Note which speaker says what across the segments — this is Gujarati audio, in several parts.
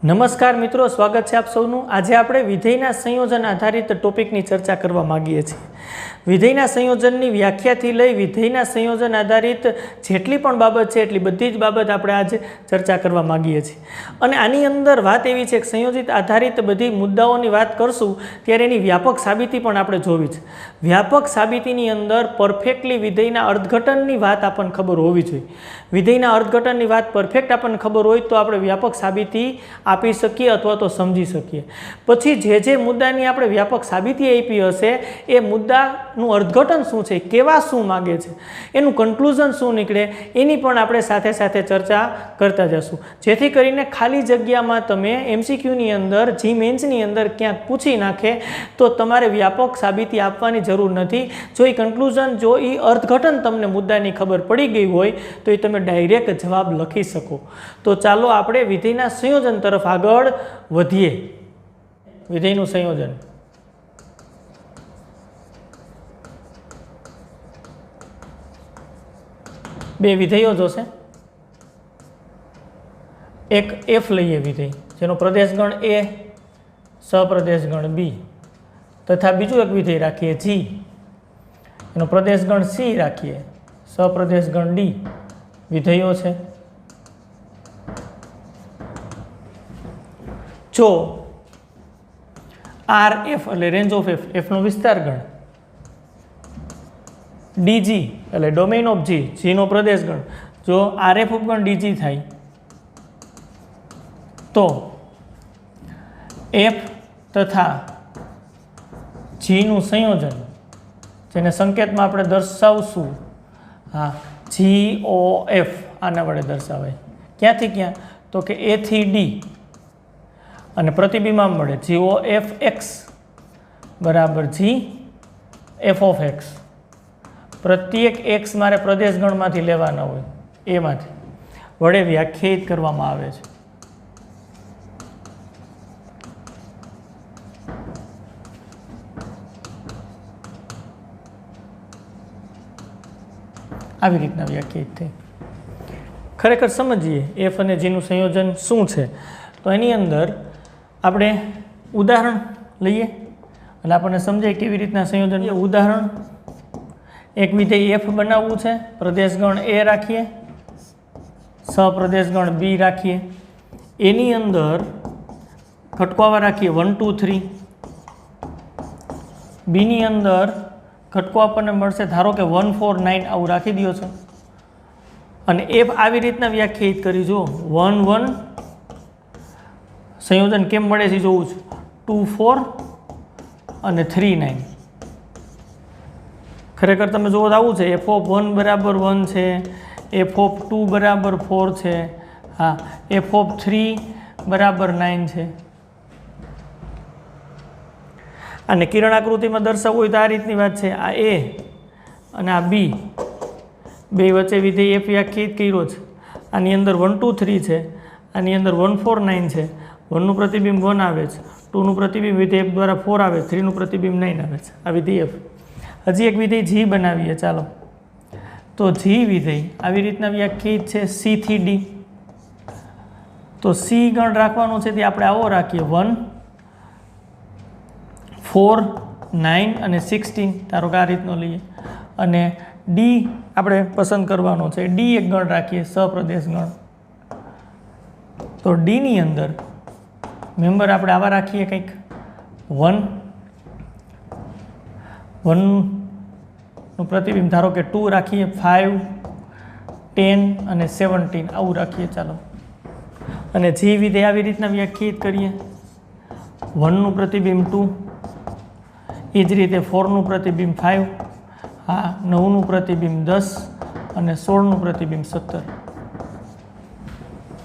Speaker 1: નમસ્કાર મિત્રો, સ્વાગત છે આપ સૌનું। આજે આપણે વિધેયના સંયોજન આધારિત ટોપિકની ચર્ચા કરવા માગીએ છીએ। વિધેયના સંયોજનની વ્યાખ્યાથી લઈ વિધેયના સંયોજન આધારિત જેટલી પણ બાબત છે એટલી બધી જ બાબત આપણે આજે ચર્ચા કરવા માગીએ છીએ। અને આની અંદર વાત એવી છે કે સંયોજિત આધારિત બધી મુદ્દાઓની વાત કરશું ત્યારે એની વ્યાપક સાબિતી પણ આપણે જોવી છે। વ્યાપક સાબિતીની અંદર પરફેક્ટલી વિધેયના અર્થઘટનની વાત આપણને ખબર હોવી જોઈએ। વિધેયના અર્થઘટનની વાત પરફેક્ટ આપણને ખબર હોય તો આપણે વ્યાપક સાબિતી આપી શકીએ અથવા તો સમજી શકીએ। પછી જે મુદ્દાની આપણે વ્યાપક સાબિતી આપી હશે એ મુદ્દાનું અર્થઘટન શું છે, કેવા શું માગે છે, એનું કન્ક્લુઝન શું નીકળે એની પણ આપણે સાથે સાથે ચર્ચા કરતા જશું, જેથી કરીને ખાલી જગ્યામાં તમે MCQની અંદર જી મેન્સની અંદર ક્યાંક પૂછી નાખે તો તમારે વ્યાપક સાબિતી આપવાની જરૂર નથી। જો એ કન્ક્લુઝન, જો એ અર્થઘટન તમને મુદ્દાની ખબર પડી ગઈ હોય તો એ તમે ડાયરેક્ટ જવાબ લખી શકો। તો ચાલો આપણે વિધેયના સંયોજન તરફ આગળ વધીએ। વિધેયનું સંયોજન, બે વિધેયો જોશે। એક એફ લઈએ વિધેય જેનો પ્રદેશગણ એ, સપ્રદેશગણ બી, તથા બીજું એક વિધેય રાખીએ જી એનો પ્રદેશગણ સી રાખીએ, સપ્રદેશગણ ડી વિધેયો છે। જો આર એફ એટલે રેન્જ ઓફ એફ, એફનો વિસ્તાર ગણ, ડીજી એટલે ડોમેઇન ઓફ જી, જીનો પ્રદેશ ગણ, જો આર એફ ઉપગણ ડીજી થાય તો એફ તથા જીનું સંયોજન, જેને સંકેતમાં આપણે દર્શાવશું, હા, જી ઓ એફ આના વડે દર્શાવાય। ક્યાંથી ક્યાં? તો કે એ થી ડી, અને પ્રતિબિંબ આમ મળે જી ઓ એફ એક્સ બરાબર જી એફ ઓફ એક્સ। પ્રત્યેક એક્સ મારે પ્રદેશ ગણમાંથી લેવાના હોય એમાંથી વડે વ્યાખ્યાયિત કરવામાં આવે છે। આવી રીતના વ્યાખ્યાયિત થઈ। ખરેખર સમજીએ એફ અને જીનું સંયોજન શું છે તો એની અંદર આપણે ઉદાહરણ લઈએ એટલે આપણને સમજાય કેવી રીતના સંયોજન। ઉદાહરણ, એક વિધેય એફ બનાવવું છે, પ્રદેશગણ એ રાખીએ, સપ્રદેશગણ બી રાખીએ, એની અંદર ઘટકો રાખીએ 1 2 3, બીની અંદર ઘટકો આપણને મળશે ધારો કે 1 4 9 આવું રાખી દો છો, અને એફ આવી રીતના વ્યાખ્યાયિત કરી, જો 1 1 સંયોજન કેમ મળે છે જોવું છું, 2 4 અને 3 9। ખરેખર તમે જોવો તો આવું છે, એફ ઓફ 1 બરાબર 1 છે, એફ ઓફ 2 બરાબર 4 છે, હા, એફ ઓફ 3 બરાબર 9 છે। અને કિરણ આકૃતિમાં દર્શાવવું હોય તો આ રીતની વાત છે, આ એ અને આ બી બે વચ્ચે વિધેય એફ વ્યાખ્યાયિત કર્યો છે। આની અંદર 1 2 3 છે, આની અંદર 1 4 9 છે, 1 નું પ્રતિબિંબ 1 આવે છે, 2 નું પ્રતિબિંબ વિધેય એફ દ્વારા 4 આવે છે, 3 નું પ્રતિબિંબ 9 આવે છે, આ વિધેય એફ। હજી એક વિધેય જી બનાવીએ ચાલો, તો જી વિધેય આવી રીતના વ્યાખ્યાયિત છે સી થી ડી, તો સી ગણ રાખવાનું છે તે આપણે આવો રાખીએ 1 4 9 અને 16 ધારો કે આ રીતનો લઈએ, અને ડી આપણે પસંદ કરવાનો છે, ડી એક ગણ રાખીએ સપ્રદેશ ગણ, તો ડીની અંદર મેમ્બર આપણે આવા રાખીએ કંઈક 1 નું પ્રતિબિંબ ધારો કે 2 રાખીએ, 5 10 અને 17 આવું રાખીએ ચાલો, અને જી વિધેય આવી રીતના વ્યાખ્યાયિત કરીએ 1 નું પ્રતિબિંબ 2, એ જ રીતે 4 નું પ્રતિબિંબ 5, હા, 9 નું પ્રતિબિંબ 10 અને 16 નું પ્રતિબિંબ 17।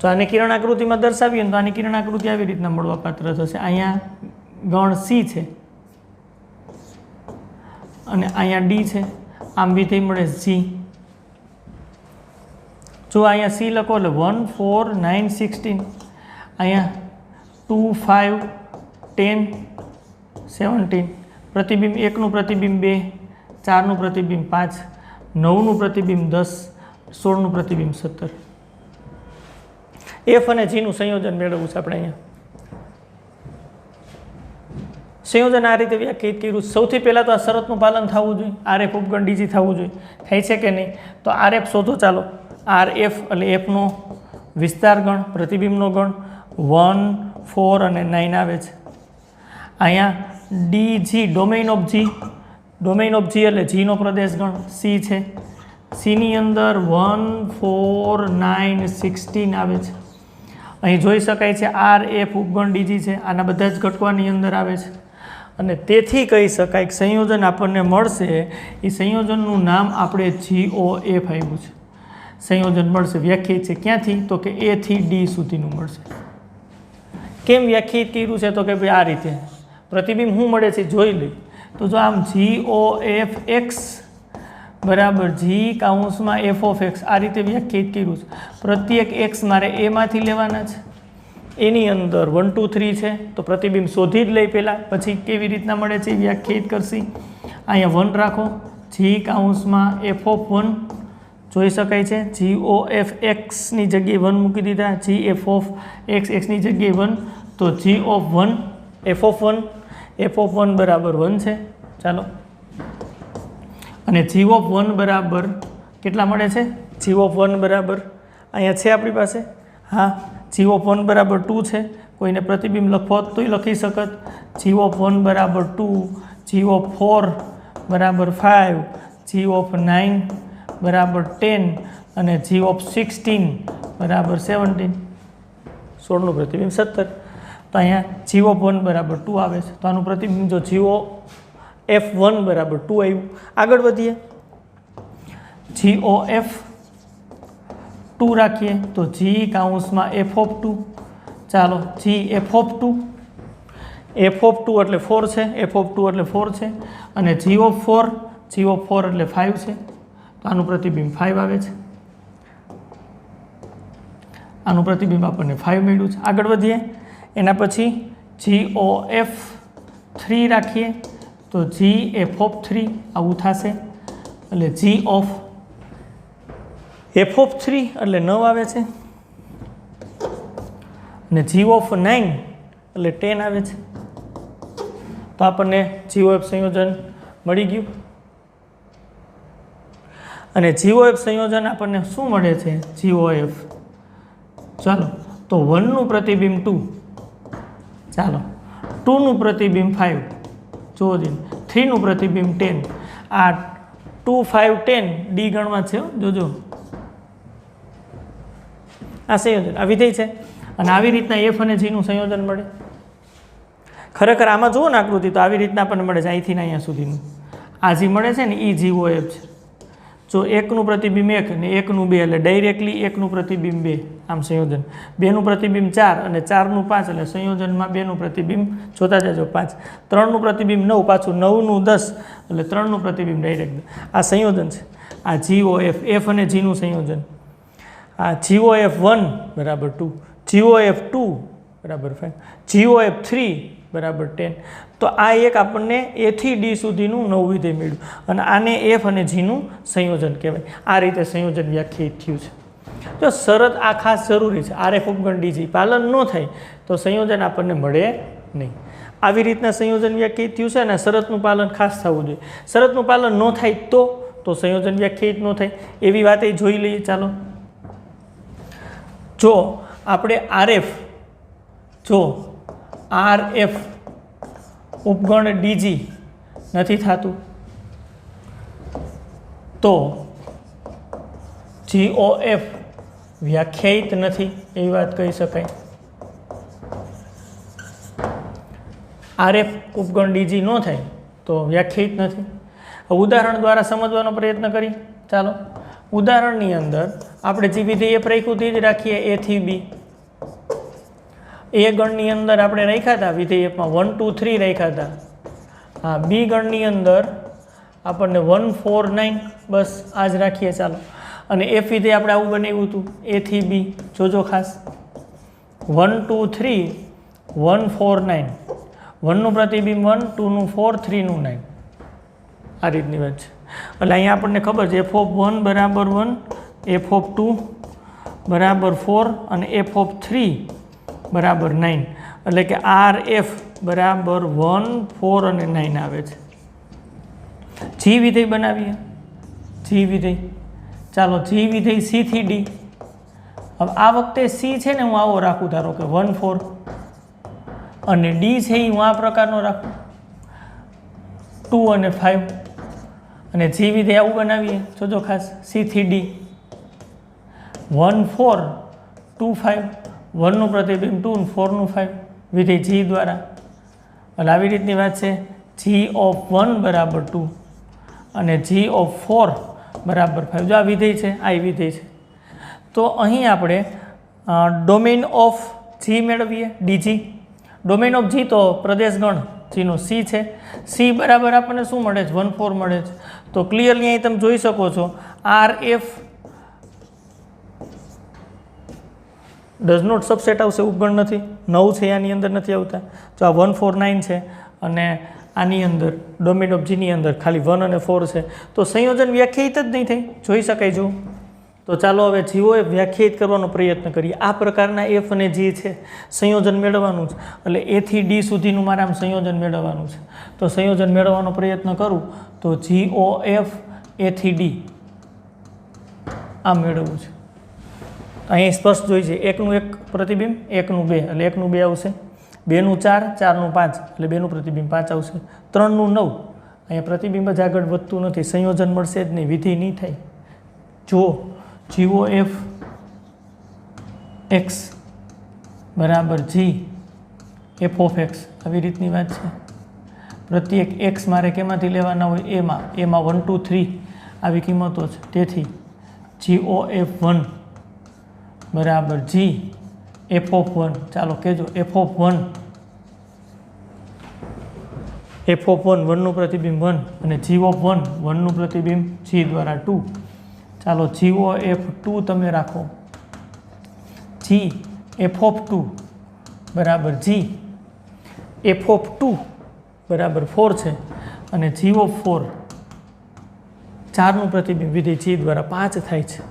Speaker 1: તો આને કિરણ આકૃતિમાં દર્શાવીએ તો આની કિરણ આકૃતિ આવી રીતના મળવાપાત્ર થશે। અહીંયા ગણ સી છે અને અહીંયા ડી છે, આમ વિધેય મળે જી। જો અહીંયા સી લખો એટલે 1 4 9 16, અહીંયા 2 5 10 17, પ્રતિબિંબ 1 નું પ્રતિબિંબ 2, 4 નું પ્રતિબિંબ 5, 9 નું પ્રતિબિંબ 10, 16 નું પ્રતિબિંબ 17। એફ અને જીનું સંયોજન મેળવવું છે આપણે અહીંયા. સંયોજન આ રીતે વ્યાખ્યાયિત કર્યું. સૌથી પહેલાં તો આ શરતનું પાલન થવું જોઈએ. RF ઉપગણ DG થવું જોઈએ. થાય છે કે નહીં? તો RF શોધો ચાલો. RF એટલે એફનો વિસ્તાર ગણ, પ્રતિબિંબનો ગણ 1, 4 અને 9 આવે છે. અહીંયા DG domain of G, domain of G એટલે G નો પ્રદેશ ગણ C છે. C ની અંદર 1, 4, 9, 16 આવે છે. અહીં જોઈ શકાય છે RF ઉપગણ DG છે. આના બધા જ ઘટકો આની અંદર આવે છે. અને તેથી કહી શકાય કે સંયોજન આપણને મળશે એ સંયોજનનું નામ આપણે GOF આપ્યું છે. સંયોજન મળશે વ્યાખ્યાયિત છે ક્યાંથી? તો કે A થી D સુધીનું મળશે. કેમ વ્યાખ્યાયિત કર્યું છે? તો કે ભાઈ આ રીતે પ્રતિબિંબ શું મળે છે જોઈ લઈ. તો જો આમ GOFX બરાબર G કાઉન્સમાં F ઓફ X આ રીતે વ્યાખ્યાયિત કર્યું છે. પ્રત્યેક X મારે A માંથી લેવાના છે. એની અંદર 1, 2, 3 છે તો પ્રતિબિંબ શોધી જ લઈ પહેલાં, પછી કેવી રીતના મળે છે વ્યાખ્યાયિત કરશી. અહીંયા 1 રાખો, G કાઉન્સમાં F ઓફ 1 જોઈ શકાય છે. GOFX ની જગ્યાએ 1 મૂકી દીધા. GF ઓફ X ની જગ્યાએ 1 તો G ઓફ 1 F ઓફ 1 બરાબર 1 છે. ચાલો, અને G ઓફ 1 બરાબર કેટલા મળે છે? G ઓફ 1 બરાબર અહીંયા છે આપણી પાસે. હા, G ઓફ 1 બરાબર 2 છે. કોઈને પ્રતિબિંબ લખવો તોય લખી શકત. G ઓફ 1 બરાબર 2, G ઓફ 4 બરાબર 5, G ઓફ 9 બરાબર 10 અને G ઓફ 16 બરાબર 17. 16નું પ્રતિબિંબ 17. તો અહીંયા G ઓફ 1 બરાબર 2 આવે છે. તો આનું પ્રતિબિંબ જો G ઓફ F1 બરાબર 2 આવ્યું. આગળ વધીએ. G OF 2 રાખીએ તો G કાઉન્સમાં F ઓફ 2. ચાલો, G F ઓફ 2 એટલે 4 છે. F ઓફ 2 એટલે 4 છે. અને G ઓફ 4 એટલે 5 છે. તો આનું પ્રતિબિંબ 5 આવે છે. આનું પ્રતિબિંબ આપણને 5 મળ્યું છે. આગળ વધીએ. એના પછી GOF 3 રાખીએ તો G F ઓફ 3 આવું થશે. એટલે G ઓફ F ઓફ 3 એટલે 9 આવે છે. અને G ઓફ 9 એટલે 10 આવે છે. તો આપણને GOF સંયોજન મળી ગયું. અને GOF સંયોજન આપણને શું મળે છે? GOF ચાલો તો 1 નું પ્રતિબિંબ 2, ચાલો 2 નું પ્રતિબિંબ 5, જોજો 3 નું પ્રતિબિંબ 10. આ 2, 5, 10 ડી ગણમાં છે, જોજો આ સંયોજન આ વિધેય છે. અને આવી રીતના F અને G નું સંયોજન મળે. ખરેખર આમાં જુઓ ને આકૃતિ તો આવી રીતના આપણને મળે છે અહીંથી ને અહીંયા સુધીનું. આ જે મળે છે ને એ GOF છે. જો 1 નું પ્રતિબિંબ 1 અને 1 નું 2 એટલે ડાયરેક્ટલી 1 નું પ્રતિબિંબ 2 આમ સંયોજન. 2 નું પ્રતિબિંબ 4 અને 4 નું 5 એટલે સંયોજનમાં 2 નું પ્રતિબિંબ જોતા જજો 5. 3 નું પ્રતિબિંબ 9 પાછું 9 નું 10 એટલે 3 નું પ્રતિબિંબ ડાયરેક્ટ. આ સંયોજન છે. આ GOF F અને G નું સંયોજન. આ GOF 1 બરાબર 2, GOF 2 બરાબર 5, GOF 3 બરાબર 10. તો આ એક આપણને A થી D સુધીનું નવું વિધેય મળ્યું. અને આને F અને G નું સંયોજન કહેવાય. આ રીતે સંયોજન વ્યાખ્યાયિત થયું છે. જો શરત આ ખાસ જરૂરી છે. RF ઉપગણ DG પાલન ન થાય તો સંયોજન આપણને મળે નહીં. આવી રીતના સંયોજન વ્યાખ્યાયિત થયું છે અને શરતનું પાલન ખાસ થવું જોઈએ. શરતનું પાલન ન થાય તો સંયોજન વ્યાખ્યાયિત ન થાય. એવી વાત એ જોઈ લઈએ. ચાલો, જો આપણે RF ઉપગણ DG નથી થતું તો GOF વ્યાખ્યાયિત નથી એવી વાત કહી શકાય. RF ઉપગણ DG ન થાય તો વ્યાખ્યાયિત નથી. ઉદાહરણ દ્વારા સમજવાનો પ્રયત્ન કરી. ચાલો, ઉદાહરણની અંદર આપણે જે વિધેય રાખ્યું તે જ રાખીએ. A થી B. A ગણની અંદર આપણે રાખ્યા હતા વિધેયકમાં 1, 2, 3 રાખ્યા હતા. હા, B ગણની અંદર આપણને 1, 4, 9 બસ આ જ રાખીએ. ચાલો, અને F વિધેય આપણે આવું બનાવ્યું હતું A થી B. જોજો ખાસ 1, 2, 3, 1, 4, 9. 1 નું પ્રતિબિંબ 1, 2 નું 4, 3 નું 9. આ રીતની વાત છે. એટલે અહીંયા આપણને ખબર છે F ઓફ 1 બરાબર 1, F ઓફ 2 બરાબર 4 અને એફ ઓફ 3 બરાબર 9, એટલે કે આર એફ બરાબર 1, 4 અને 9 આવે છે. જી વિધેય બનાવીએ. જી વિધેય, ચાલો જી વિધેય સી થી ડી. હવે આ વખતે સી છે ને હું આવો રાખું, ધારો કે 1, 4, અને ડી છે એ હું આ પ્રકારનો રાખું 2 અને 5, અને જી વિધેય આવું બનાવીએ. જોજો ખાસ, સી થી ડી 1, 4, 2, 5, 1 નું પ્રતિબિંબ 2 અને 4 નું 5, વિધેય જી દ્વારા. એટલે આવી રીતની વાત છે. જી ઓફ 1 બરાબર 2 અને જી ઓફ 4 બરાબર 5. જો આ વિધેય છે, આ વિધેય છે. તો અહીં આપણે ડોમેઇન ઓફ જી મેળવીએ, ડીજી. ડોમેઇન ઓફ જી તો પ્રદેશગણ જીનો સી છે. સી બરાબર આપણને શું મળે છે? 1, 4 મળે છે. તો ક્લિયરલી અહીં તમે જોઈ શકો છો R F does not subset આવશે, ઉપગણ નથી. 9 છે આની અંદર નથી આવતા. જો આ 1, 4, 9 છે અને આની અંદર ડોમેઇન ઓફ જીની અંદર ખાલી 1 અને 4 છે, તો સંયોજન વ્યાખ્યાયિત જ નહીં થાય. જોઈ શકાય. જો તો ચાલો હવે જીઓ એફ વ્યાખ્યાયિત કરવાનો પ્રયત્ન કરીએ. આ પ્રકારના એફ અને જી છે, સંયોજન મેળવવાનું છે. એટલે એ થી ડી સુધીનું મારે આમ સંયોજન મેળવવાનું છે. તો સંયોજન મેળવવાનો પ્રયત્ન કરું તો જીઓ એફ એ થી ડી આ મેળવવું છે. અહીં સ્પષ્ટ જોઈ છે, 1 નું 1 પ્રતિબિંબ, 1 નું 2 એટલે 1 નું 2 આવશે, 2 નું 4, 4 નું 5 એટલે 2 નું પ્રતિબિંબ 5 આવશે, 3 નું 9. અહીંયા પ્રતિબિંબ જ આગળ વધતું નથી, સંયોજન મળશે જ નહીં, વિધિ નહીં થાય. જો જીઓ એફ એક્સ બરાબર જી એફ ઓફ એક્સ, આવી રીતની વાત છે. પ્રત્યેક એક્સ મારે કેમાંથી લેવાના હોય? એમાં 1, 2, 3 આવી કિંમતો છે. તેથી જીઓ એફ 1 બરાબર જી એફ ઓફ 1, ચાલો કહેજો એફ ઓફ 1, એફ ઓફ 1, 1 નું પ્રતિબિંબ 1 અને જી ઓફ 1, 1 નું પ્રતિબિંબ જી દ્વારા 2. ચાલો જીઓ એફ 2 તમે રાખો. જી એફ ઓફ 2 બરાબર જી એફ ઓફ 2 બરાબર 4 છે, અને જી ઓફ 4, 4 નું પ્રતિબિંબ વિધેય જી દ્વારા 5 થાય છે.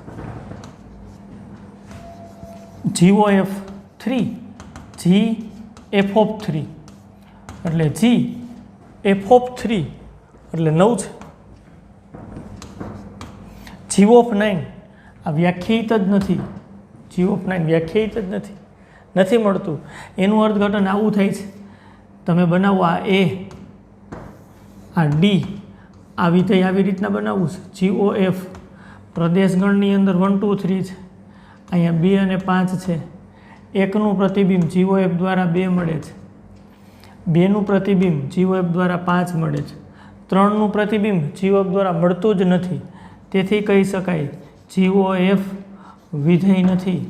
Speaker 1: G O F 3 G F of 3 એટલે જી એફ ઓફ 3 એટલે 9 છે. જી ઓફ 9 આ વ્યાખ્યાયિત જ નથી. જી ઓફ 9 વ્યાખ્યાયિત જ નથી મળતું. એનું અર્થઘટન આવું થાય છે, તમે બનાવો આ એ, આ ડી, આ વિધેય આવી રીતના બનાવવું છે. જીઓ એફ પ્રદેશગણની અંદર 1, 2, 3 છે, અહીંયા 2 અને 5 છે. 1 નું પ્રતિબિંબ જીઓ એફ દ્વારા 2 મળે છે, 2 નું પ્રતિબિંબ જીઓ એફ દ્વારા 5 મળે છે, 3 નું પ્રતિબિંબ જીઓ એફ દ્વારા મળતું જ નથી. તેથી કહી શકાય જીઓ એફ વિધેય નથી.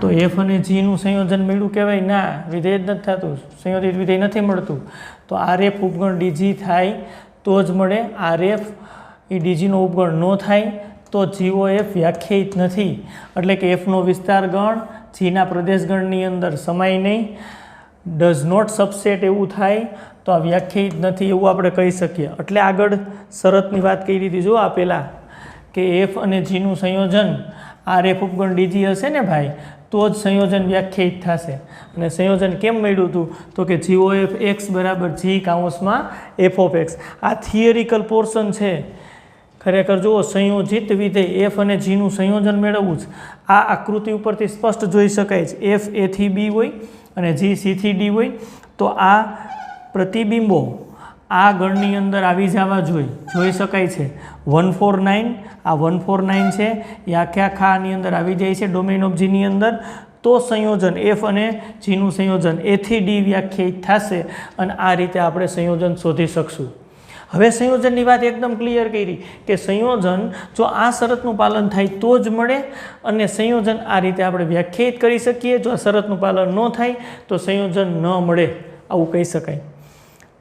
Speaker 1: તો એફ અને જીનું સંયોજન મળ્યું કહેવાય? ના, વિધેય જ નથી થતું, સંયોજિત વિધેય નથી મળતું. તો આર એફ ઉપગણ ડીજી થાય તો જ મળે. આર એફ એ ડીજીનો ઉપગણ ન થાય તો જીઓ એફ વ્યાખ્યાયિત નથી. એટલે કે એફનો વિસ્તાર ગણ જીના પ્રદેશ ગણની અંદર સમાય નહીં, ડઝ નોટ સબસેટ એવું થાય તો આ વ્યાખ્યાયિત નથી એવું આપણે કહી શકીએ. એટલે આગળ શરતની વાત કરી હતી જો આપેલા કે એફ અને જીનું સંયોજન આર એફ ઉપગણ ડીજી હશે ને ભાઈ, તો જ સંયોજન વ્યાખ્યાયિત થશે. અને સંયોજન કેમ મળ્યું હતું? તો કે જીઓ એફ એક્સ બરાબર જી કાઉન્સમાં એફ ઓફ એક્સ. આ થિયરિકલ પોર્શન છે. ખરેખર જુઓ, સંયોજિત વિધેય એફ અને જીનું સંયોજન મેળવવું જ આ આકૃતિ ઉપરથી સ્પષ્ટ જોઈ શકાય છે. એફ એ થી બી હોય અને જી સી થી ડી હોય, તો આ પ્રતિબિંબો આ ગણની અંદર આવી જવા જોઈ શકાય છે. 1, 4, 9 આ 1, 4, 9 છે એ આખા આની અંદર આવી જાય છે ડોમેઇન ઓફ જીની અંદર. તો સંયોજન એફ અને જીનું સંયોજન એ થી ડી વ્યાખ્યાયિત થશે અને આ રીતે આપણે સંયોજન શોધી શકશું. હવે સંયોજનની વાત એકદમ ક્લિયર કરી કે સંયોજન જો આ શરતનું પાલન થાય તો જ મળે, અને સંયોજન આ રીતે આપણે વ્યાખ્યાયિત કરી શકીએ. જો આ શરતનું પાલન ન થાય તો સંયોજન ન મળે, આવું કહી શકાય.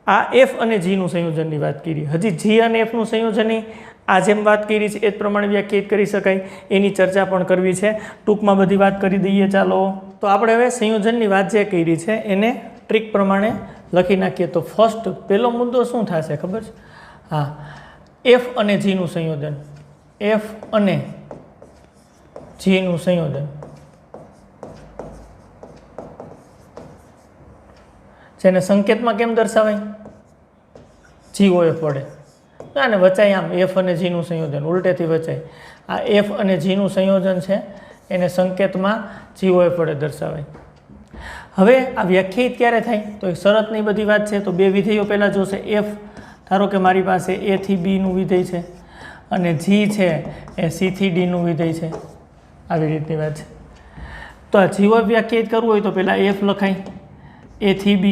Speaker 1: આ એફ અને જીનું સંયોજનની વાત કરી. હજી જી અને એફનું સંયોજનની આ જેમ વાત કરી છે એ જ પ્રમાણે વ્યાખ્યાયિત કરી શકાય, એની ચર્ચા પણ કરવી છે. ટૂંકમાં બધી વાત કરી દઈએ. ચાલો તો આપણે હવે સંયોજનની વાત જે કરી છે એને ટ્રીક પ્રમાણે લખી નાખીએ. તો ફર્સ્ટ પહેલો મુદ્દો શું થશે ખબર છે? હા, એફ અને જીનું સંયોજન. એફ અને જીનું સંયોજન, જેને સંકેતમાં કેમ દર્શાવાય? GOF વડે. આને વચાય આમ એફ અને જીનું સંયોજન, ઉલટેથી વચાય. આ એફ અને જીનું સંયોજન છે એને સંકેતમાં GOF વડે દર્શાવાય. હવે આ વ્યાખ્યાયિત ક્યારે થાય? તો એક શરતની બધી વાત છે. તો બે વિધેયો પહેલાં જોશે. એફ ધારો કે મારી પાસે A થી B નું વિધેય છે અને જી છે એ C થી D નું વિધેય છે. આવી રીતની વાત છે. તો આ GOF વ્યાખ્યાયિત કરવું હોય તો પહેલાં એફ લખાય A થી B,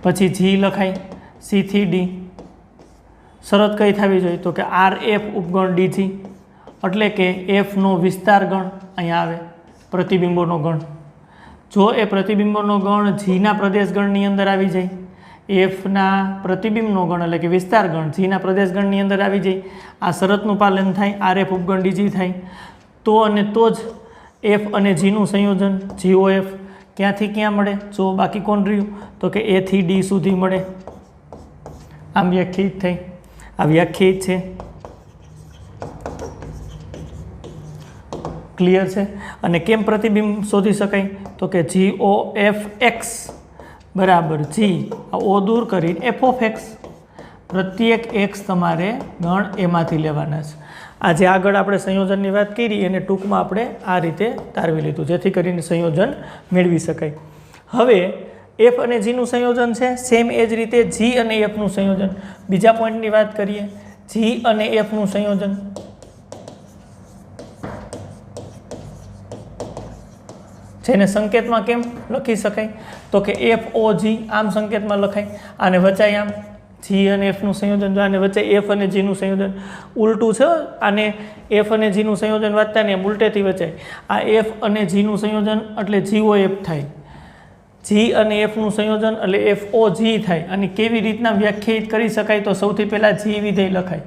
Speaker 1: પછી જી લખાય C થી D. શરત કઈ થવી જોઈએ? તો કે RF ઉપગણ DG, એટલે કે એફનો વિસ્તાર ગણ અહીંયા આવે, પ્રતિબિંબોનો ગણ. જો એ પ્રતિબિંબોનો ગણ જીના પ્રદેશ ગણની અંદર આવી જાય, એફના પ્રતિબિંબનો ગણ એટલે કે વિસ્તાર ગણ જીના પ્રદેશ ગણની અંદર આવી જાય, આ શરતનું પાલન થાય, RF ઉપગણ DG થાય, તો અને તો જ એફ અને જીનું સંયોજન GOF ક્યાંથી ક્યાં મળે? જો બાકી કોણ રહ્યું? તો કે A થી D સુધી મળે. આમ વ્યાખ્યાયિત થઈ. આ વ્યાખ્યાયિત છે. ક્લિયર છે? અને કેમ પ્રતિબિંબ શોધી શકાય? તો કે GOFX બરાબર જી, આ ઓ દૂર કરીને FOX. પ્રત્યેક x તમારે ગણ એમાંથી લેવાના છે. આજે આગળ આપણે સંયોજનની વાત કરી એને ટૂંકમાં આપણે આ રીતે તારવી લીધું, જેથી કરીને સંયોજન મેળવી શકાય. હવે એફ અને જીનું સંયોજન છે, સેમ એ જ રીતે જી અને એફનું સંયોજન. બીજા પોઈન્ટની વાત કરીએ, જી અને એફનું સંયોજન. જેને સંકેતમાં કેમ લખી શકાય? તો કે FOG આમ સંકેતમાં લખાય, આને વચાય આમ જી અને એફનું સંયોજન. આને વચાય એફ અને જીનું સંયોજન. ઉલટું છે, આને એફ અને જીનું સંયોજન વાંચતા ને એમ ઉલટેથી વચાય. આ એફ અને જીનું સંયોજન એટલે GOF થાય, જી અને એફનું સંયોજન એટલે FOG થાય. અને કેવી રીતના વ્યાખ્યાયિત કરી શકાય? તો સૌથી પહેલાં જી વિધેય લખાય.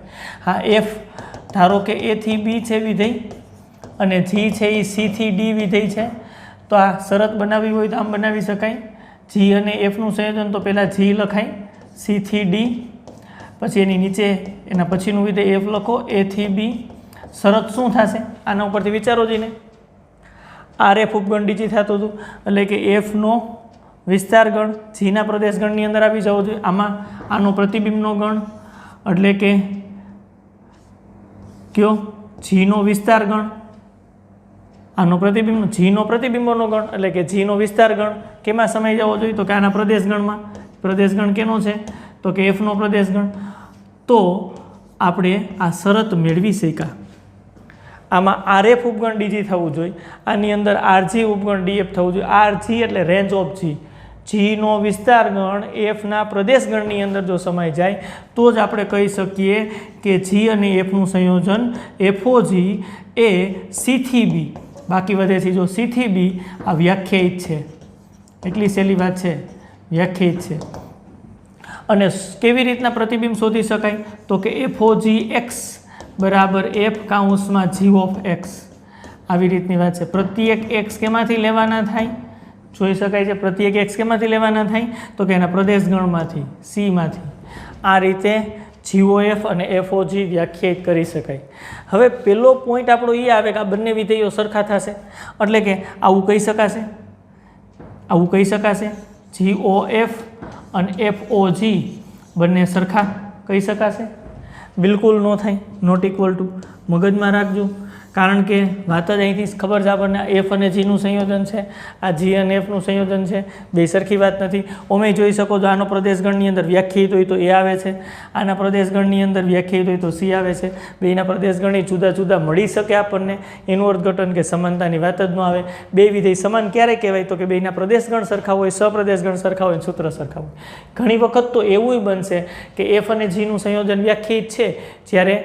Speaker 1: હા, એફ ધારો કે A થી B છે વિધેય અને જી છે એ C થી D વિધેય છે. તો આ શરત બનાવવી હોય તો આમ બનાવી શકાય. જી અને એફનું સંયોજન તો પહેલાં જી લખાય C થી D, પછી એની નીચે એના પછીનું વિધેય એફ લખો A થી B. શરત શું થશે? આના ઉપરથી વિચારો જઈને. RF ઉપગણ DG થતું હતું એટલે કે એફનો વિસ્તાર ગણ જીના પ્રદેશ ગણની અંદર આવી જવો જોઈએ. આમાં આનો પ્રતિબિંબનો ગણ એટલે કે કયો? જીનો વિસ્તાર ગણ. આનો પ્રતિબિંબ જીનો પ્રતિબિંબોનો ગણ એટલે કે જીનો વિસ્તાર ગણ કેમાં સમાઈ જવો જોઈએ? તો કે આના પ્રદેશ ગણમાં. પ્રદેશ ગણ કેનો છે? તો કે એફનો પ્રદેશ ગણ. તો આપણે આ શરત મેળવી શક્યા. આમાં RF ઉપગણ DG થવું જોઈએ, આની અંદર RG ઉપગણ DF થવું જોઈએ. RG એટલે રેન્જ ઓફ જી, જીનો વિસ્તાર ગણ એફના પ્રદેશ ગણની અંદર જો સમાઈ જાય તો જ આપણે કહી શકીએ કે જી અને એફનું સંયોજન FOG એ C થી B. બાકી વધે છે જો C થી B આ વ્યાખ્યાયિત છે. એટલી સહેલી વાત છે, વ્યાખ્યાયિત છે. અને કેવી રીતના પ્રતિબિંબ શોધી શકાય? તો કે FOGX બરાબર F કાઉન્સમાં G of X. આવી રીતની વાત છે. પ્રત્યેક x કેમાંથી લેવાના થાય? જોઈ શકાય છે. પ્રત્યેક x કેમાંથી લેવાના થાય? તો કે એના પ્રદેશ ગણમાંથી, C માંથી. આ રીતે GOF અને FOG વ્યાખ્યાયિત કરી શકાય. હવે પહેલો પોઈન્ટ આપણો એ આવે કે આ બંને વિધેયો સરખા થશે, એટલે કે આવું કહી શકાશે, આવું કહી શકાશે GOF અને FOG બંને સરખા કહી શકાશે? બિલકુલ ન થાય. નોટ ઇક્વલ ટુ મગજમાં રાખજો, કારણ કે વાત જ અહીંથી ખબર છે આપણને. એફ અને જીનું સંયોજન છે, આ જી અને એફનું સંયોજન છે, બે સરખી વાત નથી. ઓમે જોઈ શકો છો આનો પ્રદેશ ગણની અંદર વ્યાખ્યાયિત હોય તો એ આવે છે, આના પ્રદેશ ગણની અંદર વ્યાખ્યાયિત હોય તો સી આવે છે. બેના પ્રદેશ ગણ જુદા જુદા મળી શકે આપણને, એનું અર્થઘટન કે સમાનતાની વાત જ ન આવે. બે વિધેય સમાન ક્યારે કહેવાય? તો કે બેના પ્રદેશ ગણ સરખા હોય, સપ્રદેશ ગણ સરખા હોય, સૂત્ર સરખા હોય. ઘણી વખત તો એવું બનશે કે એફ અને જીનું સંયોજન વ્યાખ્યાયિત છે, જ્યારે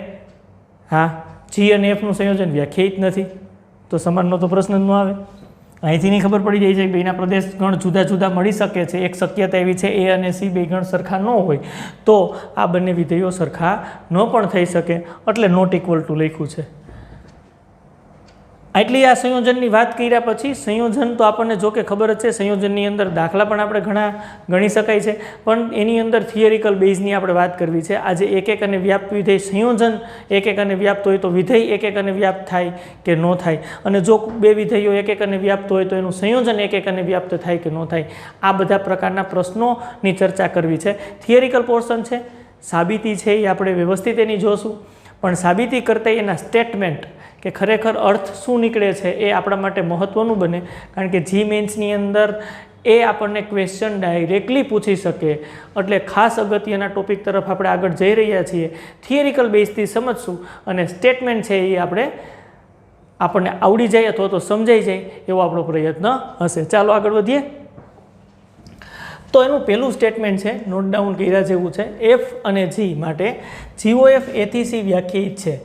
Speaker 1: હા જી અને એફનું સંયોજન વ્યાખ્યાયિત નથી, તો સમાનનો તો પ્રશ્ન જ ન આવે. અહીંથી નહીં ખબર પડી જાય છે કે બેના પ્રદેશ ગણ જુદા જુદા મળી શકે છે. એક શક્યતા એવી છે એ અને સી બે ગણ સરખા ન હોય તો આ બંને વિધેયો સરખા ન પણ થઈ શકે, એટલે નોટ ઇક્વલ ટુ લખ્યું છે. આટલી આ સંયોજનની વાત કર્યા પછી સંયોજન તો આપણને જો કે ખબર જ છે, સંયોજનની અંદર દાખલા પણ આપણે ઘણા ગણી શકાય છે, પણ એની અંદર થિયરિકલ બેઝની આપણે વાત કરવી છે. આજે એક એક અને વ્યાપ્ત વિધેય સંયોજન એક એક અને વ્યાપ્ત હોય તો વિધેય એક એક અને વ્યાપ્ત થાય કે ન થાય, અને જો બે વિધેયો એક એક અને વ્યાપ્ત હોય તો એનું સંયોજન એક એક અને વ્યાપ્ત થાય કે ન થાય, આ બધા પ્રકારના પ્રશ્નોની ચર્ચા કરવી છે. થિયરિકલ પોર્શન છે, સાબિતી છે એ આપણે વ્યવસ્થિત એની જોશું, પણ સાબિતી કરતાં એના સ્ટેટમેન્ટ કે ખરેખર અર્થ શું નીકળે છે એ આપણા માટે મહત્ત્વનું બને, કારણ કે જી મેન્સની અંદર એ આપણને ક્વેશ્ચન ડાયરેક્ટલી પૂછી શકે. એટલે ખાસ અગત્યના ટોપિક તરફ આપણે આગળ જઈ રહ્યા છીએ. થિયરિકલ બેઝથી સમજશું અને સ્ટેટમેન્ટ છે એ આપણને આવડી જાય અથવા તો સમજાઈ જાય એવો આપણો પ્રયત્ન હશે. ચાલો આગળ વધીએ. તો એનું પહેલું સ્ટેટમેન્ટ છે, નોટ ડાઉન કર્યા જેવું છે. એફ અને જી માટે GOF A થી C વ્યાખ્યાયિત છે.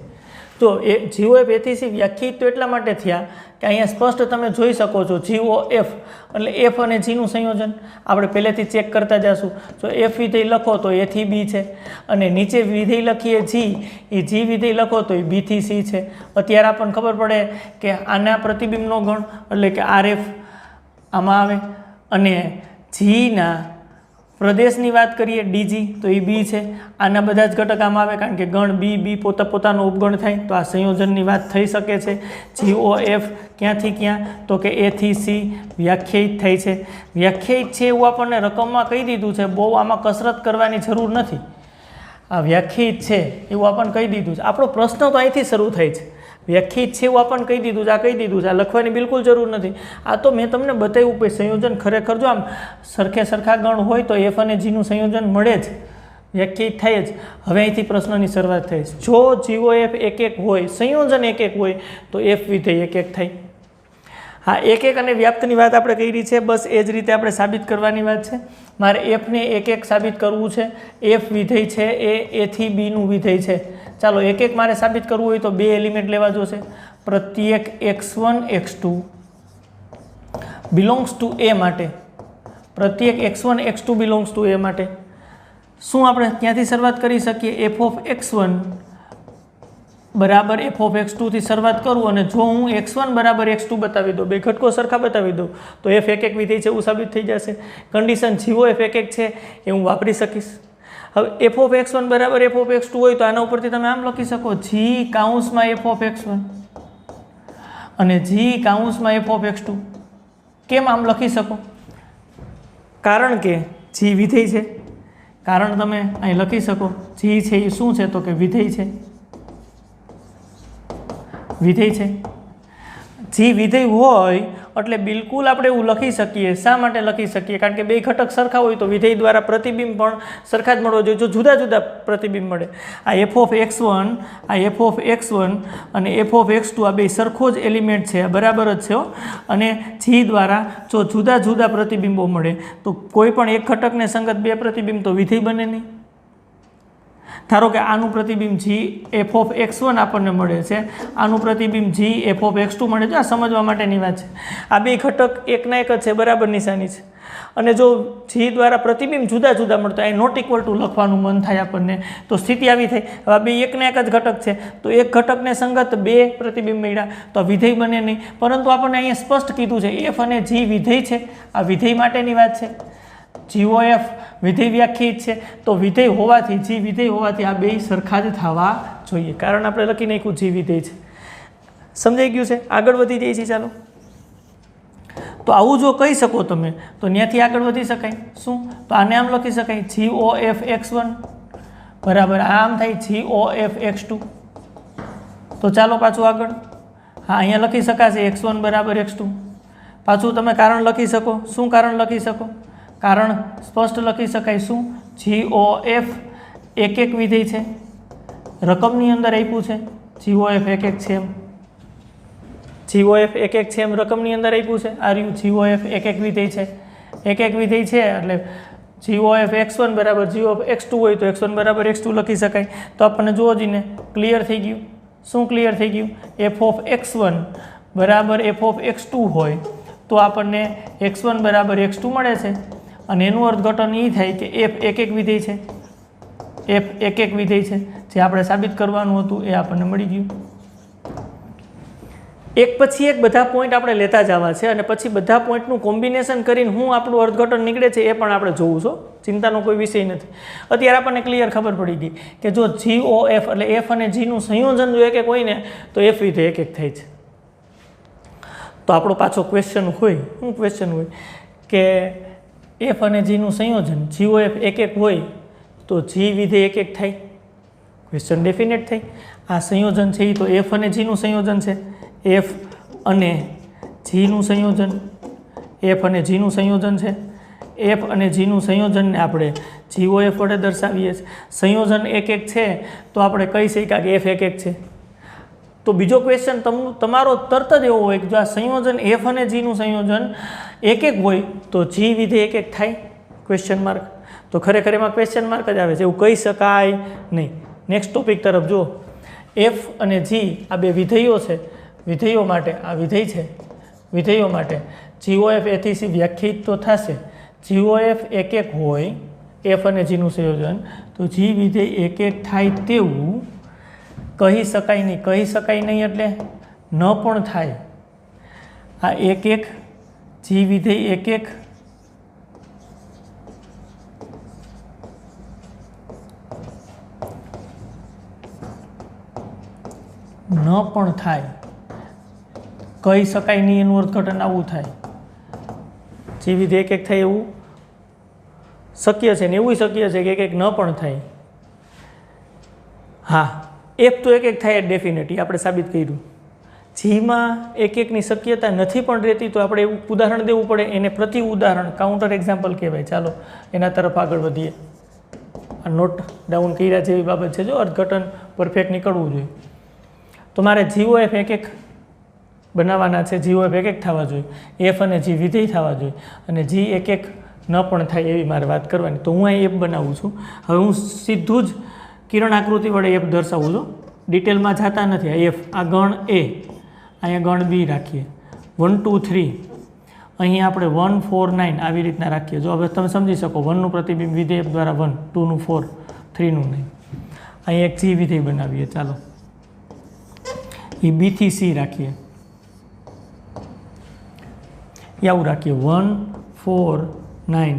Speaker 1: તો એ GOF A થી C વ્યાખ્યાયિત તો એટલા માટે થયા કે અહીંયા સ્પષ્ટ તમે જોઈ શકો છો GOF એટલે એફ અને જીનું સંયોજન. આપણે પહેલેથી ચેક કરતા જઈશું. જો એફ વિધેય લખો તો A થી B છે, અને નીચે વિધેય લખીએ જી, એ જી વિધેય લખો તો એ B થી C છે. અત્યારે આપણને ખબર પડે કે આના પ્રતિબિંબનો ગણ એટલે કે RF આમાં આવે, અને જીના પ્રદેશની વાત કરીએ DG તો એ B છે. આના બધા જ ઘટક આમાં આવે, કારણ કે ગણ B પોતાનો ઉપગણ થાય, તો આ સંયોજનની વાત થઈ શકે છે. GOF ક્યાંથી ક્યાં તો કે A થી C વ્યાખ્યાયિત થાય છે. વ્યાખ્યાયિત છે એવું આપણને રકમમાં કહી દીધું છે, બહુ આમાં કસરત કરવાની જરૂર નથી. આ વ્યાખ્યાયિત છે એવું આપણને કહી દીધું છે. આપણો પ્રશ્ન તો અહીંથી શરૂ થાય છે. વ્યાખ્યાયિત છે એવું આપણને કહી દીધું છે, આ કહી દીધું છે, આ લખવાની બિલકુલ જરૂર નથી. આ તો મેં તમને બતાવ્યું કે સંયોજન ખરેખર જો આમ સરખા ગણ હોય તો એફ અને જીનું સંયોજન મળે જ, વ્યાખ્યાયિત થાય જ. હવે અહીંથી પ્રશ્નની શરૂઆત થાય છે. જો GOF એક એક હોય, સંયોજન એક એક હોય તો એફ વિધેય એક એક થાય. હા, એક એક અને વ્યાપ્તની વાત આપણે કરી છે, બસ એ જ રીતે આપણે સાબિત કરવાની વાત છે. મારે એફને એક એક સાબિત કરવું છે. એફ વિધેય છે એ A થી B નું વિધેય છે. ચાલો એક એક મારે સાબિત કરવું હોય તો બે એલિમેન્ટ લેવા જોશે. પ્રત્યેક x1 x2 belongs to A માટે, પ્રત્યેક x1 x2 belongs to A માટે શું આપણે ક્યાંથી શરૂઆત કરી શકીએ? f ઓફ x1 બરાબર f ઓફ x2 થી શરૂઆત કરું, અને જો હું x1 બરાબર x2 બતાવી દઉં, બે ઘટકો સરખા બતાવી દઉં, તો f એક એક વિધેય છે એવું સાબિત થઈ જશે. કન્ડિશન GOF એક એક છે એ હું વાપરી શકીશ. હવે f ઓફ x1 બરાબર f ઓફ x2 હોય તો આના ઉપરથી તમે આમ લખી શકો, g કાઉન્સમાં f ઓફ x1 અને g કાઉન્સમાં f ઓફ x2. કેમ આમ લખી શકો? કારણ કે g વિધેય છે. કારણ તમે અહીં લખી શકો, g છે એ શું છે તો કે વિધેય છે. વિધેય છે. જે વિધેય હોય એટલે બિલકુલ આપણે એવું લખી શકીએ. શા માટે લખી શકીએ? કારણ કે બે ઘટક સરખા હોય તો વિધેય દ્વારા પ્રતિબિંબ પણ સરખા જ મળવો જોઈએ. જો જુદા જુદા પ્રતિબિંબ મળે, આ f ઓફ x1, આ f ઓફ x1 અને f ઓફ x2 આ બે સરખો જ એલિમેન્ટ છે, બરાબર જ છે. અને g દ્વારા જો જુદા જુદા પ્રતિબિંબો મળે તો કોઈ પણ એક ઘટકને સંગત બે પ્રતિબિંબ તો વિધેય બને નહીં. ધારો કે આનું પ્રતિબિંબ g f ઓફ x1 આપણને મળે છે, આનું પ્રતિબિંબ g f ઓફ x2 મળે છે. આ સમજવા માટેની વાત છે. આ બે ઘટક એકના એક જ છે, બરાબર નિશાની છે. અને જો g દ્વારા પ્રતિબિંબ જુદા જુદા મળતો અહીં નોટ ઇક્વલ ટુ લખવાનું મન થાય આપણને, તો સ્થિતિ આવી થાય. હવે આ બે એકના એક જ ઘટક છે, તો એક ઘટકને સંગત બે પ્રતિબિંબ મળ્યા તો વિધેય બને નહીં. પરંતુ આપણને અહીંયા સ્પષ્ટ કીધું છે f અને g વિધેય છે. આ વિધેય માટેની વાત છે. GOF વિધેય વ્યાખ્યાયિત છે, તો વિધેય હોવાથી, g વિધેય હોવાથી આ બે સરખા જ થવા જોઈએ. કારણ આપણે લખી નાખ્યું g વિધેય છે. સમજાઈ ગયું છે? આગળ વધી જાય છે. ચાલો, તો આવું જો કહી શકો તમે તો ત્યાંથી આગળ વધી શકાય. શું? તો આને આમ લખી શકાય, GOF x1 બરાબર આમ થાય GOF x2. તો ચાલો પાછું આગળ. હા, અહીંયા લખી શકાશે x1 બરાબર x2. પાછું તમે કારણ લખી શકો. શું કારણ લખી શકો? કારણ સ્પષ્ટ લખી શકાય. શું? GOF એક એક વિધેય છે, રકમની અંદર આપ્યું છે GOF એક એક છે એમ, GOF એક એક છે એમ રકમની અંદર આપ્યું છે. આ રહ્યું GOF એક એક વિધેય છે. એક એક વિધેય છે એટલે GOF x1 બરાબર GOF x2 હોય તો x1 બરાબર x2 લખી શકાય. તો આપણને જુઓ જીને ક્લિયર થઈ ગયું. શું ક્લિયર થઈ ગયું? f ઓફ x1 બરાબર f ઓફ x2 હોય તો આપણને x1 બરાબર x2 મળે છે. અને એનું અર્થઘટન એ થાય કે f એક એક વિધેય છે. f એક એક વિધેય છે, જે આપણે સાબિત કરવાનું હતું એ આપણને મળી ગયું. એક પછી એક બધા પોઈન્ટ આપણે લેતા જવા છે અને પછી બધા પોઈન્ટનું કોમ્બિનેશન કરીને હું આપણું અર્થઘટન નીકળે છે એ પણ આપણે જોવું છો, ચિંતાનો કોઈ વિષય નથી. અત્યારે આપણને ક્લિયર ખબર પડી ગઈ કે જો GOF એટલે એફ અને જીનું સંયોજન જો એક એક હોય ને તો એફ વિધેય એક એક થાય છે. તો આપણો પાછો ક્વેશ્ચન હોય, શું ક્વેશ્ચન હોય કે એફ અને જીનું સંયોજન GOF એક એક હોય તો જી વિધેય એક એક થાય? ક્વેશ્ચન ડેફિનેટ થાય. આ સંયોજન છે એ તો એફ અને જીનું સંયોજન છે, એફ અને જીનું સંયોજન, એફ અને જીનું સંયોજન છે. એફ અને જીનું સંયોજનને આપણે GOF વડે દર્શાવીએ છીએ. સંયોજન એક એક છે તો આપણે કહી શકીએ કે એફ એક એક છે. તો બીજો ક્વેશ્ચન તમારો તરત જ એવો હોય કે જો આ સંયોજન એફ અને જીનું સંયોજન એક એક હોય તો જી વિધેય એક એક થાય? Question mark. તો ખરેખર એમાં ક્વેશ્ચન માર્ક જ આવે છે, એવું કહી શકાય નહીં. નેક્સ્ટ ટોપિક તરફ જો. એફ અને જી આ બે વિધેયો છે, વિધેયો માટે આ વિધેય છે, વિધેયો માટે GOF એથી સી વ્યાખ્યાયિત તો થશે. GOF એક એક હોય એફ અને જીનું સંયોજન તો જી વિધેય એક એક થાય તેવું કહી શકાય નહીં. કહી શકાય નહીં એટલે ન પણ થાય. આ એક એક જી વિધેય એક એક ન પણ થાય, કહી શકાય નહીં એનું અર્થઘટન આવું થાય. જે વિધેય એક એક થાય એવું શક્ય છે ને એવું શક્ય છે કે એક એક ન પણ થાય. હા, એફ તો એક એક થાય ડેફિનેટલી આપણે સાબિત કર્યું. જીમાં એક એકની શક્યતા નથી પણ રહેતી તો આપણે એવું ઉદાહરણ દેવું પડે, એને પ્રતિ ઉદાહરણ કાઉન્ટર એક્ઝામ્પલ કહેવાય. ચાલો એના તરફ આગળ વધીએ. આ નોટ ડાઉન કર્યા જેવી બાબત છે. જો અર્થઘટન પરફેક્ટ નીકળવું જોઈએ તો મારે GOF એક એક બનાવવાના છે. GOF એક એક થવા જોઈએ, એફ અને જી વિધેય થવા જોઈએ અને જી એક એક ન પણ થાય એવી મારે વાત કરવાની. તો હું અહીં એફ બનાવું છું. હવે હું સીધું જ કિરણ આકૃતિ વડે એફ દર્શાવું છું, ડિટેલમાં જતા નથી. આ એફ, આ ગણ એ, અહીંયા ગણ બી રાખીએ, 1 2 3, અહીં આપણે 1 4 9 આવી રીતના રાખીએ. જો હવે તમે સમજી શકો 1નું પ્રતિબિંબ વિધેય દ્વારા 1, 2નું 4, 3નું 9. અહીં એક જી વિધેય બનાવીએ. ચાલો એ બી થી સી રાખીએ, આવું રાખીએ 1 4 9.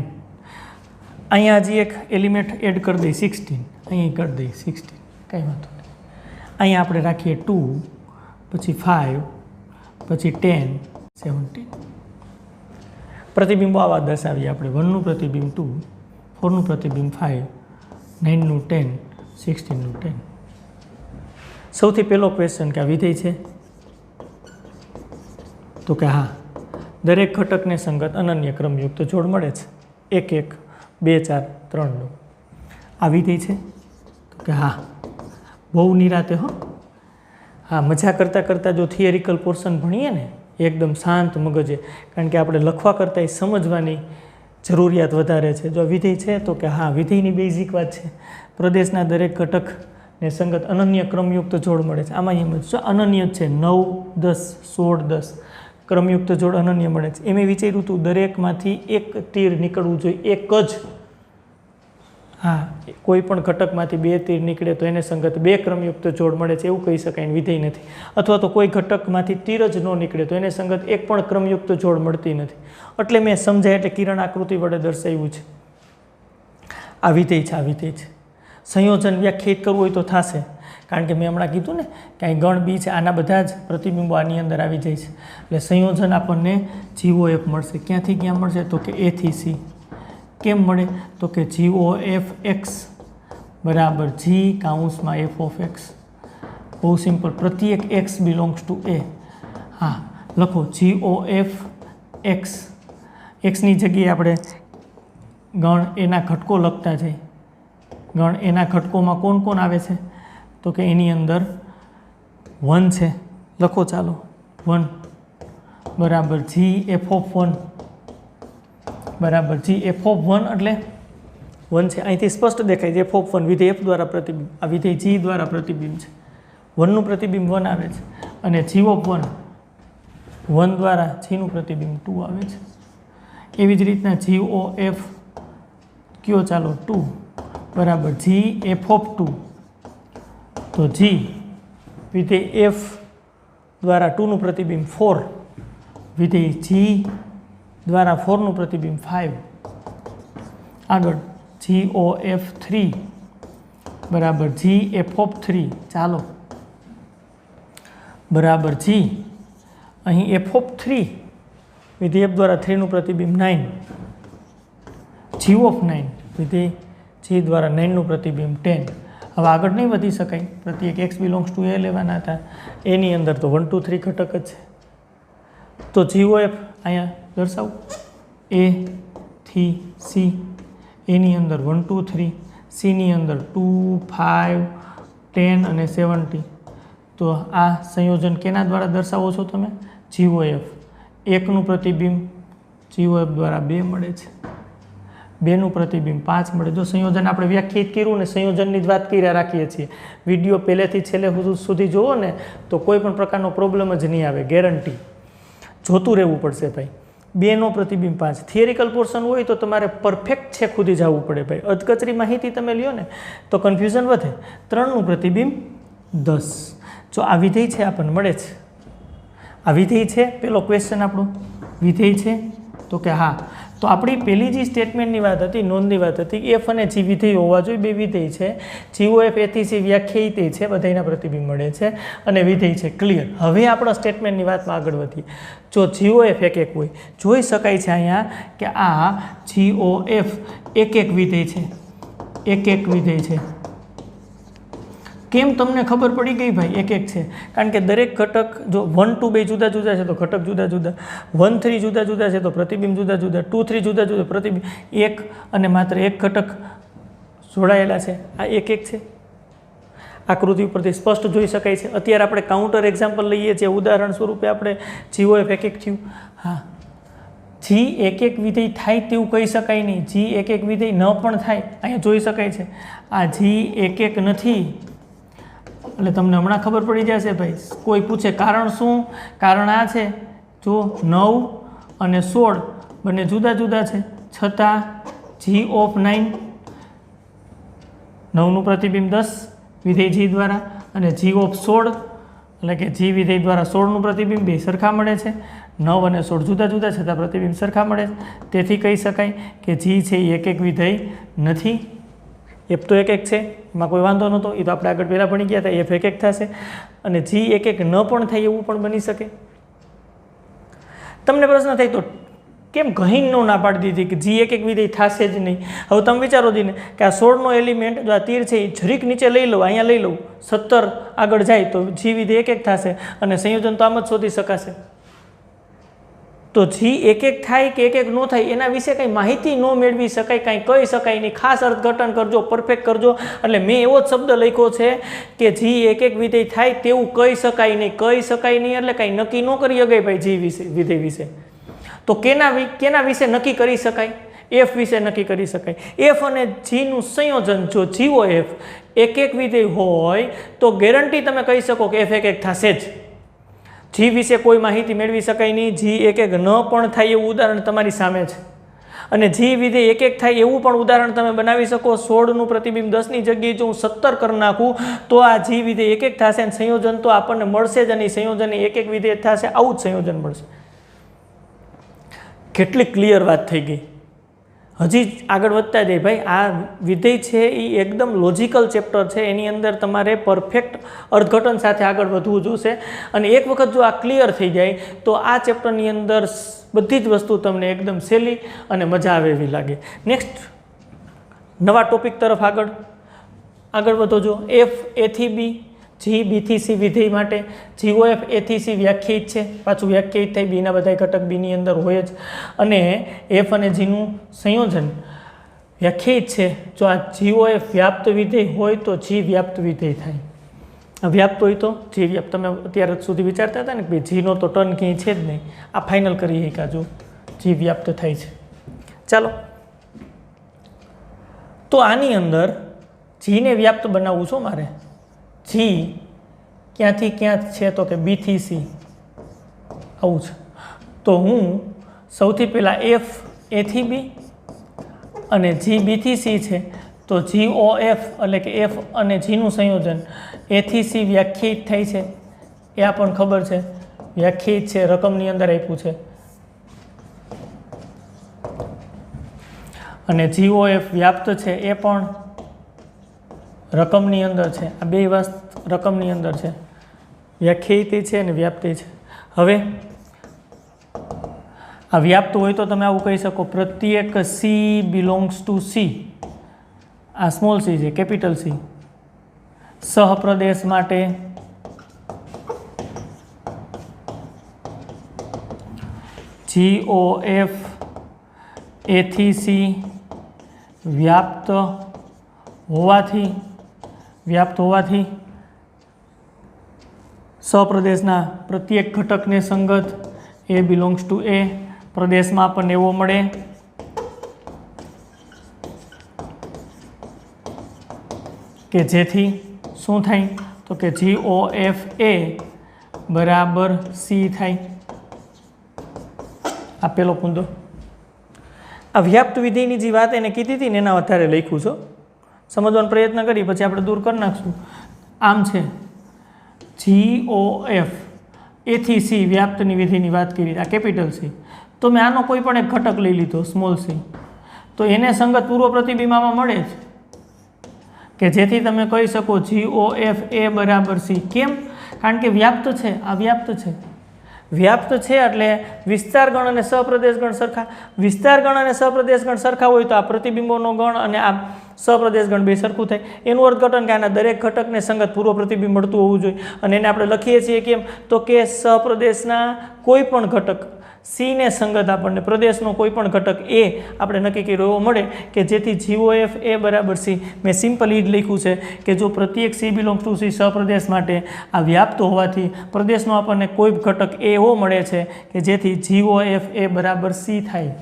Speaker 1: અહીંયા હજી એક એલિમેન્ટ એડ કરી દઈએ 16, અહીં કરી દઈએ 16, કંઈ વાંધો નહીં. અહીંયા આપણે રાખીએ 2, પછી 5, પછી 10, 17. પ્રતિબિંબો આવા દર્શાવીએ આપણે. 1નું પ્રતિબિંબ 2, 4નું પ્રતિબિંબ 5, 9નું 10, 16નું 10. સૌથી પહેલો ક્વેશ્ચન કે આ વિધેય છે? તો કે હા, દરેક ઘટકને સંગત અનન્ય ક્રમયુક્ત જોડ મળે છે. 1 1 2 4 3 નો આ વિધેય છે? તો કે હા. બહુ નિરાતે હો. હા, મજા કરતાં કરતાં જો થિયરિકલ પોર્શન ભણીએ ને એકદમ શાંત મગજે, કારણ કે આપણે લખવા કરતાં એ સમજવાની જરૂરિયાત વધારે છે. જો વિધેય છે તો કે હા, વિધેયની બેઝિક વાત છે. પ્રદેશના દરેક ઘટકને સંગત અનન્ય ક્રમયુક્ત જોડ મળે છે. આમાં એમ જ અનન્ય જ છે. 9 10 16 10 ક્રમયુક્ત જોડ અનન્ય મળે છે. એમ વિચાર્યું હતું દરેકમાંથી એક તીર નીકળવું જોઈએ, એક જ. હા, કોઈ પણ ઘટકમાંથી 2 તીર નીકળે તો એને સંગત 2 ક્રમયુક્ત જોડ મળે છે એવું કહી શકાય, વિધેય નથી. અથવા તો કોઈ ઘટકમાંથી તીર જ ન નીકળે તો એને સંગત એક પણ ક્રમયુક્ત જોડ મળતી નથી. એટલે મેં સમજાય એટલે કિરણ આકૃતિ વડે દર્શાવ્યું છે. આ વિધેય છે, આ વિધેય છે. સંયોજન વ્યાખ્યાયિત કરવું હોય તો થશે, કારણ કે મેં હમણાં કીધું ને કે અહીં ગણ બી છે, આના બધા જ પ્રતિબિંબો આની અંદર આવી જાય છે. એટલે સંયોજન આપણને GOF મળશે. ક્યાંથી ક્યાં મળશે? તો કે એ થી સી. કેમ મળે? તો કે GOF x બરાબર G કાઉન્સમાં f ઓફ x. બહુ સિમ્પલ. પ્રત્યેક x બિલોંગ્સ ટુ a. હા, લખો GOF x. એક્સની જગ્યાએ આપણે ગણ એના ઘટકો લખતા જઈએ. ગણ એના ઘટકોમાં કોણ કોણ આવે છે? તો કે એની અંદર 1 છે. લખો ચાલો 1 બરાબર જી એફ ઓફ 1 બરાબર જી એફ ઓફ 1 એટલે 1 છે. અહીંથી સ્પષ્ટ દેખાય છે એફ ઓફ 1 વિધેય એફ દ્વારા પ્રતિબિંબ, આ વિધેય જી દ્વારા પ્રતિબિંબ છે. 1નું પ્રતિબિંબ 1 આવે છે અને જી ઓફ 1 દ્વારા જીનું પ્રતિબિંબ 2 આવે છે. એવી જ રીતના જી ઓ એફ કયો ચાલો 2 બરાબર જી એફ ઓફ 2. તો જી વિધેય એફ દ્વારા 2 નું પ્રતિબિંબ 4, વિધેય જી દ્વારા 4 નું પ્રતિબિંબ 5. આગળ GOF3 બરાબર GF3, ચાલો બરાબર જી, અહીં F3 વિધેય F દ્વારા 3 નું પ્રતિબિંબ 9, G9 વિધેય G દ્વારા 9 નું પ્રતિબિંબ 10. હવે આગળ નહીં વધી શકાય, પ્રત્યેક x બિલોંગ્સ ટુ એ લેવાના હતા, એની અંદર તો 1 2 3 ઘટક જ છે. તો GOF અહીંયા દર્શાવું, A થી C, એની અંદર 1 2 3, સીની અંદર 2 5 10 અને 70. તો આ સંયોજન કેના દ્વારા દર્શાવો છો તમે? GOF. 1 નું પ્રતિબિંબ GOF દ્વારા 2 મળે છે, 2 નું પ્રતિબિંબ 5 મળે. જો સંયોજન આપણે વ્યાખ્યાયિત કર્યું ને, સંયોજનની જ વાત કર્યા રાખીએ છીએ, વિડીયો પહેલેથી છેલ્લે સુધી જુઓ ને તો કોઈ પણ પ્રકારનો પ્રોબ્લેમ જ નહીં આવે, ગેરંટી. જોતું રહેવું પડશે ભાઈ. 2 નો પ્રતિબિંબ 5, થિયરિકલ પોર્શન હોય તો તમારે પરફેક્ટ છેક સુધી જવું પડે ભાઈ. અધકચરી માહિતી તમે લ્યો ને તો કન્ફ્યુઝન વધે. 3 નું પ્રતિબિંબ 10. જો આ વિધેય છે આપણને મળે છે, આ વિધેય છે, પેલો ક્વેશ્ચન આપણો વિધેય છે તો કે હા. તો આપણી પહેલી જે સ્ટેટમેન્ટની વાત હતી, નોંધની વાત હતી, એફ અને જી વિધેય હોવા જોઈએ, 2 વિધેય છે. GOF A થી C વ્યાખ્યાયિત છે, બધાના પ્રતિબિંબ મળે છે અને વિધેય છે, ક્લિયર. હવે આપણા સ્ટેટમેન્ટની વાતમાં આગળ વધીએ. જો GOF એક એક હોય, જોઈ શકાય છે અહીંયા કે આ GOF એક વિધેય છે, એક વિધેય છે. કેમ તમને ખબર પડી ગઈ ભાઈ એક છે? કારણ કે દરેક ઘટક, જો 1 2 બે જુદા જુદા છે તો ઘટક જુદા જુદા, 1 3 જુદા જુદા છે તો પ્રતિબિંબ જુદા જુદા, 2 3 જુદા જુદા પ્રતિબિંબ, એક અને માત્ર એક ઘટક જોડાયેલા છે. આ એક છે, આકૃતિ ઉપરથી સ્પષ્ટ જોઈ શકાય છે. અત્યારે આપણે કાઉન્ટર એક્ઝામ્પલ લઈએ છીએ, ઉદાહરણ સ્વરૂપે આપણે GOF એક થયું. હા, જી એક વિધેય થાય તેવું કહી શકાય નહીં, જી એક વિધેય ન પણ થાય. અહીંયા જોઈ શકાય છે આ જી એક નથી, એટલે તમને હમણાં ખબર પડી જશે ભાઈ. કોઈ પૂછે કારણ શું? કારણ આ છે, જો 9 અને 16 બંને જુદા જુદા છે, છતાં GOF9, 9 નું પ્રતિબિંબ 10 વિધેય જી દ્વારા, અને GOF16 એટલે કે જી વિધેય દ્વારા 16 નું પ્રતિબિંબ બે સરખા મળે છે. 9 અને 16 જુદા જુદા છતાં પ્રતિબિંબ સરખા મળે છે. તેથી કહી શકાય કે જી છે એ એક વિધેય નથી. એફ તો એક છે, એમાં કોઈ વાંધો નહોતો, એ તો આપણે આગળ પહેલાં ભણી ગયા હતા. એફ એક થશે અને જી એક ન પણ થાય એવું પણ બની શકે. તમને પ્રશ્ન થાય તો કેમ ગહીન નો ના પાડી દીધી કે જી એક વિધેય થશે જ નહીં? હવે તમે વિચારો જઈને કે આ 16નો એલિમેન્ટ, જો આ તીર છે એ જરીક નીચે લઈ લઉં, અહીંયા લઈ લઉં, 17 આગળ જાય તો જી વિધેય એક થશે અને સંયોજન તો આમ જ શોધી શકાશે. તો જી એક થાય કે એક ન થાય એના વિશે કંઈ માહિતી ન મેળવી શકાય, કાંઈ કહી શકાય નહીં. ખાસ અર્થઘટન કરજો, પરફેક્ટ કરજો. એટલે મેં એવો જ શબ્દ લખ્યો છે કે જી એક વિધેય થાય તેવું કહી શકાય નહીં. કહી શકાય નહીં એટલે કાંઈ નક્કી ન કરી શકાય ભાઈ જી વિશે, વિધેય વિશે. તો કેના વિશે નક્કી કરી શકાય? એફ વિશે નક્કી કરી શકાય. એફ અને જીનું સંયોજન જો GOF એક વિધેય હોય તો ગેરંટી તમે કહી શકો કે એફ એક થશે જ. જી વિશે કોઈ માહિતી મેળવી શકાય નહીં. જી એક ન પણ થાય એવું ઉદાહરણ તમારી સામે છે. અને જી વિધેય એક થાય એવું પણ ઉદાહરણ તમે બનાવી શકો. 16 નું પ્રતિબિંબ 10 ની જગ્યાએ જો હું 17 કરી નાખું તો આ જી વિધેય એક થશે અને સંયોજન તો આપણને મળશે જ, અને સંયોજન એક વિધેય થશે. આવું જ સંયોજન મળશે. કેટલી ક્લિયર વાત થઈ ગઈ. હજી આગળ વધતા જાય ભાઈ. આ વિધેય છે એ એકદમ લોજિકલ ચેપ્ટર છે, એની અંદર તમારે પરફેક્ટ અર્થઘટન સાથે આગળ વધવું જોશે. અને એક વખત જો આ ક્લિયર થઈ જાય તો આ ચેપ્ટરની અંદર બધી જ વસ્તુ તમને એકદમ સહેલી અને મજા આવે એવી લાગે. નેક્સ્ટ નવા ટોપિક તરફ આગળ વધો. જો એફ એ થી બી, જી બી થી સી વિધેય માટે GOF A થી C વ્યાખ્યાયિત છે. પાછું વ્યાખ્યાયિત થાય, બીના બધા ઘટક બીની અંદર હોય જ. અને એફ અને જીનું સંયોજન વ્યાખ્યાયિત છે. જો આ GOF વ્યાપ્ત વિધેય હોય તો જી વ્યાપ્ત વિધેય થાય. વ્યાપ્ત હોય તો જી વ્યાપ્ત. તમે અત્યાર સુધી વિચારતા હતા ને કે જીનો તો ટર્ન ક્યાંય છે જ નહીં. આ ફાઇનલ કરીએ કે જો જી વ્યાપ્ત થાય છે. ચાલો, તો આની અંદર જીને વ્યાપ્ત બનાવવું છો મારે. જી ક્યાંથી ક્યાં છે તો કે બી થી સી આવું છે. તો હું સૌથી પહેલાં એફ એ થી બી અને જી બી થી સી છે તો GOF એટલે કે એફ અને જીનું સંયોજન એ થી સી વ્યાખ્યાયિત થાય છે. એ આપણને ખબર છે, વ્યાખ્યાયિત છે, રકમની અંદર આપ્યું છે. અને GOF વ્યાપ્ત છે એ પણ રકમની અંદર છે. આ બે વસ્તુ રકમની અંદર છે, વ્યાખ્યાયિત છે અને વ્યાપ્ત છે. હવે આ વ્યાપ્ત હોય તો તમે આવું કહી શકો, પ્રત્યેક C બિલોંગ્સ ટુ C, આ સ્મોલ c છે, કેપિટલ C, સહપ્રદેશ માટે GOF A થી C વ્યાપ્ત હોવાથી સપ્રદેશના પ્રત્યેક ઘટકને સંગત A બિલોંગ્સ ટુ A પ્રદેશમાં આપણને એવો મળે કે જેથી શું થાય તો કે GOF A બરાબર C થાય. આ પેલો કુંદો. આ વ્યાપ્ત વિધેયની જે વાત એને કીધી હતી ને એના આધારે લખ્યું છે. સમજવાનો પ્રયત્ન કરી પછી આપણે દૂર કરી નાખશું. આમ છે GOF A થી C વ્યાપ્તની વિધિની વાત કરી, આ કેપિટલ C. તો મેં આનો કોઈ પણ એક ઘટક લઈ લીધો સ્મોલ c, તો એને સંગત પૂર્વ પ્રતિબિંબમાં મળે છે કે જેથી તમે કહી શકો GOF A બરાબર C. કેમ? કારણ કે વ્યાપ્ત છે, આ વ્યાપ્ત છે. વ્યાપ્ત છે એટલે વિસ્તાર ગણ અને સપ્રદેશ ગણ સરખા. વિસ્તાર ગણ અને સપ્રદેશ ગણ સરખા હોય તો આ પ્રતિબિંબોનો ગણ અને આ સપ્રદેશ ગણ બે સરખું થાય. એનું અર્થઘટન કે આના દરેક ઘટકને સંગત પૂર્વ પ્રતિબિંબ મળતું હોવું જોઈએ. અને એને આપણે લખીએ છીએ કેમ તો કે સપ્રદેશના કોઈ પણ ઘટક C ને સંગત આપણને પ્રદેશનો કોઈ પણ ઘટક A આપણે નક્કી કર્યો એવો મળે કે જેથી GOF A બરાબર C. મેં સિમ્પલ એ જ લખ્યું છે કે જો પ્રત્યેક C બિલોંગ્સ ટુ C સપ્રદેશ માટે આ વ્યાપ્ત હોવાથી પ્રદેશનો આપણને કોઈ ઘટક A એવો મળે છે કે જેથી GOF A બરાબર C થાય.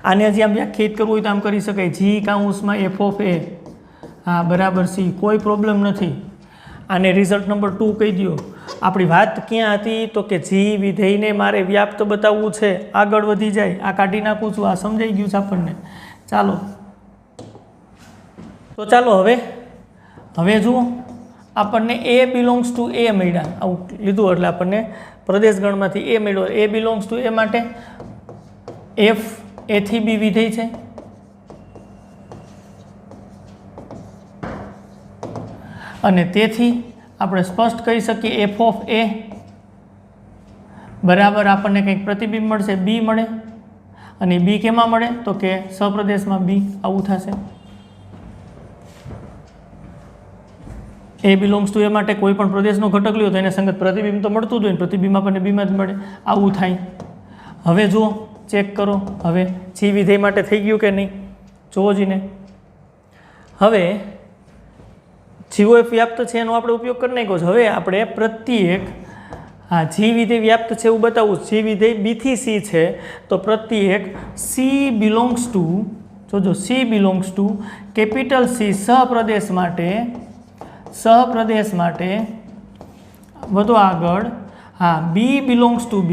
Speaker 1: આને હજી આમ વ્યાખ્યાયિત કરવું હોય તો આમ કરી શકાય, G કાઉન્સમાં F ઓફ A હા બરાબર C, કોઈ પ્રોબ્લેમ નથી. આને રિઝલ્ટ નંબર 2 કહી દો. આપણી વાત ક્યાં હતી તો કે G વિધેયને મારે વ્યાપ્ત બતાવવું છે. આગળ વધી જાય, આ કાઢી નાખું છું, આ સમજાઈ ગયું છે આપણને. ચાલો તો ચાલો હવે જુઓ, આપણને A બિલોંગ્સ ટુ A મળ્યા, આવું લીધું એટલે આપણને પ્રદેશ ગણમાંથી A મળ્યો. A બિલોંગ્સ ટુ A માટે F A થી B વિધેય છે, અને તેથી આપણે સ્પષ્ટ કહી શકીએ F ઓફ A બરાબર આપણને કંઈક પ્રતિબિંબ મળશે, B મળે. અને B કેમાં મળે તો કે સપ્રદેશમાં B. આવું થશે. A બિલોંગ્સ ટુ A માટે કોઈ પણ પ્રદેશનો ઘટક લ્યો તો એને સંગત પ્રતિબિંબ તો મળતું જ હોય ને, પ્રતિબિંબ આપણને B માં જ મળે. આવું થાય. હવે જુઓ, ચેક કરો. હવે G વિધેય માટે થઈ ગયું કે નહીં જુઓ જીને. હવે GOF વ્યાપ્ત છે એનો આપણે ઉપયોગ કરી નાખ્યો છે. હવે આપણે પ્રત્યેક G વિધેય વ્યાપ્ત છે એવું બતાવવું. G વિધેય B થી C છે તો પ્રત્યેક C બિલોંગ્સ ટુ, જોજો C belongs to capital C સહપ્રદેશ માટે વધુ આગળ B belongs to B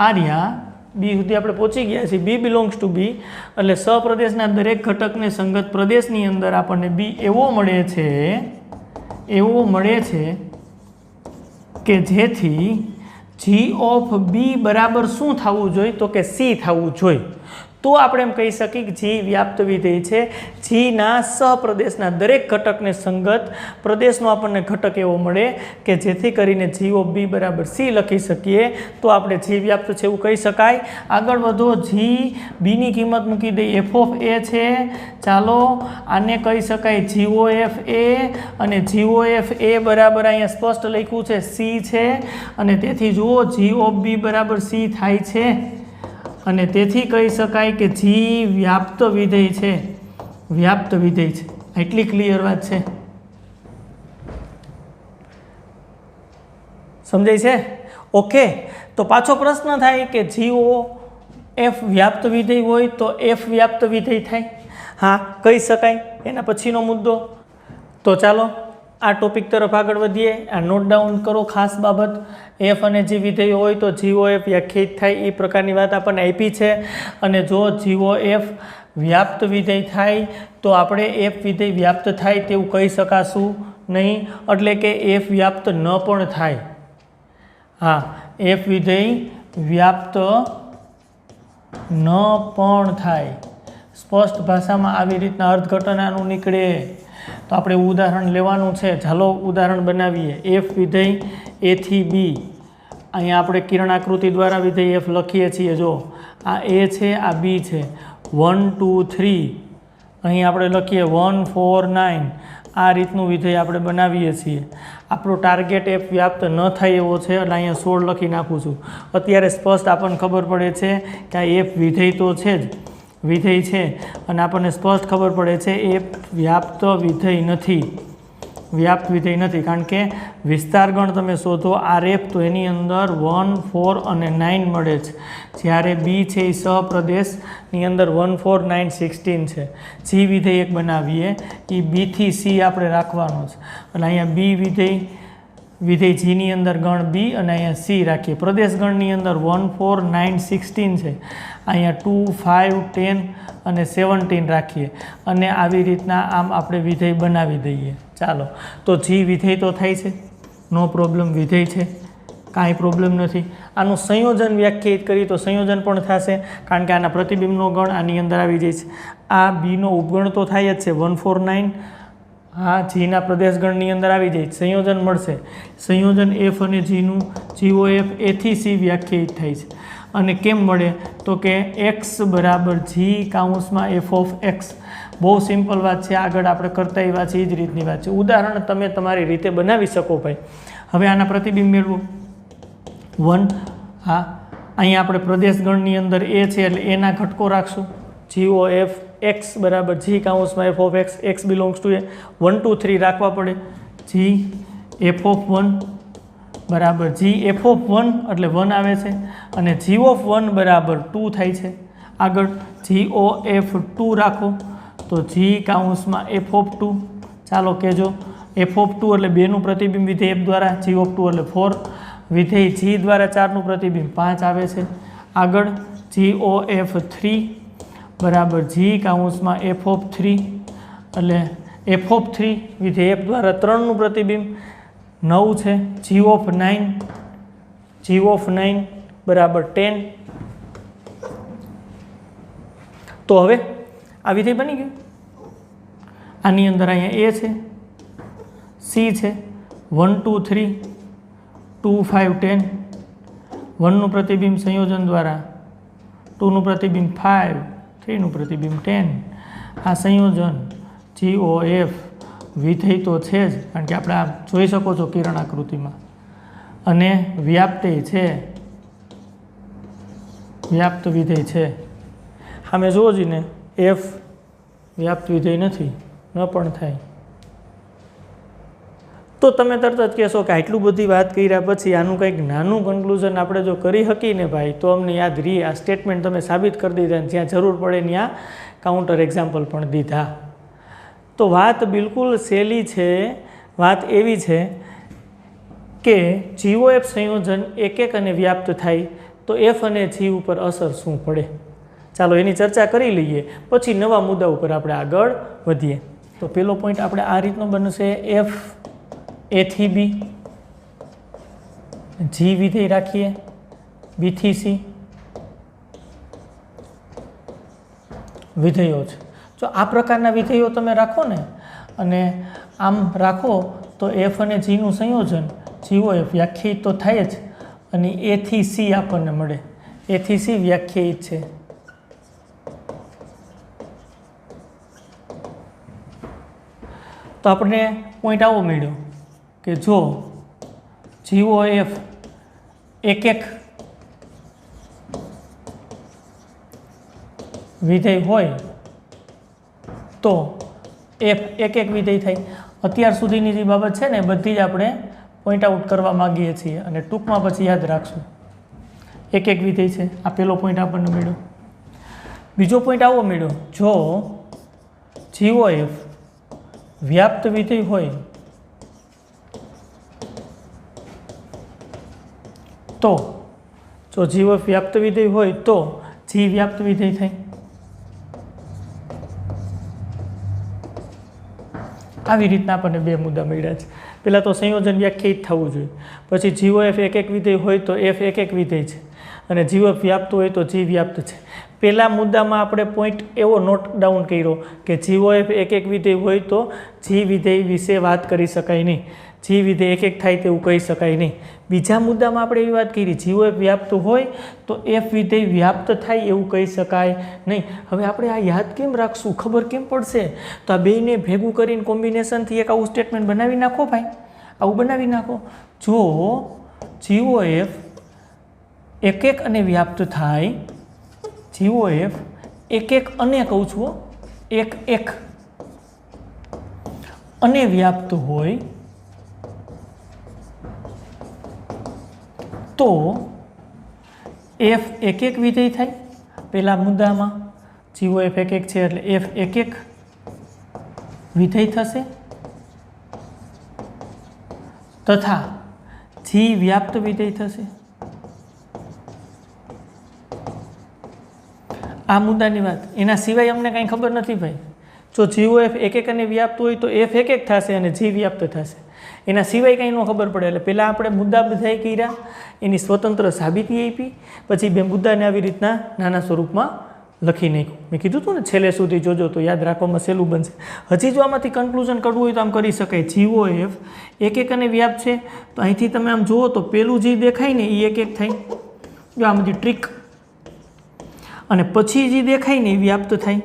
Speaker 1: Arya B સુધી આપણે પહોંચી ગયા છીએ. B બિલોંગ્સ ટુ B એટલે સપ્રદેશના દરેક ઘટકને સંગત પ્રદેશની અંદર આપણને B એવો મળે છે કે જેથી G ઓફ B બરાબર શું થવું જોઈએ તો કે C થવું જોઈએ. તો આપણે એમ કહી શકીએ કે G વ્યાપ્ત વિધેય છે. G ના સપ્રદેશના દરેક ઘટકને સંગત પ્રદેશનો આપણને ઘટક એવો મળે કે જેથી કરીને G ઓફ B બરાબર C લખી શકીએ. તો આપણે G વ્યાપ્ત છે એવું કહી શકાય. આગળ વધો, G B ની કિંમત મૂકી દઈએ, F ઓફ A છે. ચાલો આને કહી શકાય GOF A, અને GOF A બરાબર અહીંયા સ્પષ્ટ લખ્યું છે C છે, અને તેથી જુઓ G ઓફ B બરાબર C થાય છે. અને તેથી કહી શકાય કે G વ્યાપ્ત વિધેય છે. વ્યાપ્ત વિધેય છે. એટલી ક્લિયર વાત છે. સમજાય છે? ઓકે. તો પાછો પ્રશ્ન થાય કે GOF વ્યાપ્ત વિધેય હોય તો F વ્યાપ્ત વિધેય થાય? હા, કહી શકાય. એના પછીનો મુદ્દો. તો ચાલો આ ટોપિક તરફ આગળ વધીએ. આ નોટ ડાઉન કરો ખાસ બાબત. F અને G વિધેય હોય તો GOF વ્યાખ્યાયિત થાય એ પ્રકારની વાત આપણને આપી છે. અને જો GOF વ્યાપ્ત વિધેય થાય તો આપણે F વિધેય વ્યાપ્ત થાય તેવું કહી શકાશું નહીં, એટલે કે એફ વ્યાપ્ત ન પણ થાય. હા, એફ વિધેય વ્યાપ્ત ન પણ થાય. સ્પષ્ટ ભાષામાં આવી રીતના અર્થઘટનાનું નીકળે તો આપણે ઉદાહરણ લેવાનું છે. ચાલો ઉદાહરણ બનાવીએ. એફ વિધેય એ થી બી, અહીંયા આપણે કિરણાકૃતિ દ્વારા વિધેય એફ લખીએ છીએ. જો આ એ છે, આ બી છે. 1 2 3 અહીં આપણે લખીએ 1 4 9. આ રીતનું વિધેય આપણે બનાવીએ છીએ. આપણો ટાર્ગેટ એફ વ્યાપ્ત ન થાય એવો છે, એટલે અહીંયા 16 લખી નાખું છું. અત્યારે સ્પષ્ટ આપણને ખબર પડે છે કે આ એફ વિધેય તો છે જ, વિધેય છે, અને આપણને સ્પષ્ટ ખબર પડે છે એફ વ્યાપ્ત વિધેય નથી. વ્યાપ્ત વિધેય નથી, કારણ કે વિસ્તારગણ તમે શોધો આરએફ તો એની અંદર 1 4 અને 9 મળે છે, જ્યારે બી છે એ સહપ્રદેશની અંદર 1 4 9 16 છે. જી વિધેય એક બનાવીએ, એ બી થી સી આપણે રાખવાનું છે, એટલે અહીંયા બી વિધેય જીની અંદર ગણ બી અને અહીંયા સી રાખીએ. પ્રદેશ ગણની અંદર 1 4 9 16 છે, અહીંયા 2 5 10 અને 17 રાખીએ, અને આવી રીતના આમ આપણે વિધેય બનાવી દઈએ. ચાલો, તો જી વિધેય તો થાય છે, નો પ્રોબ્લેમ, વિધેય છે, કાંઈ પ્રોબ્લેમ નથી. આનું સંયોજન વ્યાખ્યાયિત કરીએ તો સંયોજન પણ થશે, કારણ કે આના પ્રતિબિંબનો ગણ આની અંદર આવી જાય છે. આ બીનો ઉપગણ તો થાય જ છે 1 4 9. હા, જીના પ્રદેશગણની અંદર આવી જાય, સંયોજન મળશે. સંયોજન એફ અને જીનું જીઓ એફ એ થી સી વ્યાખ્યાયિત થાય છે. અને કેમ મળે તો કે એક્સ બરાબર જી કાઉન્સમાં એફ ઓફ એક્સ. બહુ સિમ્પલ વાત છે, આગળ આપણે કરતા એવા છે એ જ રીતની વાત છે. ઉદાહરણ તમે તમારી રીતે બનાવી શકો ભાઈ. હવે આના પ્રતિબિંબ મેળવો 1. હા, અહીંયા આપણે પ્રદેશગણની અંદર એ છે એટલે એના ઘટકો રાખશું. જીઓ એફ એક્સ બરાબર જી કાઉન્સમાં F of X, X belongs to A 1 2 3 રાખવા પડે. જી એફ ઓફ 1 બરાબર જી એફ ઓફ 1 એટલે 1 આવે છે, અને જી ઓફ 1 બરાબર 2 થાય છે. આગળ જી ઓ એફ 2 રાખો તો જી કાઉન્સમાં એફ ઓફ 2. ચાલો કહેજો, એફ ઓફ 2 એટલે 2નું પ્રતિબિંબ વિધેય એફ દ્વારા, જી ઓફ 2 એટલે 4, વિધેય જી દ્વારા 4નું પ્રતિબિંબ 5 આવે છે. આગળ જી ઓ એફ 3 બરાબર જી કાઉન્સમાં એફ ઓફ 3 એટલે એફ ઓફ 3 વિધેય એફ દ્વારા 3નું પ્રતિબિંબ 9 છે. જી ઓફ 9 બરાબર 10. તો હવે આ વિધેય બની ગયું. આની અંદર અહીંયા એ છે, સી છે, 1 2 3 2 5 10. 1નું પ્રતિબિંબ સંયોજન દ્વારા, 2નું પ્રતિબિંબ 5, 3નું પ્રતિબિંબ 10. આ સંયોજન જી ઓ એફ વિધેય તો છે જ, કારણ કે આપણે આ જોઈ શકો છો કિરણાકૃતિમાં, અને વ્યાપ્ત છે, વ્યાપ્ત વિધેય છે. સામે જુઓ જ ને, એફ વ્યાપ્ત વિધેય નથી, ન પણ થાય. તો તમે તરત જ કહેશો કે આટલું બધી વાત કર્યા પછી આનું કંઈક નાનું કન્ક્લુઝન આપણે જો કરી શકીને ભાઈ તો અમને યાદ રહી. આ સ્ટેટમેન્ટ તમે સાબિત કરી દીધા, જ્યાં જરૂર પડે ત્યાં કાઉન્ટર એક્ઝામ્પલ પણ દીધા. તો વાત બિલકુલ સહેલી છે. વાત એવી છે કે જીઓ એફ સંયોજન એક એક અને વ્યાપ્ત થાય તો એફ અને જી ઉપર અસર શું પડે. ચાલો એની ચર્ચા કરી લઈએ, પછી નવા મુદ્દા ઉપર આપણે આગળ વધીએ. તો પહેલો પોઈન્ટ આપણે આ રીતનો બનશે, એફ એ થી બી, જી વિધેય રાખીએ બી થી સી વિધેયો છે. જો આ પ્રકારના વિધેયો તમે રાખો ને, અને આમ રાખો તો એફ અને જીનું સંયોજન જીઓ એફ વ્યાખ્યાયિત તો થાય જ, અને એ થી સી આપણને મળે. એ થી સી વ્યાખ્યાયિત છે. તો આપણને પોઈન્ટ આવો મળ્યો કે જો જીઓ એફ એક એક વિધેય હોય તો એફ એક એક વિધેય થાય. અત્યાર સુધીની જે બાબત છે ને બધી જ આપણે પોઈન્ટ આઉટ કરવા માગીએ છીએ, અને ટૂંકમાં પછી યાદ રાખશું એક એક વિધેય છે. આ પહેલો પોઈન્ટ આપણને મળ્યો. બીજો પોઈન્ટ આવો મળ્યો, જો જીઓ એફ વ્યાપ્ત વિધેય હોય તો, જો જીઓ એફ વ્યાપ્ત વિધેય હોય તો જી વ્યાપ્ત વિધેય થાય. આવી રીતના આપણને બે મુદ્દા મળ્યા છે. પહેલાં તો સંયોજન વ્યાખ્યાયિત થવું જોઈએ, પછી જીઓ એફ એક એક વિધેય હોય તો એફ એક એક વિધેય છે, અને જીઓ એફ વ્યાપ્ત હોય તો જી વ્યાપ્ત છે. પહેલા મુદ્દામાં આપણે પોઈન્ટ એવો નોટ ડાઉન કર્યો કે જીઓ એફ એક એક વિધેય હોય તો જી વિધેય વિશે વાત કરી શકાય નહીં, જી વિધેય એક એક થાય તેવું કહી શકાય નહીં. બીજા મુદ્દામાં આપણે એવી વાત કરી જીઓ એફ વ્યાપ્ત હોય તો એફ વિધેય વ્યાપ્ત થાય એવું કહી શકાય નહીં. હવે આપણે આ યાદ કેમ રાખશું, ખબર કેમ પડશે? તો આ બેયને ભેગું કરીને કોમ્બિનેશનથી એક આવું સ્ટેટમેન્ટ બનાવી નાખો ભાઈ, આવું બનાવી નાખો. જો જીઓ એફ એક એક અને વ્યાપ્ત થાય, જીઓ એફ એક એક અને કહું છું, એક એક અને વ્યાપ્ત હોય તો એફ એક એક વિધેય થાય. પહેલા મુદ્દામાં જીઓ એફ એક એક છે એટલે એફ એક એક વિધેય થશે, તથા જી વ્યાપ્ત વિધેય થશે. આ મુદ્દાની વાત, એના સિવાય અમને કંઈ ખબર નથી ભાઈ. જો જીઓ એફ એક એક અને વ્યાપ્ત હોય તો એફ એક એક થશે અને જી વ્યાપ્ત થશે, એના સિવાય કંઈ ન ખબર પડે. એટલે પહેલાં આપણે મુદ્દા બધાય કર્યા, એની સ્વતંત્ર સાબિતી આપી, પછી બે મુદ્દાને આવી રીતના નાના સ્વરૂપમાં લખી નાખ્યું. મેં કીધું હતું ને છેલ્લે સુધી જોજો તો યાદ રાખવામાં સહેલું બનશે. હજી જો આમાંથી કન્ક્લુઝન કાઢવું હોય તો આમ કરી શકાય. જીઓ એફ એક એક અને વ્યાપ્ત છે તો અહીંથી તમે આમ જુઓ તો પેલું જે દેખાય ને એ એક એક થાય, જો આ બધી ટ્રીક, અને પછી જે દેખાય ને એ વ્યાપ્ત થાય.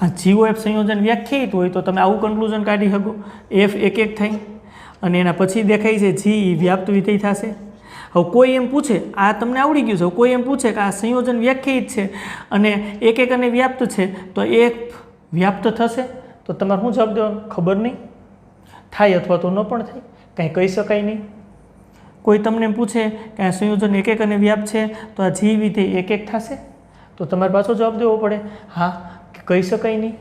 Speaker 1: આ જીઓ એફ સંયોજન વ્યાખ્યાયિત હોય તો તમે આવું કન્ક્લુઝન કાઢી શકો, એફ એક એક થાય અને એના પછી દેખાય છે જી વ્યાપ્ત વિધેય થશે. હવે કોઈ એમ પૂછે, આ તમને આવડી ગયું છે, કોઈ એમ પૂછે કે આ સંયોજન વ્યાખ્યાયિત છે અને એક એક અને વ્યાપ્ત છે તો એક વ્યાપ્ત થશે, તો તમારે શું જવાબ દેવાનો? ખબર નહીં, થાય અથવા તો ન પણ થાય, કાંઈ કહી શકાય નહીં. કોઈ તમને પૂછે કે આ સંયોજન એક એક અને વ્યાપ્ત છે તો આ જી વિધેય એક એક થશે, તો તમારે પાછો જવાબ દેવો પડે હા, કહી શકાય નહીં.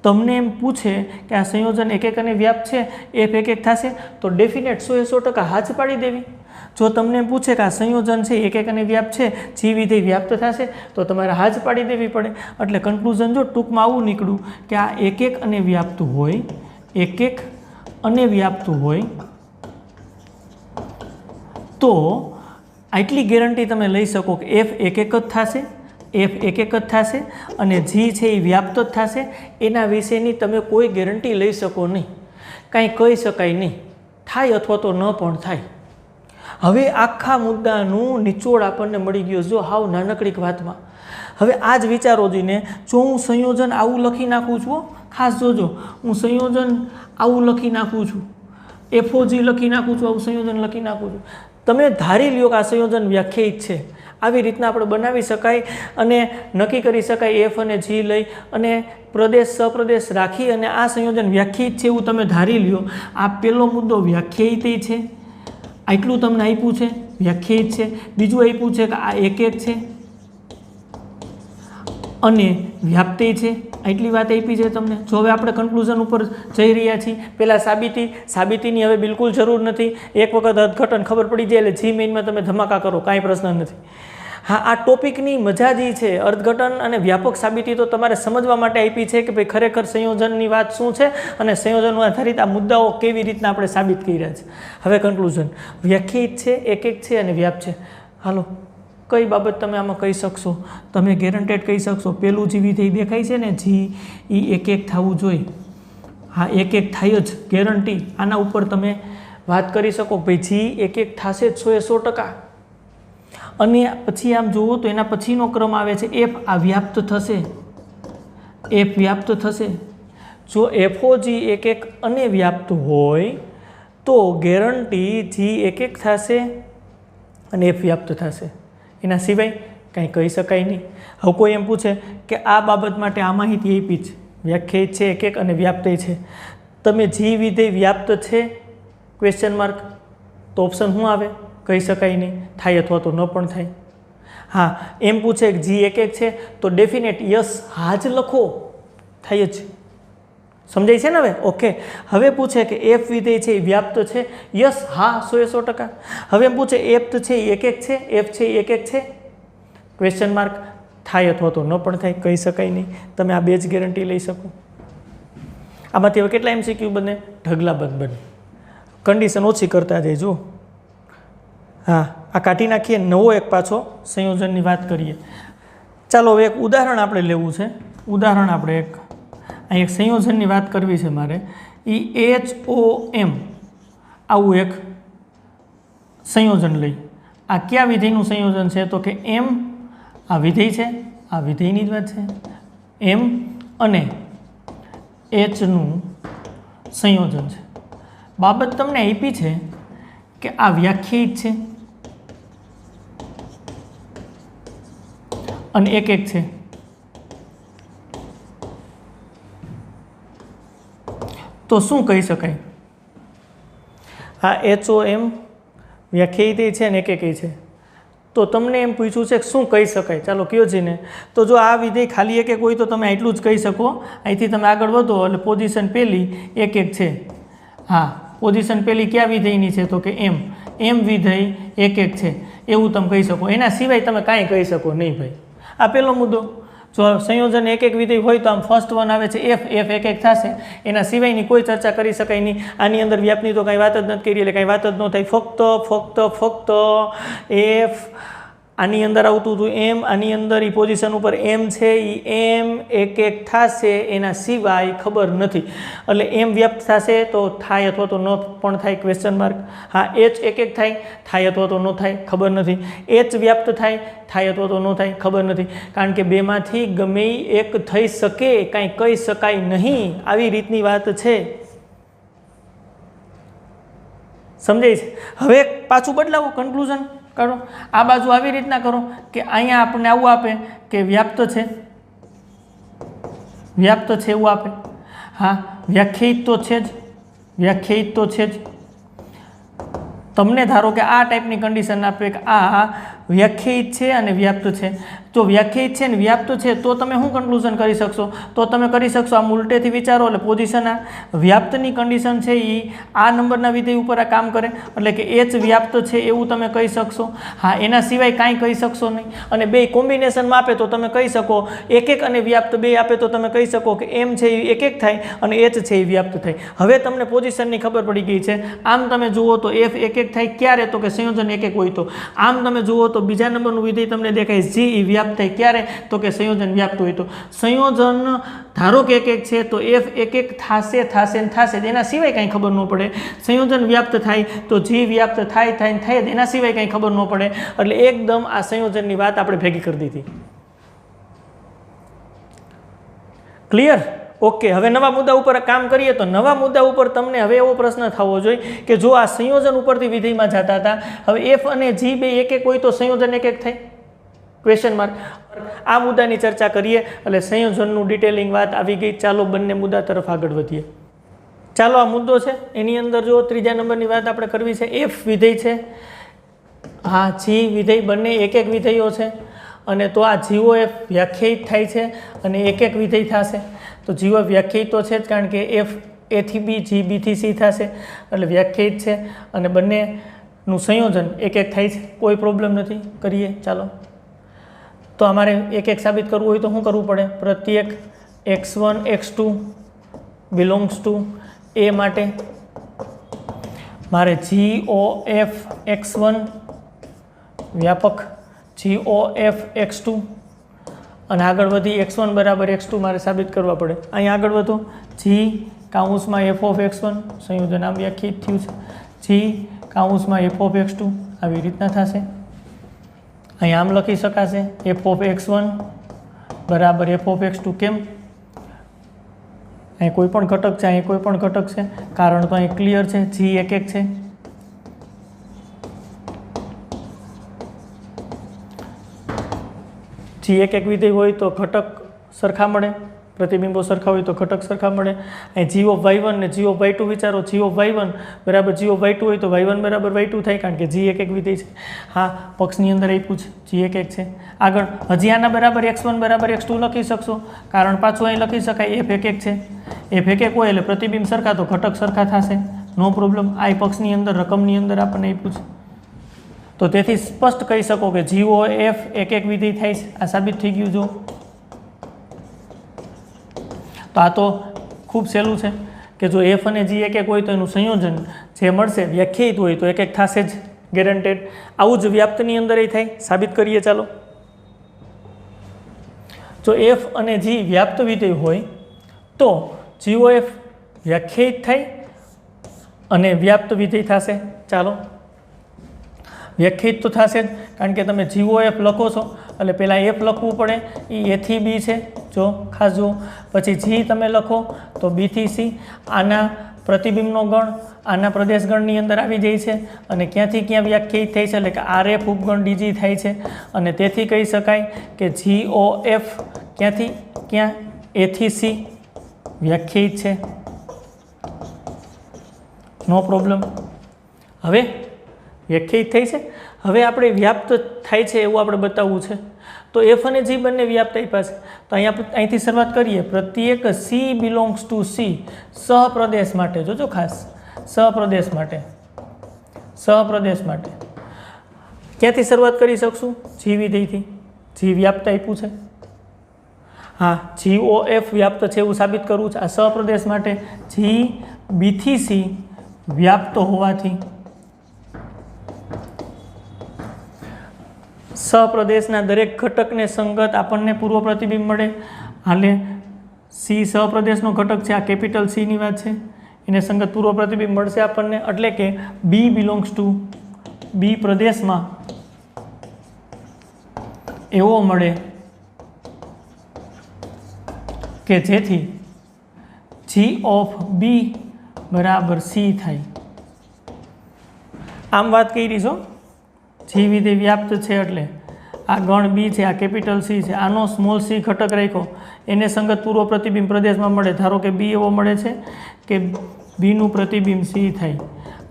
Speaker 1: તમને એમ પૂછે કે આ સંયોજન એક એક અને વ્યાપ્ત છે, એફ એક એક થશે, તો ડેફિનેટ 100% હા જ પાડી દેવી. જો તમને એમ પૂછે કે આ સંયોજન છે એક એક અને વ્યાપ્ત છે, જી વિધેય વ્યાપ્ત થશે, તો તમારે હા જ પાડી દેવી પડે. એટલે કન્ક્લુઝન જો ટૂંકમાં આવું નીકળ્યું કે આ એક એક અને વ્યાપ્ત હોય, એક એક અને વ્યાપ્ત હોય તો આટલી ગેરંટી તમે લઈ શકો કે એફ એક એક જ થશે, એફ એક એક જ થશે અને જી છે એ વ્યાપ્ત જ થશે. એના વિશેની તમે કોઈ ગેરંટી લઈ શકો નહીં, કાંઈ કહી શકાય નહીં, થાય અથવા તો ન પણ થાય. હવે આખા મુદ્દાનું નિચોડ આપણને મળી ગયો જો હાવ નાનકડી વાતમાં. હવે આ જ વિચારો જોઈને જો હું સંયોજન આવું લખી નાખું છું, ખાસ જોજો, હું સંયોજન આવું લખી નાખું છું, એફઓજી લખી નાખું છું, આવું સંયોજન લખી નાખું છું, તમે ધારી લ્યો કે આ સંયોજન વ્યાખ્યાયિત છે. આવી રીતના આપણે બનાવી શકાય અને નક્કી કરી શકાય એફ અને જી લઈ અને પ્રદેશ સપ્રદેશ રાખી અને આ સંયોજન વ્યાખ્યાયિત છે એવું તમે ધારી લ્યો. આ પહેલો મુદ્દો વ્યાખ્યાયિત છે, આટલું તમને આપ્યું છે, વ્યાખ્યાયિત છે. બીજું આપ્યું છે કે આ એક એક છે અને વ્યાપ્ત છે, આટલી વાત આપી છે તમને. જો હવે આપણે કન્ક્લુઝન ઉપર જઈ રહ્યા છીએ. પહેલાં સાબિતીની હવે બિલકુલ જરૂર નથી, એક વખત અર્થઘટન ખબર પડી જાય એટલે જી મેઇનમાં તમે ધમાકા કરો, કાંઈ પ્રશ્ન નથી. હા, આ ટોપિકની મજા જ છે, અર્થઘટન અને વ્યાપક સાબિતી તો તમારે સમજવા માટે આપી છે કે ભાઈ ખરેખર સંયોજનની વાત શું છે અને સંયોજનો આધારિત આ મુદ્દાઓ કેવી રીતના આપણે સાબિત કર્યા છે. હવે કન્ક્લુઝન વ્યાખ્યાયિત છે, એક એક છે અને વ્યાપ છે. હાલો, કઈ બાબત તમે આમાં કહી શકશો? તમે ગેરંટેડ કહી શકશો પેલું જે વિધેય દેખાય છે ને જી એ એક એક થવું જોઈએ. હા, એક એક થાય જ, ગેરંટી. આના ઉપર તમે વાત કરી શકો ભાઈ જી એક એક થશે જ 100%. અને પછી આમ જુઓ તો એના પછીનો ક્રમ આવે છે એફ, આ વ્યાપ્ત થશે, એફ વ્યાપ્ત થશે. જો એફઓજી એક એક અને વ્યાપ્ત હોય તો ગેરંટી જી એક એક થશે અને એફ વ્યાપ્ત થશે, એના સિવાય કંઈ કહી શકાય નહીં. હવે કોઈ એમ પૂછે કે આ બાબત માટે આ માહિતી આપી છે, વ્યાખ્યાયિત છે એક એક અને વ્યાપ્ત છે, તમે જી વિધેય વ્યાપ્ત છે ક્વેશ્ચન માર્ક, તો ઓપ્શન શું આવે? કહી શકાય નહીં, થાય અથવા તો ન પણ થાય. હા, એમ પૂછે કે જી એક એક છે તો ડેફિનેટ યસ હા જ લખો, થાય જ. સમજાય છે ને હવે? ઓકે. હવે પૂછે કે એફ વિધેય છે એ વ્યાપ્ત છે, યસ હા 100%. હવે એમ પૂછે એફ છે એ એક એક છે, એફ છે એ એક એક છે ક્વેશ્ચન માર્ક, થાય અથવા તો ન પણ થાય, કહી શકાય નહીં. તમે આ બે જ ગેરંટી લઈ શકો. આમાંથી હવે કેટલા MCQ બને? ઢગલાબંધ બને. કન્ડિશન ઓછી કરતા જઈજો. હા, આ કાઢી નાખીએ. નવો એક પાછો સંયોજનની વાત કરીએ. ચાલો હવે એક ઉદાહરણ આપણે લેવું છે. ઉદાહરણ આપણે એક સંયોજનની વાત કરવી છે મારે. એ HOM આવું એક સંયોજન લઈ. આ કયા વિધેયનું સંયોજન છે? તો કે M આ વિધેય છે, આ વિધેયની જ વાત છે. M અને Hનું સંયોજન છે. બાબત તમને આપી છે કે આ વ્યાખ્યાયિત છે અને એક છે. તો શું કહી શકાય? આ HOM વ્યાખ્યાયિત છે અને એક છે. તો તમને એમ પૂછ્યું છે કે શું કહી શકાય? ચાલો કયો છે ને. તો જો આ વિધેય ખાલી એક હોય તો તમે આટલું જ કહી શકો. અહીંથી તમે આગળ વધો એટલે પોઝિશન પહેલી એક છે. હા, પોઝિશન પહેલી કયા વિધેયની છે? તો કે M વિધેય એક છે એવું તમે કહી શકો. એના સિવાય તમે કાંઈ કહી શકો નહીં ભાઈ. આ પહેલો મુદ્દો. જો સંયોજન એક વિધેય હોય તો આમ ફર્સ્ટ વન આવે છે F એક થશે. એના સિવાયની કોઈ ચર્ચા કરી શકાય નહીં. આની અંદર વ્યાપની તો કાંઈ વાત જ નથી કરી એટલે કાંઈ વાત જ ન થાય. ફક્ત F આની અંદર આવતું હતું M, આની અંદર એ પોઝિશન ઉપર M છે, એ M એક થશે. એના સિવાય ખબર નથી. એટલે M વ્યાપ્ત થશે તો થાય અથવા તો ન પણ થાય? Question mark. હા, H એક થાય અથવા તો ન થાય? ખબર નથી. H વ્યાપ્ત થાય અથવા તો ન થાય? ખબર નથી. કારણ કે બેમાંથી ગમે એક થઈ શકે, કાંઈ કહી શકાય નહીં. આવી રીતની વાત છે. સમજાય છે? હવે પાછું બદલાવો, કન્ક્લુઝન કરો. આ બાજુ આવી રીતના કરો કે અહીંયા આપણને આવું આપે કે વ્યાપ્ત છે એવું આપે. હા, વ્યાખ્યાયિત તો છે જ. તમને ધારો કે આ ટાઈપની કન્ડિશન આપે કે આ વ્યાખ્યાયિત છે અને વ્યાપ્ત છે. જો વ્યાખ્યાયિત છે ને વ્યાપ્ત છે તો તમે શું કન્ક્લુઝન કરી શકશો? તો તમે કરી શકશો આમ ઉલટેથી વિચારો એટલે પોઝિશન આ વ્યાપ્તની કન્ડિશન છે એ આ નંબરના વિધેય ઉપર આ કામ કરે એટલે કે H વ્યાપ્ત છે એવું તમે કહી શકશો. હા, એના સિવાય કાંઈ કહી શકશો નહીં. અને બે કોમ્બિનેશનમાં આપે તો તમે કહી શકો એક અને વ્યાપ્ત બે આપે તો તમે કહી શકો કે M છે એ એક થાય અને H છે એ વ્યાપ્ત થાય. હવે તમને પોઝિશનની ખબર પડી ગઈ છે. આમ તમે જુઓ તો F એક થાય ક્યારે? તો કે સંયોજન એક હોય તો. આમ તમે જુઓ તો બીજા નંબરનું વિધેય તમને દેખાય G એ વ્યાપ્ત થાય ક્યારે? તો કે સંયોજન વ્યાપ્ત હોય તો. સંયોજન ધારો કે એક છે તો F એક થશે. એના સિવાય કાંઈ ખબર ન પડે. સંયોજન વ્યાપ્ત થાય તો G વ્યાપ્ત થાય એના સિવાય કાંઈ ખબર ન પડે. એટલે એકદમ આ સંયોજનની વાત આપણે ભેગી કરી દીધી. ક્લિયર? ઓકે. હવે નવા મુદ્દા ઉપર કામ કરીએ તો નવા મુદ્દા ઉપર તમને હવે એવો પ્રશ્ન થવો જોઈએ કે જો આ સંયોજન ઉપરથી વિધેયમાં જતા હતા, હવે F અને G બે એક હોય તો સંયોજન એક થાય? Question mark. આ મુદ્દાની ચર્ચા કરીએ એટલે સંયોજનનું ડિટેલિંગ વાત આવી ગઈ. ચાલો બંને મુદ્દા તરફ આગળ વધીએ. ચાલો આ મુદ્દો છે એની અંદર જો ત્રીજા નંબરની વાત આપણે કરવી છે. F વિધેય છે, હા G વિધેય, બંને એક વિધેયો છે. અને તો આ GOF વ્યાખ્યાયિત થાય છે અને એક વિધેય થશે. તો GOF વ્યાખ્યાયિત તો છે જ કારણ કે F A થી B, G B થી C થશે એટલે વ્યાખ્યાયિત છે. અને બંનેનું સંયોજન એક થાય છે. કોઈ પ્રોબ્લેમ નથી. કરીએ ચાલો. તો અમારે એક સાબિત કરવું હોય તો શું કરવું પડે? પ્રત્યેક x1 x2 belongs to A માટે મારે GOF x1 વ્યાપક, GOF x2 અને આગળ વધી x1 બરાબર x2 મારે સાબિત કરવા પડે. અહીં આગળ વધો. G કાઉન્સમાં f of x1 સંયોજન આમ વ્યાખ્યાયિત થયું છે. G કાઉન્સમાં f of x2 આવી રીતના થશે. અહીં આમ લખી શકાશે f of x1 બરાબર f of x2. કેમ? અહીં કોઈ પણ ઘટક છે, અહીં કોઈ પણ ઘટક છે, કારણ તો અહીં ક્લિયર છે. G એક છે. G એક વિધેય હોય તો ઘટક સરખા મળે, પ્રતિબિંબો સરખા હોય તો ઘટક સરખા મળે. અહીં G of y1 ને G of y2 વિચારો. G of y1 બરાબર G of y2 હોય તો y1 બરાબર y2 થાય કારણ કે G એક વિધેય છે. હા, પક્ષની અંદર આપ્યું છે G એક છે. આગળ હજી આના બરાબર x1 બરાબર x2 લખી શકશો કારણ પાછું અહીં લખી શકાય f એક છે. f એક હોય એટલે પ્રતિબિંબ સરખા તો ઘટક સરખા થશે. નો પ્રોબ્લેમ. આ પક્ષની અંદર રકમની અંદર આપણને આપ્યું છે. તો તેથી સ્પષ્ટ કહી શકો કે GOF એક વિધેય થાય છે. આ સાબિત થઈ ગયું. જો તો આ તો ખૂબ સહેલું છે કે જો એફ અને જી એક એક હોય તો એનું સંયોજન જે મળશે વ્યાખ્યાયિત હોય તો એક એક થશે જ ગેરંટેડ. આવું જ વ્યાપ્તની અંદર એ થાય. સાબિત કરીએ ચાલો. જો એફ અને જી વ્યાપ્ત વિધેય હોય તો GOF વ્યાખ્યાયિત થાય અને વ્યાપ્ત વિધેય થશે. ચાલો, વ્યાખ્યાયિત તો થશે જ, કારણ કે તમે GOF લખો છો એટલે પહેલાં એફ લખવું પડે, એ A થી B છે. જો ખાસ જુઓ, પછી જી તમે લખો તો B થી C. આના પ્રતિબિંબનો ગણ આના પ્રદેશ ગણની અંદર આવી જાય છે અને ક્યાંથી ક્યાં વ્યાખ્યાયિત થાય છે, એટલે કે RF ઉપગણ DG થાય છે અને તેથી કહી શકાય કે GOF ક્યાંથી ક્યાં A થી C વ્યાખ્યાયિત છે. નો પ્રોબ્લેમ. હવે વ્યાખ્યાયિત થઈ છે. હવે આપણે વ્યાપ્ત થાય છે એવું આપણે બતાવવું છે. તો એફ અને જી બંને વ્યાપ્ત આપ્યા છે. તો અહીંથી શરૂઆત કરીએ. પ્રત્યેક C બિલોંગ્સ ટુ C સહપ્રદેશ માટે, જોજો ખાસ, સહપ્રદેશ માટે, સહપ્રદેશ માટે ક્યાંથી શરૂઆત કરી શકશું? જી વિધેયથી. જી વ્યાપ્ત આપ્યું છે. હા, GOF વ્યાપ્ત છે એવું સાબિત કરવું છે. આ સહપ્રદેશ માટે જી B થી C વ્યાપ્ત હોવાથી સહપ્રદેશના દરેક ઘટકને સંગત આપણને પૂર્વ પ્રતિબિંબ મળે. હાલે C સહપ્રદેશનો ઘટક છે, આ કેપિટલ C ની વાત છે, એને સંગત પૂર્વ પ્રતિબિંબ મળશે આપણને. એટલે કે B બિલોંગ્સ ટુ B પ્રદેશમાં એવો મળે કે જેથી G ઓફ B બરાબર C થાય. આમ વાત કરી છો. જી વિધેય વ્યાપ્ત છે એટલે આ ગણ B છે, આ કેપિટલ C છે, આનો સ્મોલ c ઘટક રાખ્યો, એને સંગત પૂર્વ પ્રતિબિંબ પ્રદેશમાં મળે. ધારો કે B એવો મળે છે કે Bનું પ્રતિબિંબ C થાય.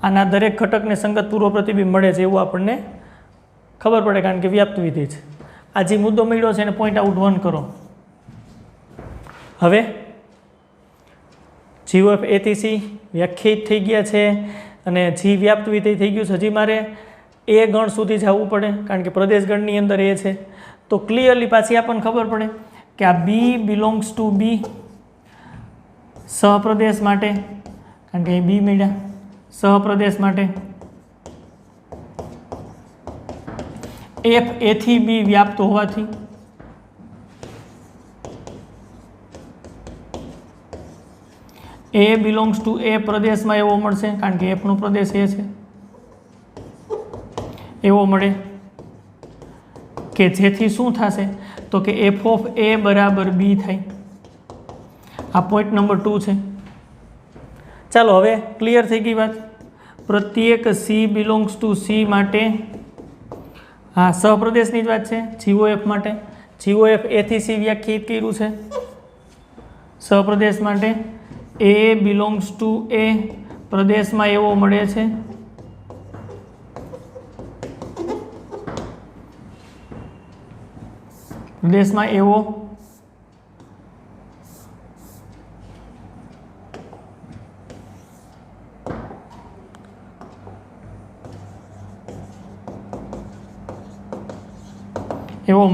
Speaker 1: આના દરેક ઘટકને સંગત પૂર્વ પ્રતિબિંબ મળે છે એવું આપણને ખબર પડે, કારણ કે વ્યાપ્ત વિધેય છે. આ જે મુદ્દો મળ્યો છે એને પોઈન્ટ આઉટ 1 કરો. હવે GOF A થી C વ્યાખ્યાયિત થઈ ગયા છે અને જી વ્યાપ્ત વિધેય થઈ ગયું છે. હજી મારે એ ગણ સુધી જવું પડે, કારણ કે પ્રદેશ ગણની અંદર એ છે. તો ક્લિયરલી પાછી આપણને ખબર પડે કે આ B બિલોંગ્સ ટુ B સહપ્રદેશ માટે, કારણ કે એ B મળ્યા સહપ્રદેશ માટે F A થી B વ્યાપ્ત હોવાથી A બિલોંગ્સ ટુ A પ્રદેશમાં એવો મળશે, કારણ કે F નો પ્રદેશ એ છે, એવો મળે કે જેથી શું થશે તો કે F ઓફ A બરાબર B થાય. આ પોઈન્ટ નંબર 2 છે. ચાલો, હવે ક્લિયર થઈ ગઈ વાત. પ્રત્યેક C બિલોંગ્સ ટુ C માટે, હા સહપ્રદેશની જ વાત છે. GOF માટે GOF A થી C વ્યાખ્યાયિત કર્યું છે. સહપ્રદેશ માટે A બિલોંગ્સ ટુ A પ્રદેશમાં એવો મળે છે પ્રદેશમાં એવો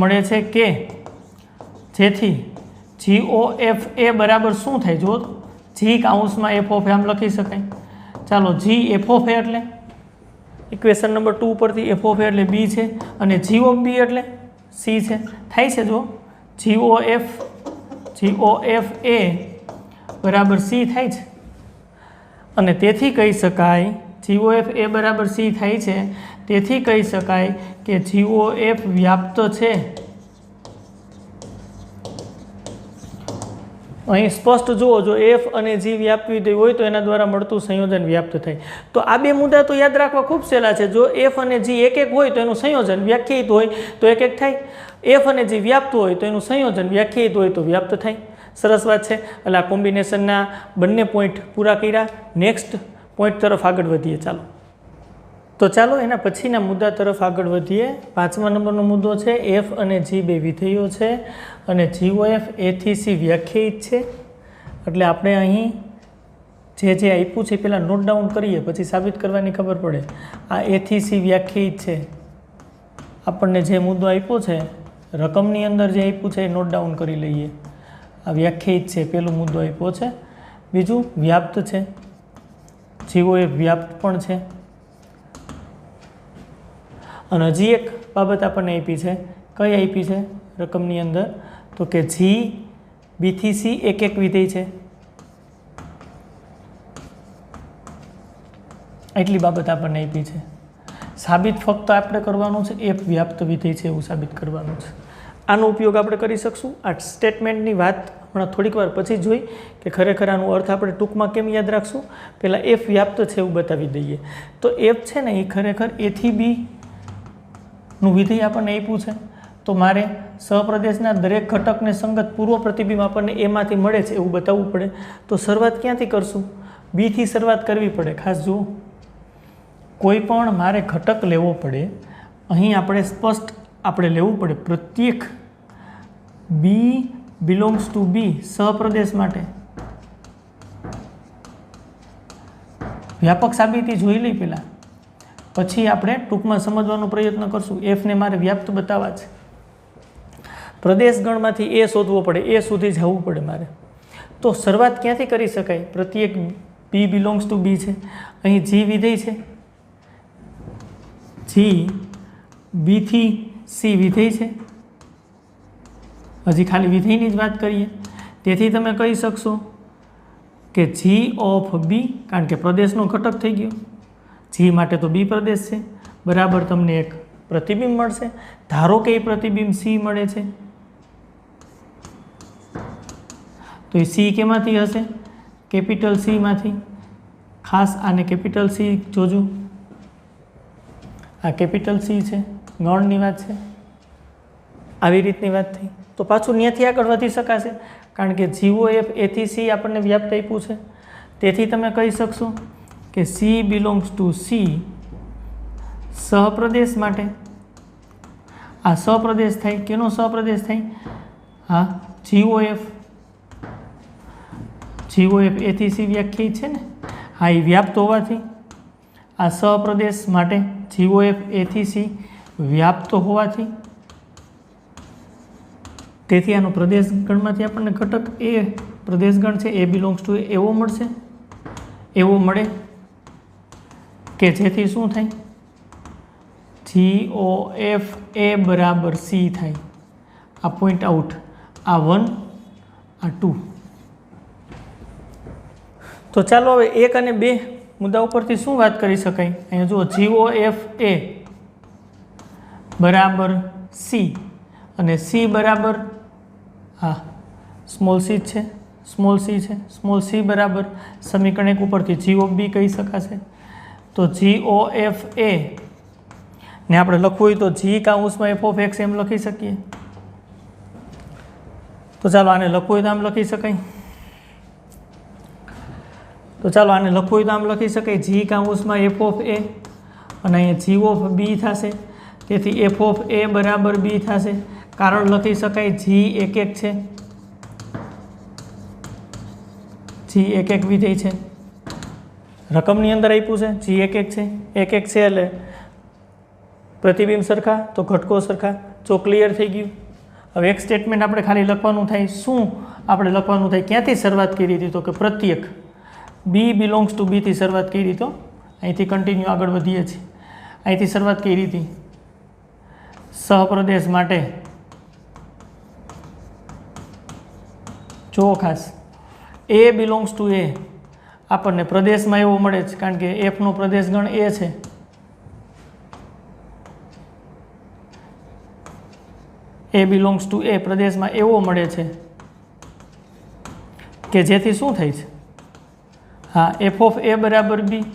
Speaker 1: મળે છે કે જેથી GOF A બરાબર શું થાય? જો G કાઉન્સમાં F ઓફ A આમ લખી શકાય. ચાલો, G F ઓફ A એટલે ઇક્વેશન નંબર 2 પરથી F ઓફ A એટલે B છે અને G ઓફ B એટલે C છે. થાય છે જો GOF A બરાબર C થાય છે અને તેથી કહી શકાય GOF A બરાબર C થાય છે, તેથી કહી શકાય કે GOF વ્યાપ્ત છે. અહીં સ્પષ્ટ જુઓ, જો F અને G વ્યાપ્ત વિધેય હોય તો એના દ્વારા મળતું સંયોજન વ્યાપ્ત થાય. તો આ બે મુદ્દા તો યાદ રાખવા ખૂબ સહેલા છે. જો F અને G એક એક હોય તો એનું સંયોજન વ્યાખ્યાયિત હોય તો એક એક થાય. F અને G વ્યાપ્ત હોય તો એનું સંયોજન વ્યાખ્યાયિત હોય તો વ્યાપ્ત થાય. સરસ વાત છે. એટલે આ કોમ્બિનેશનના બંને પોઈન્ટ પૂરા કર્યા. નેક્સ્ટ પોઈન્ટ તરફ આગળ વધીએ. ચાલો એના પછીના મુદ્દા તરફ આગળ વધીએ. 5મા નંબરનો મુદ્દો છે F અને G બે વિધેયો છે અને GOF A થી C વ્યાખ્યાયિત છે. એટલે આપણે અહીં જે આપ્યું છે પહેલાં નોટ ડાઉન કરીએ, પછી સાબિત કરવાની ખબર પડે. આ A થી C વ્યાખ્યાયિત છે. આપણને જે મુદ્દો આપ્યો છે રકમની અંદર જે આપ્યું છે એ નોટ ડાઉન કરી લઈએ. આ વ્યાખ્યાયિત છે, પહેલો મુદ્દો આપ્યો છે બીજું વ્યાપ્ત છે, GOF વ્યાપ્ત પણ છે. અને હજી એક બાબત આપણને આપી છે, કઈ આપી છે રકમની અંદર, તો કે જી બી થી સી એક એક વિધેય છે. એટલી બાબત આપણને આપી છે. સાબિત ફક્ત આપણે કરવાનું છે એફ વ્યાપ્ત વિધેય છે એવું સાબિત કરવાનું છે. આનો ઉપયોગ આપણે કરી શકશું. આ સ્ટેટમેન્ટની વાત હમણાં થોડીક વાર પછી જોઈ કે ખરેખર આનો અર્થ આપણે ટૂંકમાં કેમ યાદ રાખશું. પહેલાં એફ વ્યાપ્ત છે એવું બતાવી દઈએ. તો એફ છે ને એ ખરેખર એ થી બી નું વિધેય આપણને આપ્યું છે. તો મારે સહપ્રદેશના દરેક ઘટકને સંગત પૂર્વ પ્રતિબિંબ આપણને એમાંથી મળે છે એવું બતાવવું પડે. તો શરૂઆત ક્યાંથી કરશું? બીથી શરૂઆત કરવી પડે. ખાસ જુઓ, કોઈ પણ મારે ઘટક લેવો પડે, અહીં આપણે સ્પષ્ટ આપણે લેવું પડે પ્રત્યેક બી બિલોંગ્સ ટુ બી સહપ્રદેશ માટે વ્યાપક સાબિતી જોઈ લઈ પહેલાં, પછી આપણે ટૂંકમાં સમજવાનો પ્રયત્ન કરશું. એફને મારે વ્યાપ્ત બતાવવા છે. પ્રદેશ ગણમાંથી એ શોધવો પડે, એ સુધી જવું પડે મારે. તો શરૂઆત ક્યાંથી કરી શકાય? પ્રત્યેક બી બિલોંગ્સ ટુ બી છે, અહીં જી વિધેય છે, જી બી થી સી વિધેય છે. હજી ખાલી વિધેયની જ વાત કરીએ. તેથી તમે કહી શકશો કે જી ઓફ બી, કારણ કે પ્રદેશનો ઘટક થઈ ગયો, જી માટે તો બી પ્રદેશ છે, બરાબર તમને એક પ્રતિબિંબ મળશે. ધારો કે એ પ્રતિબિંબ સી મળે છે, તો એ સી કેમાંથી હશે? કેપિટલ સીમાંથી. ખાસ આને કેપિટલ સી જોજો, આ કેપિટલ સી છે, ગણની વાત છે. આવી રીતની વાત થઈ. તો પાછું ત્યાંથી આગળ વધી શકાશે, કારણ કે GOF એ થી સી આપણને વ્યાપ્ત આપ્યું છે. તેથી તમે કહી શકશો કે સી બિલોંગ્સ ટુ સી સહપ્રદેશ માટે. આ સહપ્રદેશ થાય, કેનો સહપ્રદેશ થાય? હા, GOF એ થી સી વ્યાખ્યાયિત છે ને, હા એ વ્યાપ્ત હોવાથી આ સહપ્રદેશ માટે GOF એ થી સી વ્યાપ્ત હોવાથી, તેથી આનો પ્રદેશ ગણમાંથી આપણને ઘટક એ પ્રદેશ ગણ છે એ બિલોંગ્સ ટુ એવો મળશે, એવો મળે કે જેથી શું થાય? GOF એ બરાબર સી થાય. આ પોઈન્ટ આઉટ, આ 1 આ 2. તો ચાલો હવે 1 અને 2 મુદ્દા ઉપરથી શું વાત કરી શકાય? અહીંયા જુઓ, GOF એ બરાબર સી અને સી બરાબર હા સ્મોલ સી છે, સ્મોલ સી છે, સ્મોલ સી બરાબર સમીકરણ 1 ઉપરથી GOF બી કહી શકાશે. તો GOF એ ને આપણે લખવું હોય તો જી કાઉન્સમાં એફ ઓફ એક્સ એમ લખી શકીએ. તો ચાલો આને લખવું હોય તો આમ લખી શકાય. તો ચાલો આને લખવું હોય તો આમ લખી શકાય, જી કાઉન્સમાં એફ ઓફ એ અને અહીંયા જી ઓફ બી થશે. તેથી એફ ઓફ એ બરાબર બી થશે. કારણ લખી શકાય જી એક એક છે, જી એક એક વિધેય છે, રકમની અંદર આપ્યું છે જી એક એક છે, એક એક છે એટલે પ્રતિબિંબ સરખા તો ઘટકો સરખા. જો ક્લિયર થઈ ગયું. હવે એક સ્ટેટમેન્ટ આપણે ખાલી લખવાનું થાય. શું આપણે લખવાનું થાય? ક્યાંથી શરૂઆત કરી હતી? તો કે પ્રત્યેક બી બિલોંગ્સ ટુ બીથી શરૂઆત કરી. તો અહીંથી કન્ટિન્યુ આગળ વધીએ છીએ. અહીંથી શરૂઆત કરી હતી. સહપ્રદેશ માટે જો ખાસ એ બિલોંગ્સ ટુ એ આપણને પ્રદેશમાં એવો મળે છે, કારણ કે એફનો પ્રદેશ ગણ એ છે. એ બિલોંગ્સ ટુ એ પ્રદેશમાં એવો મળે છે કે જેથી શું થાય છે? હા, એફ ઓફ એ બરાબર બી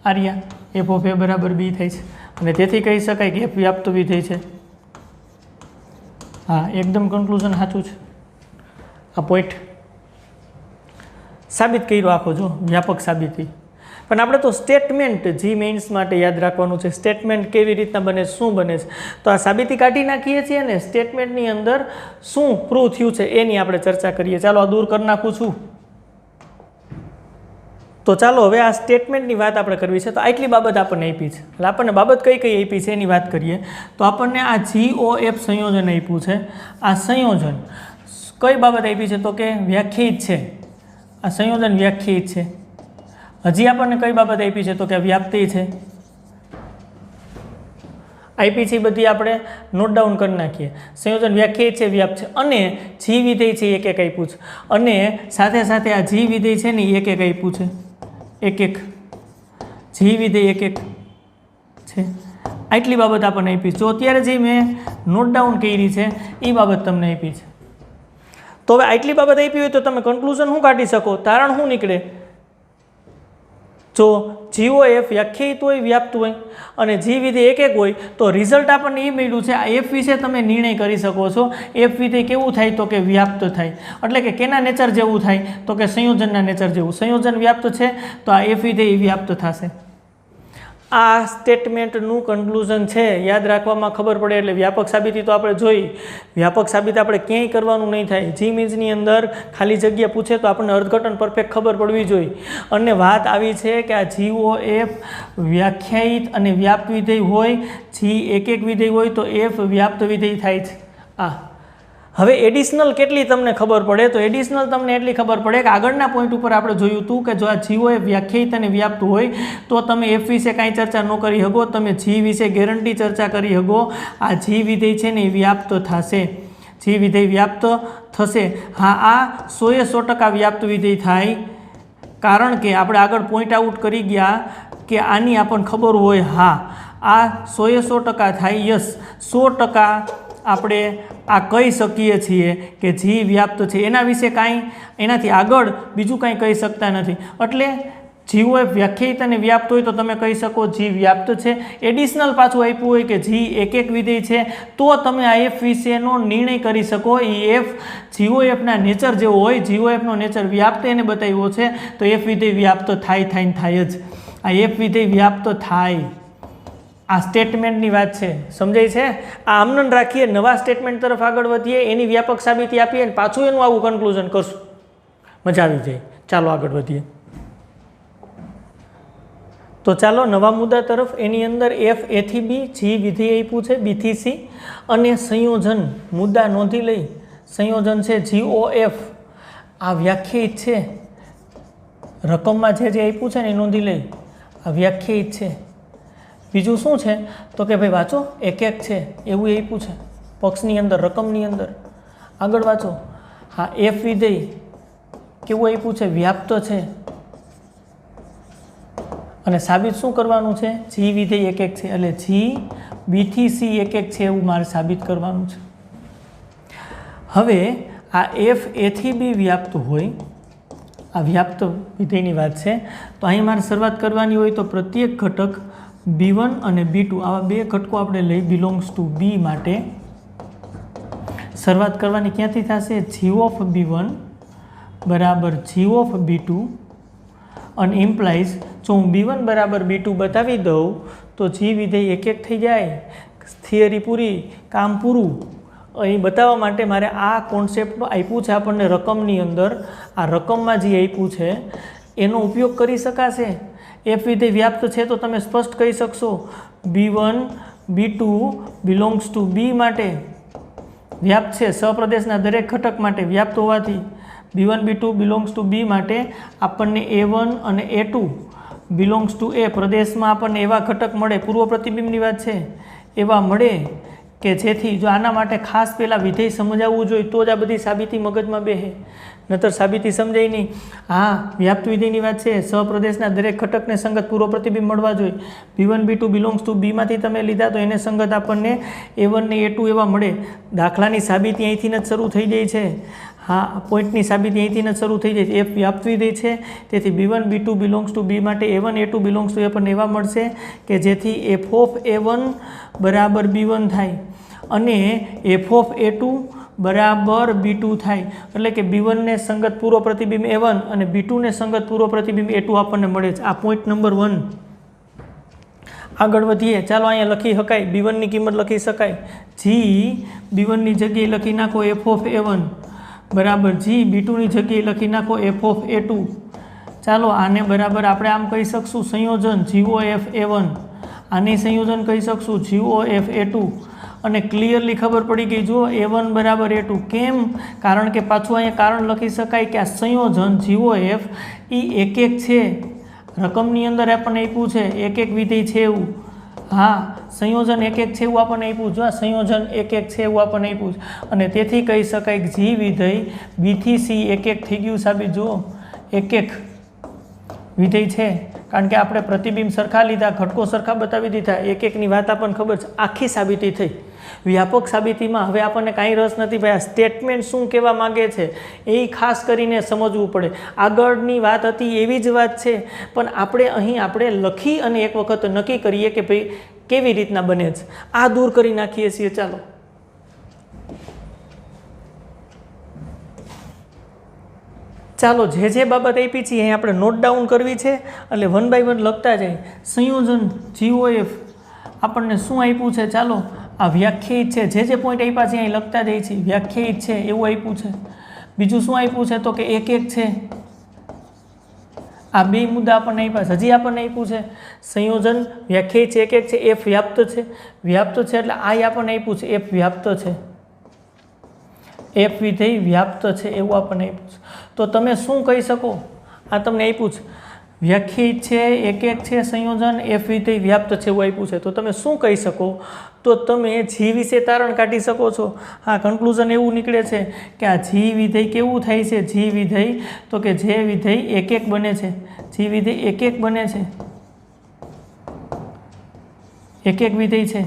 Speaker 1: આર્યા એફ ઓફ એ બરાબર બી થાય છે અને તેથી કહી શકાય કે એફ વ્યાપ્ત વિધેય છે. હા, એકદમ કન્ક્લુઝન સાચું છે. આ પોઈન્ટ સાબિત કર્યો આખો જો વ્યાપક સાબિતી. પણ આપણે તો સ્ટેટમેન્ટ જી મેઇન્સ માટે યાદ રાખવાનું છે. સ્ટેટમેન્ટ કેવી રીતના બને, શું બને છે, તો આ સાબિતી કાઢી નાખીએ છીએ ને સ્ટેટમેન્ટની અંદર શું પ્રૂવ થયું છે એની આપણે ચર્ચા કરીએ. ચાલો આ દૂર કરી નાખું છું. તો ચાલો હવે આ સ્ટેટમેન્ટની વાત આપણે કરવી છે. તો આટલી બાબત આપણને આપી છે, એટલે આપણને બાબત કઈ કઈ આપી છે એની વાત કરીએ. તો આપણને આ GOF સંયોજન આપ્યું છે. આ સંયોજન કઈ બાબત આપી છે? તો કે વ્યાખ્યાયિત છે. આ સંયોજન વ્યાખ્યાયિત છે. હજી આપણને કઈ બાબત આપી છે તો કે વ્યાપ્તિ છે. આપી છે બધી આપણે નોટ ડાઉન કરી નાખીએ. સંયોજન વ્યાખ્યાયિત છે, વ્યાપ્ત છે, અને જી વિધેય છે એક એક આપ્યું છે, અને સાથે સાથે આ જી વિધેય છે ને એક એક આપ્યું છે, એક એક જી વિધેય એક એક છે. આટલી બાબત આપણને આપી છે. જો અત્યારે જે મેં નોટ ડાઉન કરી છે એ બાબત તમને આપી છે. તો હવે આટલી બાબત આપી હોય તો તમે કન્ક્લુઝન શું કાઢી શકો, તારણ શું નીકળે? જો GOF વ્યાખ્યાયિત હોય, વ્યાપ્ત હોય, અને જી વિધેય એક એક હોય તો રિઝલ્ટ આપણને એ મળ્યું છે. આ એફ વિશે તમે નિર્ણય કરી શકો છો. એફ વિધેય કેવું થાય તો કે વ્યાપ્ત થાય. એટલે કે કેના નેચર જેવું થાય તો કે સંયોજનના નેચર જેવું. સંયોજન વ્યાપ્ત છે તો આ એફ વિધેય વ્યાપ્ત થશે. આ સ્ટેટમેન્ટનું કન્ક્લુઝન છે. યાદ રાખવામાં ખબર પડે. એટલે વ્યાપક સાબિતી તો આપણે જોઈ. વ્યાપક સાબિત આપણે ક્યાંય કરવાનું નહીં થાય. જી મીન્સની અંદર ખાલી જગ્યા પૂછે તો આપણને અર્થઘટન પરફેક્ટ ખબર પડવી જોઈએ. અને વાત આવી છે કે આ GOF વ્યાખ્યાયિત અને વ્યાપ્ત વિધેય હોય, જી એક એક વિધેય હોય તો એફ વ્યાપ્ત વિધેય થાય છે. હવે એડિશનલ કેટલી તમને ખબર પડે તો એડિશનલ તમને એટલી ખબર પડે કે આગળના પોઈન્ટ ઉપર આપણે જોયું હતું કે જો આ GOF વ્યાખ્યાયિત અને વ્યાપ્ત હોય તો તમે એફ વિશે કાંઈ ચર્ચા ન કરી શકો, તમે જી વિશે ગેરંટી ચર્ચા કરી શકો. આ જી વિધેય છે ને એ વ્યાપ્ત થશે. જી વિધેય વ્યાપ્ત થશે. હા, આ 100% વ્યાપ્ત વિધેય થાય. કારણ કે આપણે આગળ પોઈન્ટ આઉટ કરી ગયા કે આની આપણને ખબર હોય. હા, આ 100% થાય. યસ, 100% આપણે આ કહી શકીએ છીએ કે જી વ્યાપ્ત છે. એના વિશે કાંઈ, એનાથી આગળ બીજું કાંઈ કહી શકતા નથી. એટલે GOF વ્યાખ્યાયિત અને વ્યાપ્ત હોય તો તમે કહી શકો જી વ્યાપ્ત છે. એડિશનલ પાછું આપ્યું હોય કે જી એક એક વિધેય છે તો તમે આ એફ વિશેનો નિર્ણય કરી શકો. એ એફ GOFના નેચર જેવો હોય, GOFનો નેચર વ્યાપ્ત એને બતાવ્યો છે તો એફ વિધેય વ્યાપ્ત થાય જ. આ એફ વિધેય વ્યાપ્ત થાય. આ સ્ટેટમેન્ટની વાત છે. સમજાય છે? આ આમનન રાખીએ, નવા સ્ટેટમેન્ટ તરફ આગળ વધીએ, એની વ્યાપક સાબિતી આપીએ અને પાછું એનું આવું કન્ક્લુઝન કરશું. મજા આવી જાય. ચાલો આગળ વધીએ. તો ચાલો નવા મુદ્દા તરફ. એની અંદર એફ એ થી બી, જી વિધેય આપ્યું છે, બી થી સી, અને સંયોજન મુદ્દા નોંધી લઈ. સંયોજન છે GOF, આ વ્યાખ્યાયિત છે. રકમમાં જે આપ્યું છે ને એ નોંધી લઈ. આ વ્યાખ્યાયિત છે. બીજું શું છે તો કે ભાઈ વાંચો, એક એક છે એવું આપ્યું છે પક્ષની અંદર, રકમની અંદર. આગળ વાંચો. હા, એફ વિધેય કેવું આપ્યું છે? વ્યાપ્ત છે. અને સાબિત શું કરવાનું છે? જી વિધેય એક એક છે. એટલે જી બી થી સી એક એક છે એવું મારે સાબિત કરવાનું છે. હવે આ એફ એ થી બી વ્યાપ્ત હોય, આ વ્યાપ્ત વિધેયની વાત છે. તો અહીં મારે શરૂઆત કરવાની હોય તો પ્રત્યેક ઘટક B1 અને B2 આવા બે ઘટકો આપણે લઈ બિલોંગ્સ ટુ બી માટે શરૂઆત કરવાની. ક્યાંથી થશે? G of B1 બરાબર G of B2 અને ઇમ્પ્લાઇઝ જો હું B1 બરાબર B2 બતાવી દઉં તો જી વિધેય એક એક થઈ જાય. થિયરી પૂરી, કામ પૂરું. અહીં બતાવવા માટે મારે આ કોન્સેપ્ટનું આપ્યું છે આપણને રકમની અંદર. આ રકમમાં જે આપ્યું છે એનો ઉપયોગ કરી શકાશે. એફ વિધેય વ્યાપ્ત છે તો તમે સ્પષ્ટ કહી શકશો B1 B2 બિલોંગ્સ ટુ બી માટે વ્યાપ્ત છે. સપ્રદેશના દરેક ઘટક માટે વ્યાપ્ત હોવાથી B1 B2 બિલોંગ્સ ટુ બી માટે આપણને A1 અને A2 બિલોંગ્સ ટુ એ પ્રદેશમાં આપણને એવા ઘટક મળે, પૂર્વ પ્રતિબિંબની વાત છે, એવા મળે કે જેથી જો આના માટે ખાસ પહેલાં વિધેય સમજાવવું જોઈએ તો જ આ બધી સાબિતી મગજમાં બેસે, નહીતર સાબિતી સમજાય નહીં. હા, વ્યાપ્ત વિધેયની વાત છે. સપ્રદેશના દરેક ઘટકને સંગત પૂર્વ પ્રતિબિંબ મળવા જોઈએ. B1 B2 બિલોંગ્સ ટુ બીમાંથી તમે લીધા તો એને સંગત આપણને A1 ને A2 એવા મળે. દાખલાની સાબિતી અહીંથી જ શરૂ થઈ જાય છે. હા, પોઈન્ટની સાબિતી અહીંથી જ શરૂ થઈ જાય છે. એફ વ્યાપ્ત વિધેય છે તેથી B1 B2 બિલોંગ્સ ટુ બી માટે A1 A2 બિલોંગ્સ ટુ એ આપણને એવા મળશે કે જેથી એફ ઓફ A1 બરાબર B1 થાય અને એફ ઓફ A2 બરાબર B2 થાય. એટલે કે B1 ને સંગત પૂર્વ પ્રતિબિંબ A1 અને B2 ને સંગત પૂર્વ પ્રતિબિંબ A2 આપણને મળે છે. આ પોઈન્ટ નંબર 1. આગળ વધીએ. ચાલો અહીંયા લખી શકાય, B1 ની કિંમત લખી શકાય. જી B1 ની જગ્યાએ લખી નાખો એફ ઓફ A1 બરાબર જી B2 ની જગ્યાએ લખી નાખો એફ ઓફ A2. ચાલો આને બરાબર આપણે આમ કહી શકશું સંયોજન GOF A1, આને સંયોજન કહી શકશું GOF A2, અને ક્લિયરલી ખબર પડી ગઈ જુઓ A1 બરાબર A2 કેમ કારણ કે પાછું અહીંયા કારણ લખી શકાય કે આ સંયોજન GOF એ એક એક છે રકમની અંદર આપણને આપ્યું છે એક એક વિધેય છે એવું હા સંયોજન એક એક છે એવું આપણને આપ્યું જો સંયોજન એક એક છે એવું આપણને આપ્યું છે અને તેથી કહી શકાય કે G વિધેય B થી C એક એક થઈ ગયું સાબિત જુઓ એક એક વિધેય છે કારણ કે આપણે પ્રતિબિંબ સરખા લીધા ઘટકો સરખા બતાવી દીધા એક એકની વાત આપણને ખબર છે આખી સાબિતી થઈ વ્યાપક સાબિતીમાં હવે આપણને કાંઈ રસ નથી ભાઈ આ સ્ટેટમેન્ટ શું કહેવા માગે છે એ ખાસ કરીને સમજવું પડે આગળની વાત હતી એવી જ વાત છે પણ આપણે અહીં આપણે લખી અને એક વખત નક્કી કરીએ કે ભાઈ કેવી રીતના બને છે આ દૂર કરી નાખીએ છીએ ચાલો ચાલો જે બાબત આપી છે અહીં આપણે નોટ ડાઉન કરવી છે એટલે 1 બાય 1 લખતા જાય સંયોજન GOF આપણને શું આપ્યું છે ચાલો આ વ્યાખ્યાયિત છે જે પોઈન્ટ આપ્યા છે અહીં લખતા જાય છે વ્યાખ્યાયિત છે એવું આપ્યું છે બીજું શું આપ્યું છે તો કે એક એક છે આ બે મુદ્દા આપણને આપ્યા છે હજી આપણને આપ્યું છે સંયોજન વ્યાખ્યાયિત છે એક એક છે F વ્યાપ્ત છે એટલે આ આપણને આપ્યું છે F વ્યાપ્ત છે F વિધેય વ્યાપ્ત છે એવું આપણને આપ્યું છે તો તમે શું કહી શકો આ તમને આપ્યું છે વ્યાખ્યાયિત છે એક એક છે સંયોજન F વિધેય વ્યાપ્ત છે એવું આપ્યું છે તો તમે શું કહી શકો તો તમે G વિશે તારણ કાઢી શકો છો હા કન્ક્લુઝન એવું નીકળે છે કે આ G વિધેય કેવું થાય છે G વિધેય તો કે જે વિધેય એક એક બને છે G વિધેય એક એક બને છે એક એક વિધેય છે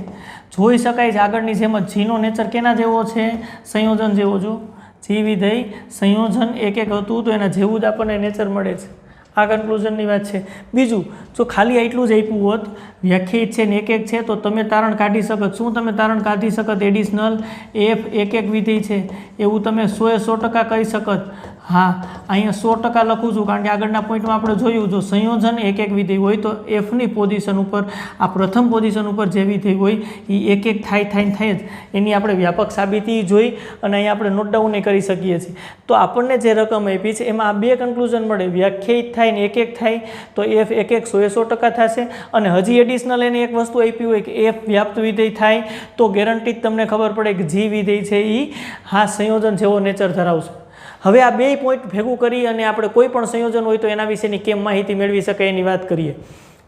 Speaker 1: જોઈ શકાય છે આગળની જેમ જ G નો નેચર કેના જેવો છે સંયોજન જેવો જો G વિધેય સંયોજન એક એક હતું તો એના જેવું જ આપણને નેચર મળે છે આ કન્ક્લુઝનની વાત છે બીજું જો ખાલી આટલું જ આપ્યું હોત વ્યાખ્યાયિત છે ને એક એક છે તો તમે તારણ કાઢી શકત શું તમે તારણ કાઢી શકત એડિશનલ F એક એક વિધેય છે એવું તમે 100% કહી શકત હા અહીંયા 100% લખું છું કારણ કે આગળના પોઈન્ટમાં આપણે જોયું જો સંયોજન એક એક વિધેય હોય તો Fની પોઝિશન ઉપર આ પ્રથમ પોઝિશન ઉપર જે વિધેય હોય એ એક એક થાય જ એની આપણે વ્યાપક સાબિતી જોઈ અને અહીંયા આપણે નોટ ડાઉન કરી શકીએ છીએ તો આપણને જે રકમ આપી છે એમાં આ બે કન્ક્લુઝન મળે વ્યાખ્યાયિત થાય ને એક એક થાય તો F એક એક 100% થશે અને હજી એડિશનલ એને એક વસ્તુ આપી હોય કે F વ્યાપ્ત વિધેય થાય તો ગેરંટી તમને ખબર પડે કે G વિધેય છે એ હા સંયોજન જેવો નેચર ધરાવશે હવે આ બે પોઈન્ટ ભેગું કરી અને આપણે કોઈ પણ સંયોજન હોય તો એના વિશેની કેમ માહિતી મેળવી શકાય એની વાત કરીએ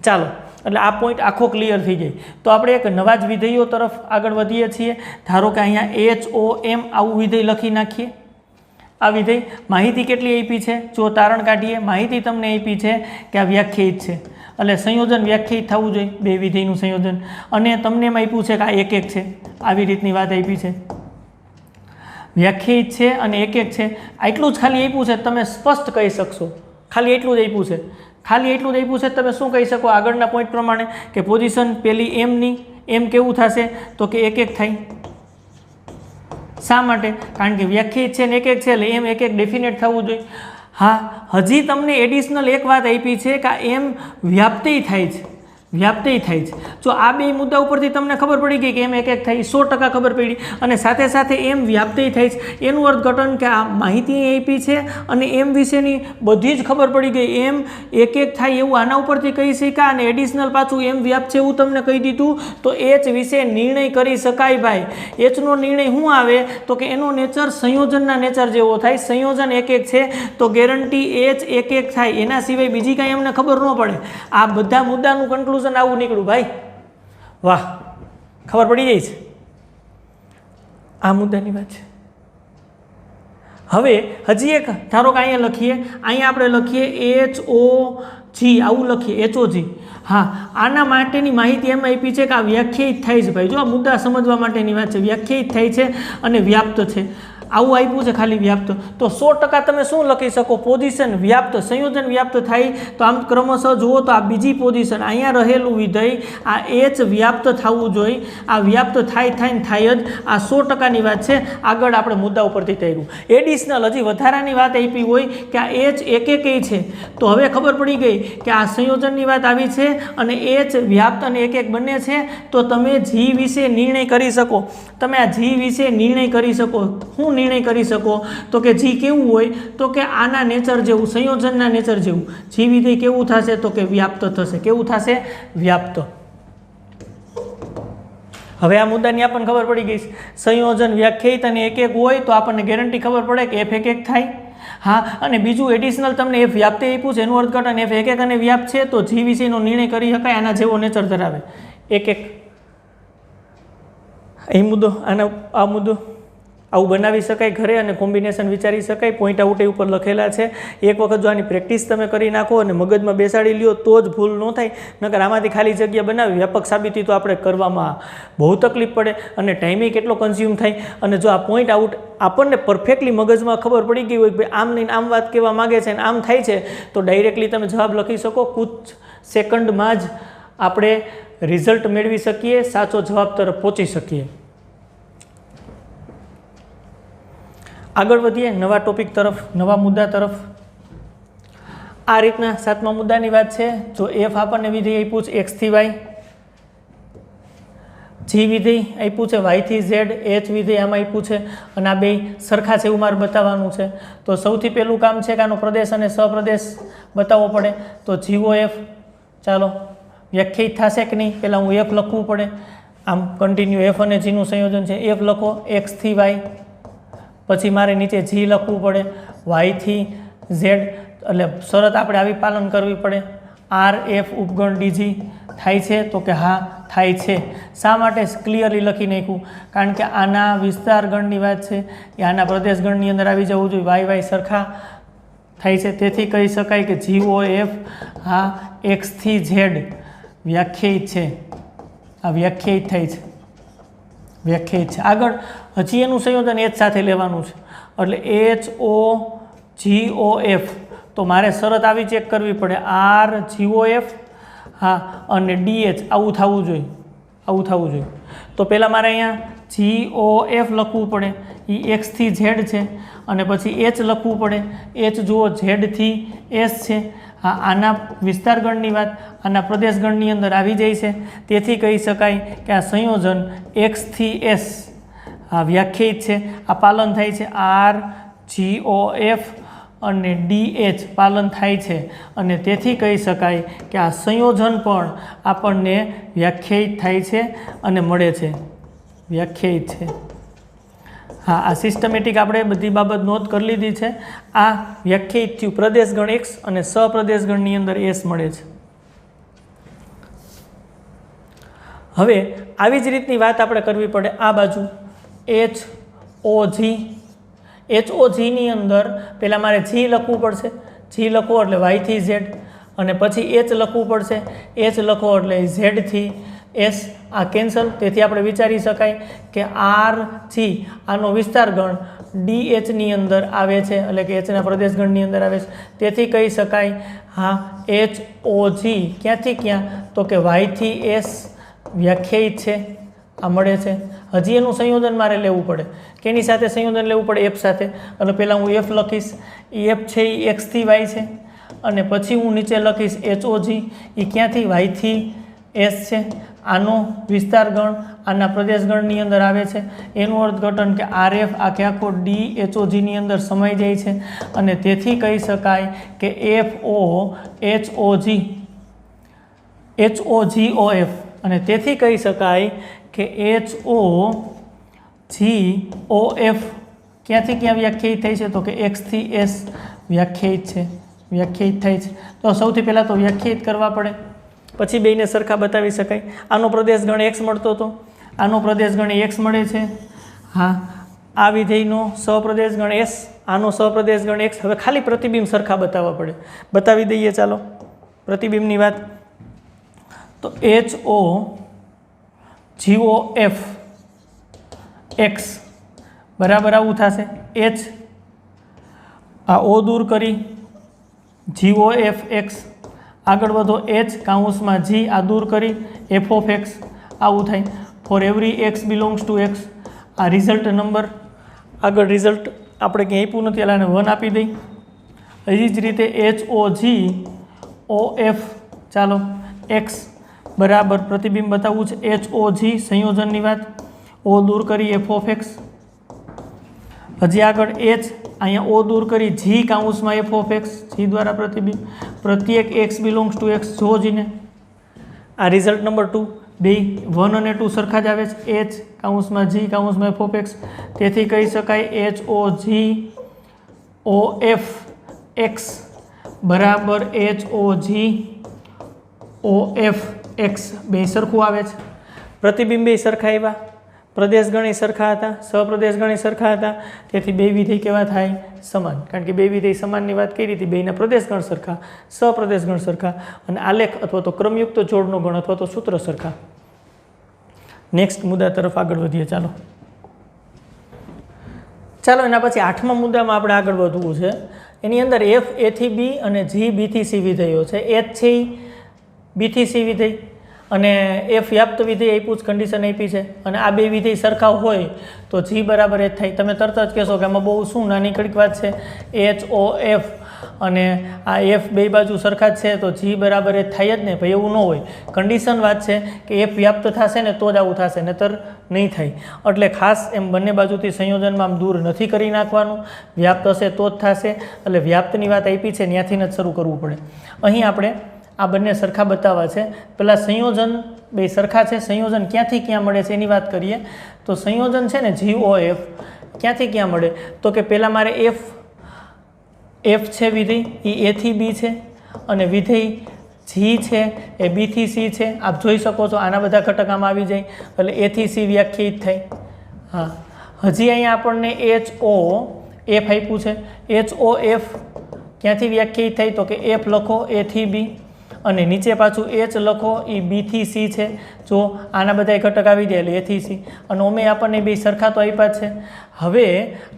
Speaker 1: ચાલો એટલે આ પોઈન્ટ આખો ક્લિયર થઈ ગઈ તો આપણે એક નવા જ વિધેયો તરફ આગળ વધીએ છીએ ધારો કે અહીંયા HOM આવું વિધેય લખી નાખીએ આ વિધેય માહિતી કેટલી આપી છે જો તારણ કાઢીએ માહિતી તમને આપી છે કે આ વ્યાખ્યાયિત છે એટલે સંયોજન વ્યાખ્યાયિત થવું જોઈએ બે વિધેયનું સંયોજન અને તમને એમ આપ્યું છે કે આ એક એક છે આવી રીતની વાત આપી છે વ્યાખ્યાયિત છે અને એક એક છે આટલું જ ખાલી આપ્યું છે તમે સ્પષ્ટ કહી શકશો ખાલી એટલું જ આપ્યું છે તમે શું કહી શકો આગળના પોઈન્ટ પ્રમાણે કે પોઝિશન પેલી એમની એમ કેવું થશે તો કે એક એક થાય શા માટે કારણ કે વ્યાખ્યાયિત છે ને એક એક છે એટલે એમ એક એક ડેફિનેટ થવું જોઈએ હા હજી તમને એડિશનલ એક વાત આપી છે કે એમ વ્યાપ્તય થાય છે જો આ બે મુદ્દા ઉપરથી તમને ખબર પડી ગઈ કે એમ એક એક થાય 100% ખબર પડી અને સાથે સાથે એમ વ્યાપ્તય થાય છે એનું અર્થઘટન કે આ માહિતી આપી છે અને એમ વિશેની બધી જ ખબર પડી ગઈ એમ એક એક થાય એવું આના ઉપરથી કહી શકાય અને એડિશનલ પાછું એમ વ્યાપ્ત છે એવું તમને કહી દીધું તો H વિશે નિર્ણય કરી શકાય ભાઈ Hનો નિર્ણય શું આવે તો કે એનો નેચર સંયોજનના નેચર જેવો થાય સંયોજન એક એક છે તો ગેરંટી H એક એક થાય એના સિવાય બીજી કાંઈ એમને ખબર ન પડે આ બધા મુદ્દાનું કન્ક્લુઝન આવું નીકળ્યું ભાઈ વાહ ખબર પડી જાય છે આ મુદ્દાની વાત છે હવે હજી એક ધારો કે અહીંયા લખીએ આપણે લખીએ HOG આવું લખીએ HOG હા આના માટેની માહિતી એમ આપી છે કે આ વ્યાખ્યાયિત થાય છે ભાઈ જો આ મુદ્દા સમજવા માટેની વાત છે વ્યાખ્યાયિત થાય છે અને વ્યાપ્ત છે આવું આપ્યું છે ખાલી વ્યાપ્ત તો 100% તમે શું લખી શકો પોઝિશન વ્યાપ્ત સંયોજન વ્યાપ્ત થાય તો આમ ક્રમશઃ જુઓ તો આ બીજી પોઝિશન અહીંયા રહેલું વિધેય આ H વ્યાપ્ત થવું જોઈએ આ વ્યાપ્ત થાય જ આ 100%ની વાત છે આગળ આપણે મુદ્દા ઉપરથી તર્યું એડિશનલ હજી વધારાની વાત આપી હોય કે આ H એક એક છે તો હવે ખબર પડી ગઈ કે આ સંયોજનની વાત આવી છે અને H વ્યાપ્ત અને એક એક બંને છે તો તમે G વિશે નિર્ણય કરી શકો તમે આ G વિશે નિર્ણય કરી શકો શું નિર્ણય કરી શકો તો કે G કેવું હોય તો કે આના નેચર જેવું સંયોજનના નેચર જેવું G વિધેય કેવું થશે તો કે વ્યાપ્ત થશે કેવું થશે વ્યાપ્ત હવે આ મુદ્દાની આપણને ખબર પડી ગઈ છે. સંયોજન વ્યાખ્યાયિત અને એક એક હોય તો આપણને ગેરંટી ખબર પડે કે એફ એક એક થાય. હા, અને બીજું એડિશનલ તમને એફ વ્યાપ્તિ આપ્યું છે એનું અર્થઘટન એફ એક એક અને વ્યાપ છે તો જી વિશેનો નિર્ણય કરી શકાય, આના જેવો નેચર ધરાવે એક એક. એ મુદ્દો આ મુદ્દો આવું બનાવી શકાય ઘરે અને કોમ્બિનેશન વિચારી શકાય. પોઈન્ટ આઉટ એ ઉપર લખેલા છે. એક વખત જો આની પ્રેક્ટિસ તમે કરી નાખો અને મગજમાં બેસાડી લ્યો તો જ ભૂલ ન થાય, નકર આમાંથી ખાલી જગ્યા બનાવી વ્યાપક સાબિતી તો આપણે કરવામાં બહુ તકલીફ પડે અને ટાઈમે કેટલો કન્ઝ્યુમ થાય. અને જો આ પોઈન્ટ આઉટ આપણને પરફેક્ટલી મગજમાં ખબર પડી ગઈ હોય કે ભાઈ આમ નહીં આમ વાત કહેવા માગે છે અને આમ થાય છે તો ડાયરેક્ટલી તમે જવાબ લખી શકો. કુછ સેકન્ડમાં જ આપણે રિઝલ્ટ મેળવી શકીએ, સાચો જવાબ તરફ પહોંચી શકીએ. આગળ વધીએ નવા ટોપિક તરફ, નવા મુદ્દા તરફ. આ રીતના 7મા મુદ્દાની વાત છે. જો એફ આપણને વિધેય આપ્યું છે એક્સ થી વાય, જી વિધેય આપ્યું છે વાય થી ઝેડ, એચ વિધેય આમાં આપ્યું છે અને આ બે સરખા છે એવું મારે બતાવવાનું છે. તો સૌથી પહેલું કામ છે કે આનો પ્રદેશ અને સપ્રદેશ બતાવવો પડે. તો જીઓ એફ ચાલો વ્યાખ્યાયિત થશે કે નહીં, પહેલાં હું એફ લખવું પડે. આમ કન્ટિન્યુ એફ અને જીનું સંયોજન છે. એફ લખો એક્સ થી વાય, પછી મારે નીચે જી લખવું પડે વાયથી ઝેડ, એટલે શરત આપણે આવી પાલન કરવી પડે. આર એફ ઉપગણ ડીજી થાય છે તો કે હા થાય છે. શા માટે ક્લિયરલી લખી નાખ્યું? કારણ કે આના વિસ્તાર ગણની વાત છે એ આના પ્રદેશ ગણની અંદર આવી જવું જોઈએ. વાય વાય સરખા થાય છે, તેથી કહી શકાય કે જીઓ એફ હા એક્સથી ઝેડ વ્યાખ્યાયિત છે. આ વ્યાખ્યાયિત થાય છે, વ્યાખ્યાયિત છે. આગળ હજી એનું સંયોજન એચ સાથે લેવાનું છે એટલે H O G O F. તો મારે શરત આવી ચેક કરવી પડે આર જીઓ એફ હા અને ડીએચ આવું થવું જોઈએ, આવું થવું જોઈએ. તો પહેલાં મારે અહીંયા જી ઓ એફ લખવું પડે, એ એક્સથી ઝેડ છે અને પછી એચ લખવું પડે. એચ જુઓ ઝેડથી એસ છે. હા, આના વિસ્તાર ગણની વાત આના પ્રદેશ ગણની અંદર આવી જાય છે, તેથી કહી શકાય કે આ સંયોજન એક્સથી એસ આ વ્યાખ્યાયિત છે. આ પાલન થાય છે આર જી ઓ એફ અને ડીએચ પાલન થાય છે અને તેથી કહી શકાય કે આ સંયોજન પણ આપણને વ્યાખ્યાયિત થાય છે અને મળે છે, વ્યાખ્યાયિત છે. હા, આ સિસ્ટમેટિક આપણે બધી બાબત નોંધ કરી લીધી છે. આ વ્યાખ્યાયિત થયું પ્રદેશ ગણ એક્સ અને સપ્રદેશ ગણની અંદર એસ મળે છે. હવે આવી જ રીતની વાત આપણે કરવી પડે આ બાજુ એચ ઓ જી. એચ ઓ જીની અંદર પહેલાં મારે જી લખવું પડશે. જી લખો એટલે વાયથી ઝેડ અને પછી એચ લખવું પડશે. એચ લખો એટલે ઝેડથી એસ. આ કેન્સલ, તેથી આપણે વિચારી શકાય કે આર જી આનો વિસ્તાર ગણ ડી એચની અંદર આવે છે એટલે કે એચના પ્રદેશ ગણની અંદર આવે છે, તેથી કહી શકાય હા એચ ઓ જી ક્યાંથી ક્યાં તો કે વાયથી એસ વ્યાખ્યાયિત છે. આ મળે છે. હજી એનું સંયોજન મારે લેવું પડે. કેની સાથે સંયોજન લેવું પડે? એફ સાથે. એટલે પહેલાં હું એફ લખીશ, એફ છે એ એક્સથી વાય છે અને પછી હું નીચે લખીશ એચ ઓ જી, એ ક્યાંથી વાયથી એસ છે. આનો વિસ્તાર ગણ આના પ્રદેશ ગણની અંદર આવે છે. એનું અર્થઘટન કે આર એફ આખે આખો ડી એચ ઓ જીની અંદર સમાઈ જાય છે અને તેથી કહી શકાય કે F O H O G H O G O F અને તેથી કહી શકાય કે H O G O F ક્યાંથી ક્યાં વ્યાખ્યાયિત થાય છે તો કે એક્સથી એસ વ્યાખ્યાયિત છે, વ્યાખ્યાયિત થાય છે. તો સૌથી પહેલાં તો વ્યાખ્યાયિત કરવા પડે, પછી બેયને સરખા બતાવી શકાય. આનો પ્રદેશ ગણ એક્સ મળતો હતો, આનો પ્રદેશ ગણ એક્સ મળે છે. હા, આ વિધેયનો સપ્રદેશ ગણ એસ, આનો સપ્રદેશ ગણ એક્સ. હવે ખાલી પ્રતિબિંબ સરખા બતાવવા પડે, બતાવી દઈએ ચાલો પ્રતિબિંબની વાત. તો H O G O F X બરાબર આવું થશે. એચ આ ઓ દૂર કરી જીઓ એફ એક્સ, આગળ વધો એચ કાઉન્સમાં જી આ દૂર કરી એફ ઓફ એક્સ આવું થાય. Four every X belongs two x આ રિઝલ્ટ નંબર. આગળ રિઝલ્ટ આપણે ક્યાંય આપ્યું નથી એટલે આને 1 આપી દઈ. એ જ રીતે H O G O F ચાલો એક્સ બરાબર પ્રતિબિંબ બતાવવું છે એચ ઓ જી સંયોજનની વાત. ઓ દૂર કરી એફ ઓફ એક્સ, હજી આગળ એચ અહીંયા ઓ દૂર કરી જી કાઉન્સમાં એફ ઓફ એક્સ, જી દ્વારા પ્રતિબિંબ પ્રત્યેક એક્સ બિલોંગ્સ ટુ એક્સ જો જીને. આ રિઝલ્ટ નંબર 2. બે 1 અને 2 સરખા જ આવે છે, એચ કાઉન્સમાં જી કાઉન્સમાં એફ ઓફ એક્સ, તેથી કહી શકાય H O G O F X બરાબર H O G O F X બે સરખું આવે છે. પ્રતિબિંબ બે સરખા આવ્યા, પ્રદેશ ગણી સરખા હતા, સપ્રદેશ ગણી સરખા હતા, તેથી બે વિધેય કેવા થાય? સમાન. કારણ કે બે વિધેય સમાનની વાત કરી હતી, બેના પ્રદેશ ગણ સરખા, સપ્રદેશ ગણ સરખા અને આલેખ અથવા તો ક્રમયુક્ત જોડનો ગણ અથવા તો સૂત્ર સરખા. નેક્સ્ટ મુદ્દા તરફ આગળ વધીએ. ચાલો એના પછી 8મા મુદ્દામાં આપણે આગળ વધવું છે. એની અંદર એફ એ થી બી અને જી બી થી સી વિધેયો છે. એચ છે બી થી સી વિધેય અને એફ વ્યાપ્ત વિધેય આપ્યું જ, કન્ડિશન આપી છે અને આ બે વિધેય સરખા હોય તો જી બરાબર એચ થાય. તમે તરત જ કહેશો કે આમાં બહુ શું નાની કડીક વાત છે, એચ ઓ એફ અને આ એફ બે બાજુ સરખા જ છે તો જી બરાબર એચ થાય જ ને. ભાઈ એવું ન હોય, કન્ડિશન વાત છે કે એફ વ્યાપ્ત થશે ને તો જ આવું થશે, નહીતર નહીં થાય. એટલે ખાસ એમ બંને બાજુથી સંયોજનમાં આમ દૂર નથી કરી નાખવાનું, વ્યાપ્ત હશે તો જ થશે. એટલે વ્યાપ્તની વાત આપી છે ત્યાંથી જ શરૂ કરવું પડે. અહીં આપણે આ બંને સરખા બતાવવા છે. પહેલાં સંયોજન બે સરખા છે, સંયોજન ક્યાંથી ક્યાં મળે છે એની વાત કરીએ. તો સંયોજન છે ને જી ઓ એફ ક્યાંથી ક્યાં મળે? તો કે પહેલાં મારે એફ છે વિધેય એ એ થી બી છે અને વિધેય જી છે એ બી થી સી છે. આપ જોઈ શકો છો આના બધા ઘટક આમાં આવી જાય એટલે એ થી સી વ્યાખ્યાયિત થાય. હા, હજી અહીંયા આપણને એચ ઓ એફ આપ્યું છે. એચ ઓ એફ ક્યાંથી વ્યાખ્યાયિત થાય? તો કે એફ લખો એ થી બી અને નીચે પાછું એચ લખો એ બી થી સી છે. જો આના બધા ઘટક આવી જાય એટલે એ થી સી અને ઓમે આપણને બે સરખા તો આપ્યા છે. હવે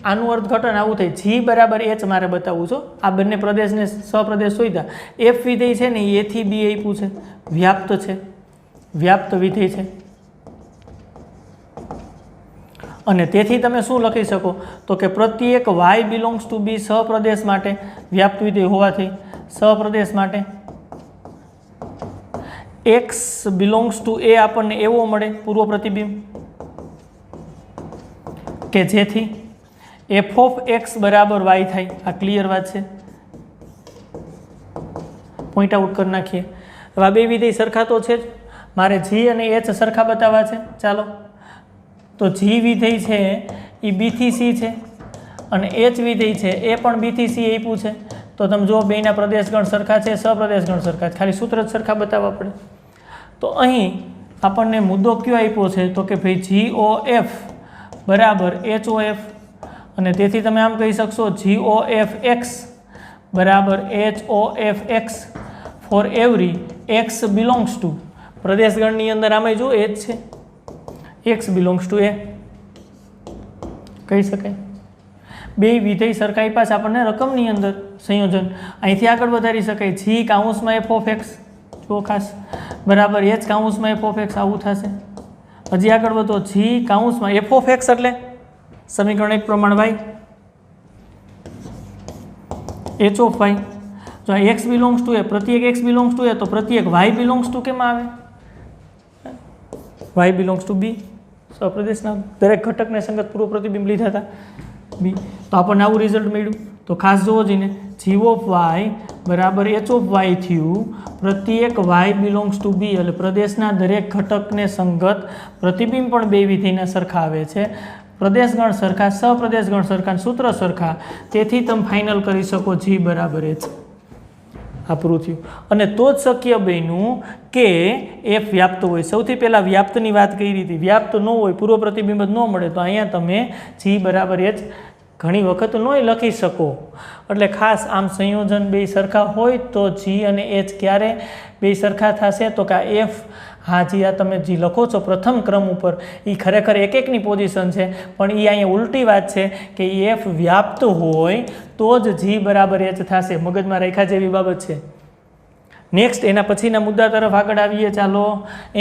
Speaker 1: આનું અર્થઘટન આવું થાય, જી બરાબર એચ મારે બતાવવું છું. આ બંને પ્રદેશને સપ્રદેશ શોધ્યા. એફ વિધેય છે ને એ થી બી આપ્યું છે, વ્યાપ્ત છે, વ્યાપ્ત વિધેય છે અને તેથી તમે શું લખી શકો? તો કે પ્રત્યેક વાય બિલોંગ્સ ટુ બી સપ્રદેશ માટે વ્યાપ્ત વિધેય હોવાથી સપ્રદેશ માટે એક્સ બિલોંગ્સ ટુ એ આપણને એવો મળે પૂર્વ પ્રતિબિંબ કે જેથી એફ ઓફ એક્સ બરાબર વાય થાય. આ ક્લિયર વાત છે, પોઈન્ટ આઉટ કરી નાખીએ. હવે આ બે વિધેય સરખા તો છે જ, મારે જી અને એચ સરખા બતાવવા છે. ચાલો તો જી વિધેય છે એ બી થી સી છે અને એચ વિધેય છે એ પણ બી થી સી આપ્યું છે. તો તમે જુઓ બેના પ્રદેશ ગણ સરખા છે, સપ્રદેશ ગણ સરખા છે, ખાલી સૂત્ર જ સરખા બતાવવા પડે. તો અહીં આપણને મુદ્દો કયો આપ્યો છે? તો કે ભાઈ જી ઓ એફ બરાબર એચ ઓ એફ અને તેથી તમે આમ કહી શકશો જી ઓ એફ એક્સ બરાબર H O F X for every X belongs to પ્રદેશ ગણની અંદર આમાં જો એ જ છે, એક્સ બિલોંગ્સ ટુ એ કહી શકાય. બે વિધેય સરખા આપ્યા છે આપણને રકમની અંદર સંયોજન. અહીંથી આગળ વધારી શકાય. જી કાઉન્સમાં એફ ઓફ એક્સ જો ખાસ બરાબર એચ કાઉન્સમાં એફ ઓફ એક્સ આવું થશે. હજી આગળ વધો, જી કાઉન્સમાં એફ ઓફ એક્સ એટલે સમીકરણ એક પ્રમાણ વાય એચ ઓફ વાય. જો એક્સ બિલોંગ્સ ટુ એ, પ્રત્યેક એક્સ બિલોંગ્સ ટુ એ તો પ્રત્યેક વાય બિલોંગ્સ ટુ કેમાં આવે? વાય બિલોંગ્સ ટુ બી. સપ્રદેશના દરેક ઘટકને સંગત પૂર્વ પ્રતિબિંબ લીધા હતા બી. તો આપણને આવું રિઝલ્ટ મળ્યું. તો ખાસ જોવો જઈને જી ઓફ વાય બરાબર એચ ઓફ વાય થયું પ્રત્યેક વાય બિલોંગ્સ ટુ બી એટલે પ્રદેશના દરેક ઘટકને સંગત પ્રતિબિંબ પણ બે વિધેયના સરખા આવે છે. પ્રદેશ ગણ સરખા, સપ્રદેશ ગણ સરખા, સૂત્ર સરખા, તેથી તમે ફાઇનલ કરી શકો જી બરાબર એચ. આ પૂરું થયું અને તો જ શક્ય બન્યું કે એફ વ્યાપ્ત હોય. સૌથી પહેલાં વ્યાપ્તની વાત કરી હતી, વ્યાપ્ત ન હોય પૂર્વ પ્રતિબિંબ જ ન મળે તો અહીંયા તમે જી બરાબર એચ ઘણી વખત નોય લખી શકો. એટલે ખાસ આમ સંયોજન બે સરખા હોય તો જી અને એચ ક્યારે બે સરખા થશે? તો કે આ એફ, હા જી આ તમે જી લખો છો પ્રથમ ક્રમ ઉપર એ ખરેખર એક એકની પોઝિશન છે પણ એ અહીંયા ઉલટી વાત છે કે એફ વ્યાપ્ત હોય તો જ જી બરાબર એચ થશે. મગજમાં રેખા જેવી બાબત છે. નેક્સ્ટ એના પછીના મુદ્દા તરફ આગળ આવીએ. ચાલો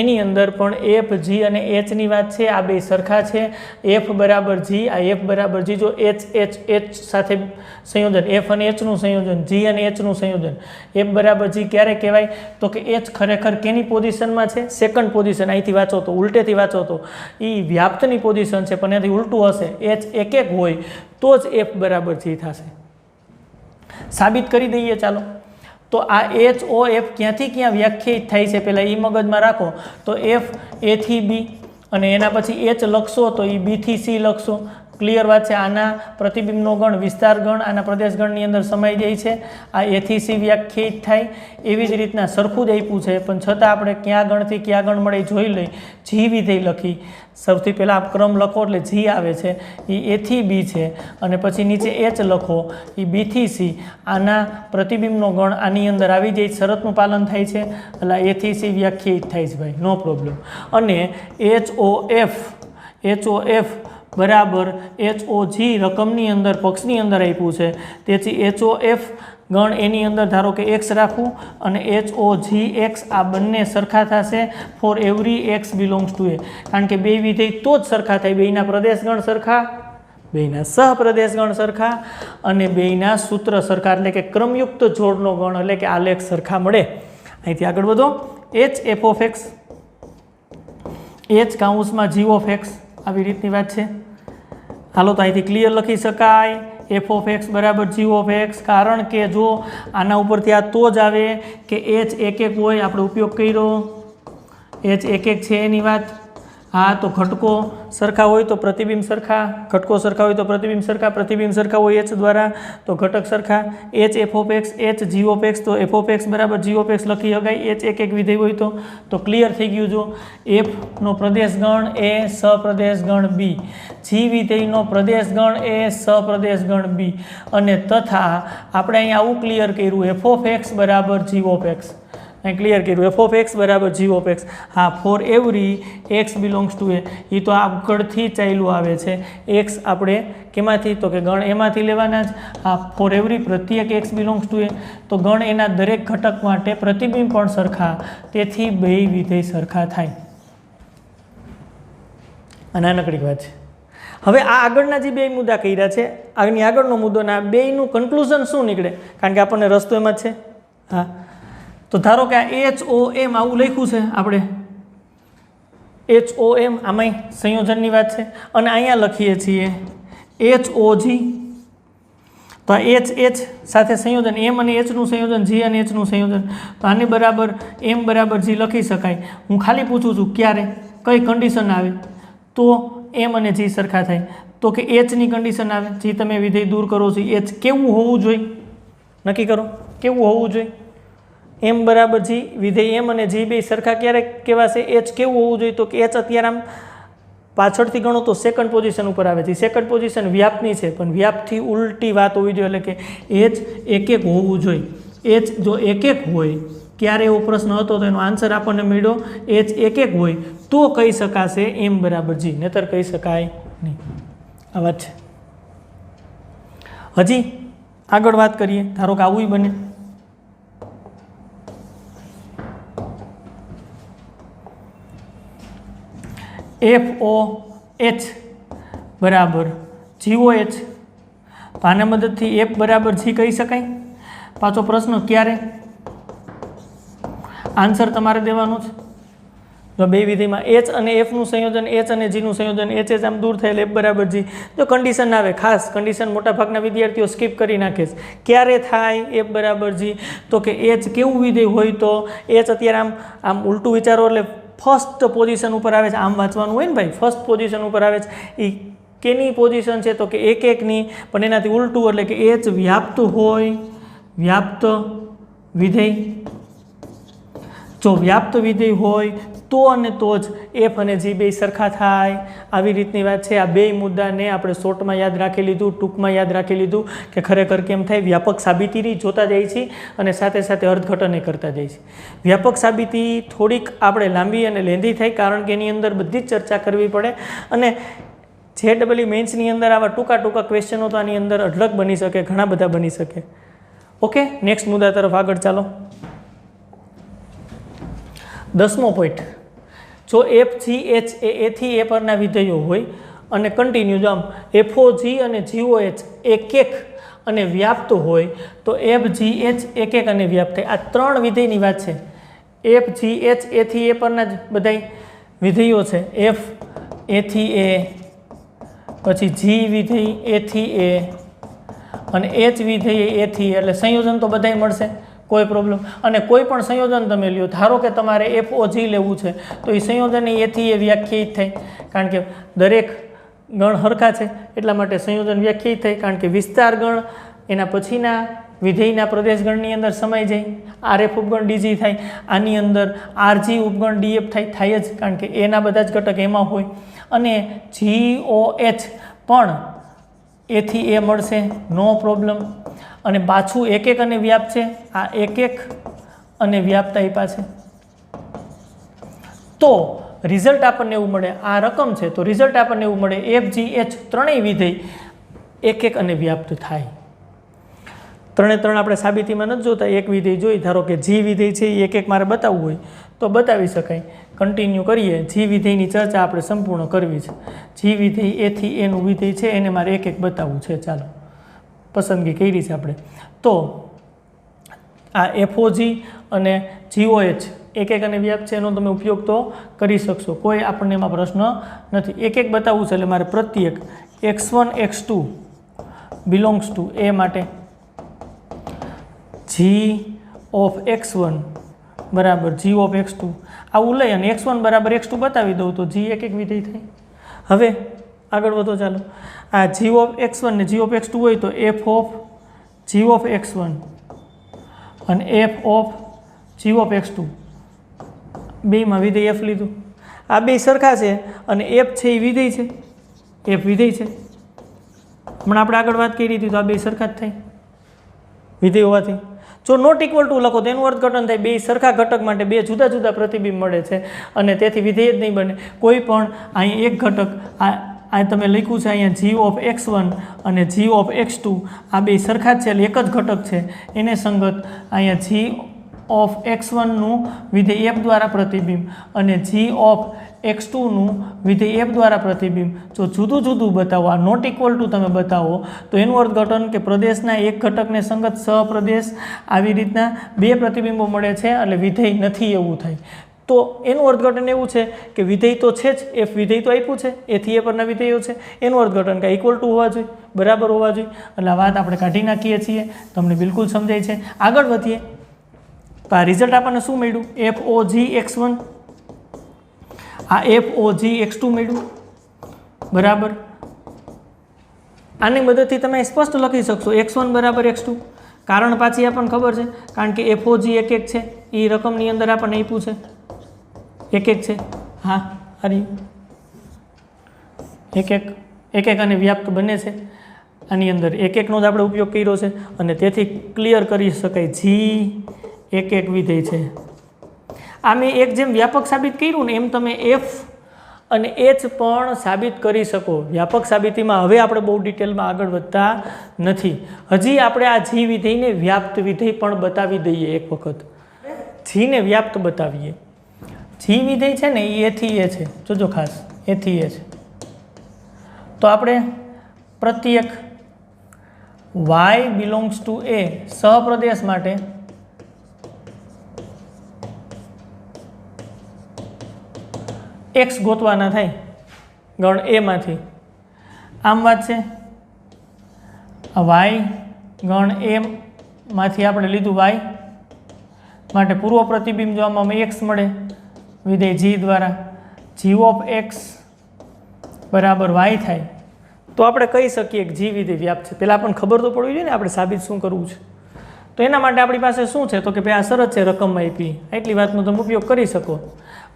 Speaker 1: એની અંદર પણ એફ જી અને એચની વાત છે. આ બે સરખા છે. એફ બરાબર જી, આ એફ બરાબર જી. જો એચ સાથે સંયોજન, એફ અને એચનું સંયોજન, જી અને એચનું સંયોજન, એફ બરાબર જી ક્યારે કહેવાય? તો કે એચ ખરેખર કેની પોઝિશનમાં છે? Second position. અહીંથી વાંચો તો, ઉલટેથી વાંચો તો એ વ્યાપ્તની પોઝિશન છે પણ એનાથી ઉલટું હશે. એચ એક એક હોય તો જ એફ બરાબર જી થશે. સાબિત કરી દઈએ ચાલો. તો આ એચ ઓ એફ ક્યાંથી ક્યાં વ્યાખ્યાયિત થાય છે પહેલાં એ મગજમાં રાખો. તો એફ એ થી બી અને એના પછી એચ લખશો તો એ બી થી સી લખશો. ક્લિયર વાત છે. આના પ્રતિબિંબનો ગણ વિસ્તાર ગણ આના પ્રદેશ ગણની અંદર સમાઈ જાય છે. આ એ થી સી વ્યાખ્યાયિત થાય. એવી જ રીતના સરખું જ આપ્યું છે પણ છતાં આપણે ક્યાં ગણથી ક્યાં ગણ મળે જોઈ લઈ. જી વિધેય લખી સૌથી પહેલાં ક્રમ લખો એટલે જી આવે છે એ એ થી બી છે અને પછી નીચે એચ લખો એ બી થી સી. આના પ્રતિબિંબનો ગણ આની અંદર આવી જાય શરતનું પાલન થાય છે એટલે એ થી સી વ્યાખ્યાયિત થાય છે ભાઈ, નો પ્રોબ્લેમ. અને એચ ઓ એફ બરાબર એચ ઓ જી રકમની અંદર પક્ષની અંદર આપ્યું છે તેથી એચ ઓ એફ ગણ એની અંદર ધારો કે એક્સ રાખવું અને એચ ઓ જી એક્સ આ બંને સરખા થશે for every X belongs to A. કારણ કે બે વિધેય તો જ સરખા થાય, બેયના પ્રદેશ ગણ સરખા, બેયના સહપ્રદેશ ગણ સરખા અને બેયના સૂત્ર સરખા એટલે કે ક્રમયુક્ત જોડનો ગણ એટલે કે આલેખ સરખા મળે. અહીંથી આગળ વધો. H F of X H કાઉન્સમાં જી ઓફ એક્સ આવી રીતની વાત છે. હાલો તો અહીંથી ક્લિયર લખી શકાય એફ ઓફ એક્સ બરાબર જી ઓફ એક્સ. કારણ કે જો આના ઉપરથી આ તો જ આવે કે એચ એક એક હોય, આપણે ઉપયોગ કર્યો એચ એક એક છે એની વાત. હા તો ઘટકો સરખા હોય તો પ્રતિબિંબ સરખા, ઘટકો સરખા હોય તો પ્રતિબિંબ સરખા, પ્રતિબિંબ સરખા હોય એચ દ્વારા તો ઘટક સરખા. H F of X H G of X તો એફ ઓફ એક્સ બરાબર જી ઓફ એક્સ લખી શકાય એચ એક એક વિધેય હોય તો ક્લિયર થઈ ગયું. જો એફનો પ્રદેશ ગણ એ સપ્રદેશ ગણ બી, જી વિધેયનો પ્રદેશ ગણ એ સપ્રદેશ ગણ બી અને તથા આપણે અહીંયા આવું ક્લિયર કર્યું એફ ઓફ એક્સ બરાબર જી ઓફ એક્સ. અહીં ક્લિયર કર્યું એફ ઓફ એક્સ બરાબર જી ઓફ એક્સ. હા for every X belongs to A A તો આગળથી ચાલ્યું આવે છે. એક્સ આપણે કેમાંથી તો કે ગણ એમાંથી લેવાના જ. હા ફોર એવરી પ્રત્યેક એક્સ બિલોંગ્સ ટુ એ તો ગણ એના દરેક ઘટક માટે પ્રતિબિંબ પણ સરખા તેથી બે વિધેય સરખા થાય. અને નાનકડી વાત છે. હવે આ આગળના જે બે મુદ્દા કર્યા છે આની આગળનો મુદ્દો ને આ બેયનું કન્ક્લુઝન શું નીકળે કારણ કે આપણને રસ્તો એમાં જ છે. હા તો ધારો કે આ એચ ઓ એમ આવું લખ્યું છે આપણે એચ ઓ એમ આમાંય સંયોજનની વાત છે અને અહીંયા લખીએ છીએ એચ ઓ જી તો આ એચ સાથે સંયોજન એમ અને એચનું સંયોજન જી અને એચનું સંયોજન તો આની બરાબર એમ બરાબર જી લખી શકાય. હું ખાલી પૂછું છું ક્યારે કઈ કન્ડિશન આવે તો એમ અને જી સરખા થાય તો કે એચની કન્ડિશન આવે જે તમે વિધેય દૂર કરો છો એચ કેવું હોવું જોઈએ નક્કી કરો કેવું હોવું જોઈએ. એમ બરાબર જી વિધેય એમ અને જી બે સરખા ક્યારે કહેવાશે એચ કેવું હોવું જોઈએ તો કે એચ અત્યારે આમ પાછળથી ગણો તો સેકન્ડ પોઝિશન ઉપર આવે છે. સેકન્ડ પોઝિશન વ્યાપની છે પણ વ્યાપથી ઉલટી વાત હોવી જોઈએ એટલે કે એચ એક એક હોવું જોઈએ. એચ જો એક એક હોય ક્યારે એવો પ્રશ્ન હતો તો એનો આન્સર આપણને મળ્યો એચ એક એક હોય તો કહી શકાશે એમ બરાબર જી, નહીતર કહી શકાય નહીં. આ વાત છે. હજી આગળ વાત કરીએ. ધારો કે આવું બને એફ ઓ એચ બરાબર જી ઓ એચ તો આના મદદથી એફ બરાબર જી કહી શકાય. પાછો પ્રશ્ન ક્યારે આન્સર તમારે દેવાનો છે. જો બે વિધિમાં એચ અને એફનું સંયોજન એચ અને જીનું સંયોજન એચ એચ આમ દૂર થયેલ એફ બરાબર જી જો કન્ડિશન આવે ખાસ કન્ડિશન મોટાભાગના વિદ્યાર્થીઓ સ્કીપ કરી નાખે છે. ક્યારે થાય એફ બરાબર જી તો કે એચ કેવું વિધેય હોય તો એચ અત્યારે આમ ઉલટું વિચારો એટલે ફર્સ્ટ પોઝિશન ઉપર આવે છે. આમ વાંચવાનું હોય ને ભાઈ ફર્સ્ટ પોઝિશન ઉપર આવે છે એ કેની પોઝિશન છે તો કે એક એકની પણ એનાથી ઉલટું એટલે કે એચ વ્યાપ્ત હોય વ્યાપ્ત વિધેય. જો વ્યાપ્ત વિધેય હોય તો અને તો જ એફ અને જી બે સરખા થાય આવી રીતની વાત છે. આ બે મુદ્દાને આપણે શોર્ટમાં યાદ રાખી લીધું ટૂંકમાં યાદ રાખી લીધું કે ખરેખર કેમ થાય વ્યાપક સાબિતીની જોતા જાય છે અને સાથે સાથે અર્થઘટન કરતા જાય છે. વ્યાપક સાબિતી થોડીક આપણે લાંબી અને લેન્ધી થાય કારણ કે એની અંદર બધી જ ચર્ચા કરવી પડે અને JEE મેન્સની અંદર આવા ટૂંકા ક્વેશ્ચનો તો આની અંદર અઢળક બની શકે ઘણા બધા બની શકે. ઓકે નેક્સ્ટ મુદ્દા તરફ આગળ ચાલો. 10મો પોઈન્ટ જો એફ જી એચ એ થી એ પરના વિધેયો હોય અને કન્ટિન્યુ જો આમ એફઓ જી અને જીઓ એચ એક એક અને વ્યાપ્ત હોય તો એફ જી એચ એક એક અને વ્યાપ્ત થાય. આ ત્રણ વિધેયની વાત છે. એફ જી એચ એ થી એ પરના જ બધા વિધેયો છે. એફ એ થી એ પછી જી વિધેય એ થી એ અને એચ વિધેય એ થી એટલે સંયોજન તો બધાય મળશે. કોઈ પ્રોબ્લેમ. અને કોઈ પણ સંયોજન તમે લ્યો, ધારો કે તમારે FOG લેવું છે તો એ સંયોજન એથી એ વ્યાખ્યાયિત થાય, કારણ કે દરેક ગણ હરખા છે એટલા માટે સંયોજન વ્યાખ્યાયિત થાય, કારણ કે વિસ્તાર ગણ એના પછીના વિધેયના પ્રદેશ ગણની અંદર સમાઈ જાય. RF ઉપગણ DG થાય, આની અંદર RG ઉપગણ DF થાય જ, કારણ કે એના બધા જ ઘટક એમાં હોય. અને GOH પણ એથી એ મળશે, નો પ્રોબ્લેમ. અને પાછું એક એક અને વ્યાપ્ત છે, આ એક એક અને વ્યાપ્ત આપ્યા છે, તો રિઝલ્ટ આપણને એવું મળે, આ રકમ છે તો રિઝલ્ટ આપણને એવું મળે FGH ત્રણેય વિધેય એક એક અને વ્યાપ્ત થાય. ત્રણે ત્રણ આપણે સાબિતીમાં નથી જોતા, એક વિધેય જોઈ. ધારો કે G વિધેય છે એ એક એક મારે બતાવવું હોય તો બતાવી શકાય. કન્ટિન્યુ કરીએ. G વિધેયની ચર્ચા આપણે સંપૂર્ણ કરવી છે. G વિધેય એથી એનું વિધેય છે એને મારે એક એક બતાવવું છે. ચાલો પસંદગી કરી છે આપણે. તો આ FOG અને GOH એક એક અને વ્યાપ્ત છે, એનો તમે ઉપયોગ તો કરી શકશો, કોઈ આપણને એમાં પ્રશ્ન નથી. એક એક બતાવવું છે એટલે મારે પ્રત્યેક x1 x2 બિલોંગ્સ ટુ એ માટે G ઓફ x1 બરાબર G ઓફ x2 આવું લઈ અને x1 બરાબર x2 બતાવી દઉં તો G એક એક વિધેય થાય. હવે આગળ વધો. ચાલો આ G ઓફ x1 ને G ઓફ x2 હોય તો f of G of x1 અને f of G of x2 બેમાં વિધેય f લીધું. આ બે સરખા છે અને f છે એ વિધેય છે, f વિધેય છે. હમણાં આપણે આગળ વાત કરી હતી તો આ બે સરખા જ થાય વિધેય હોવાથી. જો નોટ ઇક્વલ ટુ લખો તો એનું અર્થઘટન થાય બે સરખા ઘટક માટે બે જુદા જુદા પ્રતિબિંબ મળે છે અને તેથી વિધેય જ નહીં બને. કોઈ પણ અહીં એક ઘટક આ તમે લખ્યું છે અહીંયા G ઓફ x1 અને G ઓફ x2 આ બે સરખા જ છે એટલે એક જ ઘટક છે, એને સંગત અહીંયા G ઓફ x1નું વિધેય f દ્વારા પ્રતિબિંબ અને G ઓફ x2નું વિધેય f દ્વારા પ્રતિબિંબ જો જુદું જુદું બતાવો, આ નોટ ઇક્વલ ટુ તમે બતાવો તો એનું અર્થઘટન કે પ્રદેશના એક ઘટકને સંગત સહપ્રદેશ આવી રીતના બે પ્રતિબિંબો મળે છે એટલે વિધેય નથી એવું થાય. તો એનું અર્થઘટન એવું છે કે વિધેય તો છે જ, f વિધેય તો આપ્યું છે, એથી એ પરના વિધેયો છે, એનું અર્થઘટન કે ઇક્વલ ટુ હોવા જોઈએ, બરાબર હોવા જોઈએ. એટલે આ વાત આપણે કાઢી નાખીએ છીએ, તમને બિલકુલ સમજાય છે. આગળ વધીએ તો આ રિઝલ્ટ આપણને શું મળ્યું? FOG x1 આ FOG x2 મળ્યું, બરાબર. આની મદદથી તમે સ્પષ્ટ લખી શકશો x1 બરાબર x2. કારણ પાછી આપણને ખબર છે, કારણ કે FOG એક એક છે, એ રકમની અંદર આપણને આપ્યું છે એક એક છે. હા અરે એક એક અને વ્યાપ્ત બને છે, આની અંદર એક એકનો જ આપણે ઉપયોગ કર્યો છે અને તેથી ક્લિયર કરી શકાય G એક એક વિધેય છે. આ મેં એક જેમ વ્યાપક સાબિત કર્યું ને એમ તમે F અને H પણ સાબિત કરી શકો. વ્યાપક સાબિતીમાં હવે આપણે બહુ ડિટેલમાં આગળ વધતા નથી. હજી આપણે આ G વિધેયને વ્યાપ્ત વિધેય પણ બતાવી દઈએ એક વખત. G ને વ્યાપ્ત બતાવીએ. G વિધેય છે ને એ એથી એ છે, જોજો ખાસ એથી એ છે. તો આપણે પ્રત્યેક y બિલોંગ્સ ટુ a સહપ્રદેશ માટે x ગોતવાના થાય ગણ a માંથી. આમ વાત છે, y ગણ a માંથી આપણે લીધું y માટે પૂર્વ પ્રતિબિંબ જો આમાં x મળે વિધેય G દ્વારા, G ઓફ x બરાબર y થાય તો આપણે કહી શકીએ કે G વિધેય વ્યાપ્ત છે. પહેલાં આપણને ખબર તો પડવી જોઈએ ને આપણે સાબિત શું કરવું છે. તો એના માટે આપણી પાસે શું છે તો કે ભાઈ આ શરત છે રકમમાં આપી, એટલી વાતનો તમે ઉપયોગ કરી શકો.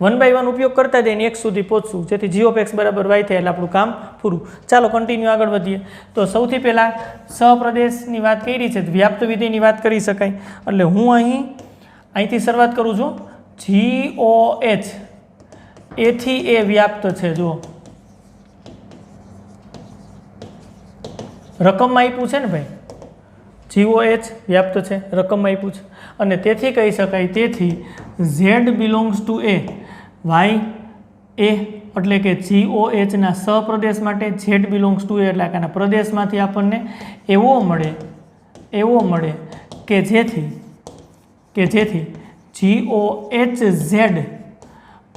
Speaker 1: 1 બાય 1 ઉપયોગ કરતા જઈને x સુધી પહોંચશું જેથી G ઓફ x બરાબર y થાય એટલે આપણું કામ પૂરું. ચાલો કન્ટિન્યુ આગળ વધીએ. તો સૌથી પહેલાં સહપ્રદેશની વાત કરી છે, વ્યાપ્ત વિધેયની વાત કરી શકાય. એટલે હું અહીંથી શરૂઆત કરું છું. GOH એથી એ વ્યાપ્ત છે. જો રકમમાં આપ્યું છે ને ભાઈ, GOH વ્યાપ્ત છે, રકમમાં આપ્યું છે અને તેથી કહી શકાય તેથી Z belongs to A y a એટલે કે GOH ના સહપ્રદેશ માટે Z બિલોંગ્સ ટુ A એટલે કે પ્રદેશમાંથી આપણને એવો મળે કે જેથી GOHZ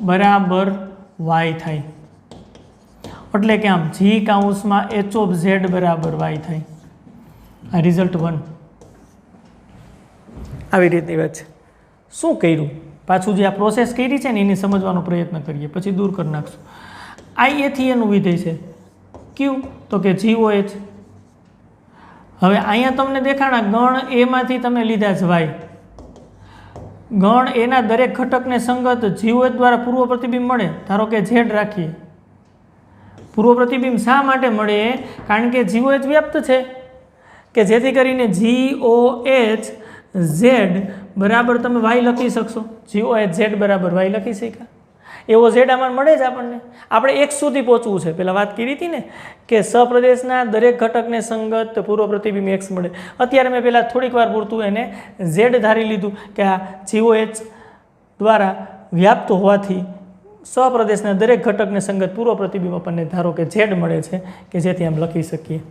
Speaker 1: બરાબર y થાય. એટલે કે આમ G કાઉન્સમાં H ઓફ Z બરાબર y થાય. આ રિઝલ્ટ 1. આવી રીતની વાત છે. શું કર્યું પાછું જે આ પ્રોસેસ કરી છે ને એની સમજવાનો પ્રયત્ન કરીએ, પછી દૂર કરી નાખશું. આઈ એથી એનું વિધેય છે ક્યુ, તો કે GOH. હવે અહીંયા તમને દેખાણા ગણ એમાંથી તમે લીધા છે વાય. ગણ એના દરેક ઘટકને સંગત GOH દ્વારા પૂર્વ પ્રતિબિંબ મળે. ધારો કે Z રાખીએ. પૂર્વ પ્રતિબિંબ શા માટે મળે? કારણ કે GOH વ્યાપ્ત છે, કે જેથી કરીને GOH Z બરાબર તમે y લખી શકશો. GOH Z બરાબર y લખી શક્યા. એવો Z આમાં મળે જ આપણને. આપણે x સુધી પહોંચવું છે. પહેલાં વાત કરી હતી ને કે સપ્રદેશના દરેક ઘટકને સંગત પૂર્વ પ્રતિબિંબ x મળે. અત્યારે મેં પહેલાં થોડીક વાર પૂરતું એને Z ધારી લીધું કે આ GOH દ્વારા વ્યાપ્ત હોવાથી સપ્રદેશના દરેક ઘટકને સંગત પૂર્વ પ્રતિબિંબ આપણને ધારો કે Z મળે છે, કે જેથી આમ લખી શકીએ.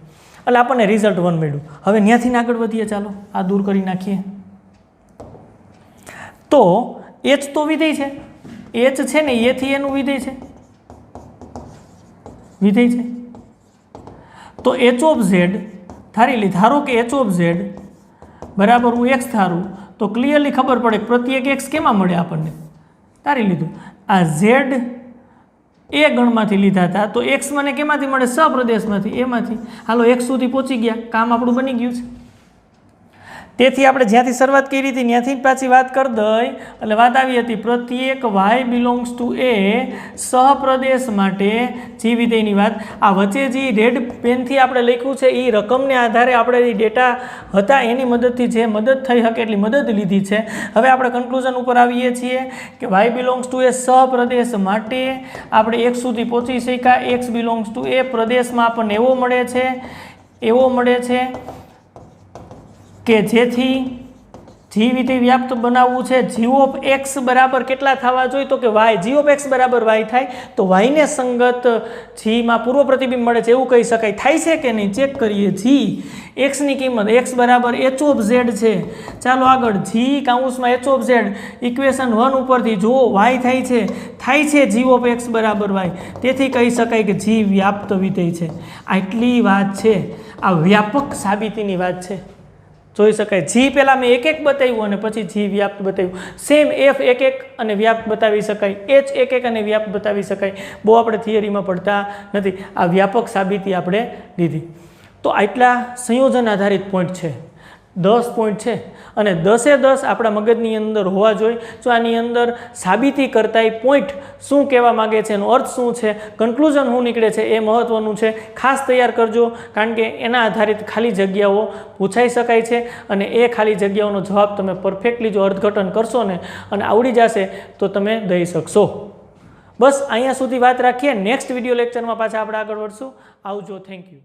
Speaker 1: એટલે આપણને રિઝલ્ટ 1 મળ્યું. હવે ત્યાંથી આગળ વધીએ. ચાલો આ દૂર કરી નાખીએ. તો h તો વિધેય છે, h છે ને એથી એનું વિધેય છે, વિધેય છે. તો h ઓફ z ધારી લી. ધારો કે h ઓફ z બરાબર હું x ધારું તો ક્લિયરલી ખબર પડે પ્રત્યેક x કેમાં મળે આપણને. ધારી લીધું આ z એ ગણમાંથી લીધા હતા, તો x મને કેમાંથી મળે? સપ્રદેશમાંથી, એમાંથી. હાલો x સુધી પહોંચી ગયા, કામ આપણું બની ગયું છે. તેથી આપણે જ્યાંથી શરૂઆત કરી હતી ત્યાંથી જ પાછી વાત કરી દઈ. એટલે વાત આવી હતી પ્રત્યેક y બિલોંગ્સ ટુ એ સહપ્રદેશ માટે જી વિધેયની વાત. આ વચ્ચે જે રેડ પેનથી આપણે લખ્યું છે એ રકમને આધારે આપણે જે ડેટા હતા એની મદદથી જે મદદ થઈ શકે એટલી મદદ લીધી છે. હવે આપણે કન્ક્લુઝન ઉપર આવીએ છીએ કે y બિલોંગ્સ ટુ એ સહપ્રદેશ માટે આપણે x સુધી પહોંચી શક્યા. x બિલોંગ્સ ટુ એ પ્રદેશમાં આપણને એવો મળે છે કે જેથી જી વિધેય વ્યાપ્ત બનાવવું છે. g ઓફ x બરાબર કેટલા થવા જોઈએ? તો કે y. g ઓફ x બરાબર y થાય તો y ને સંગત જીમાં પૂર્વ પ્રતિબિંબ મળે છે એવું કહી શકાય. થાય છે કે નહીં ચેક કરીએ. g x ની કિંમત x બરાબર h ઓફ z છે. ચાલો આગળ g કાઉન્સમાં h of z equation 1 ઉપરથી જુઓ y થાય છે g ઓફ x બરાબર y. તેથી કહી શકાય કે g વ્યાપ્ત વિધેય છે. આટલી વાત છે. આ વ્યાપક સાબિતીની વાત છે. જોઈ શકાય જી પહેલાં મેં એક બતાવ્યું અને પછી જી વ્યાપ્ત બતાવ્યું. સેમ એફ એક અને વ્યાપ્ત બતાવી શકાય, એચ એક અને વ્યાપ્ત બતાવી શકાય. બહુ આપણે થિયરીમાં પડતા નથી. આ વ્યાપક સાબિતી આપણે લીધી. તો આટલા સંયોજન આધારિત પોઈન્ટ છે, 10 પોઈન્ટ છે અને 10 આપણા મગજની અંદર હોવા જોઈએ. જો આની અંદર સાબિતી કરતાંય પોઈન્ટ શું કહેવા માગે છે, એનો અર્થ શું છે, કન્ક્લુઝન શું નીકળે છે એ મહત્ત્વનું છે. ખાસ તૈયાર કરજો, કારણ કે એના આધારિત ખાલી જગ્યાઓ પૂછાઈ શકાય છે અને એ ખાલી જગ્યાઓનો જવાબ તમે પરફેક્ટલી જો અર્થઘટન કરશો ને અને આવડી જશે તો તમે દઈ શકશો. બસ અહીંયા સુધી વાત રાખીએ. નેક્સ્ટ વિડીયો લેક્ચરમાં પાછા આપણે આગળ વધશું. આવજો. Thank you.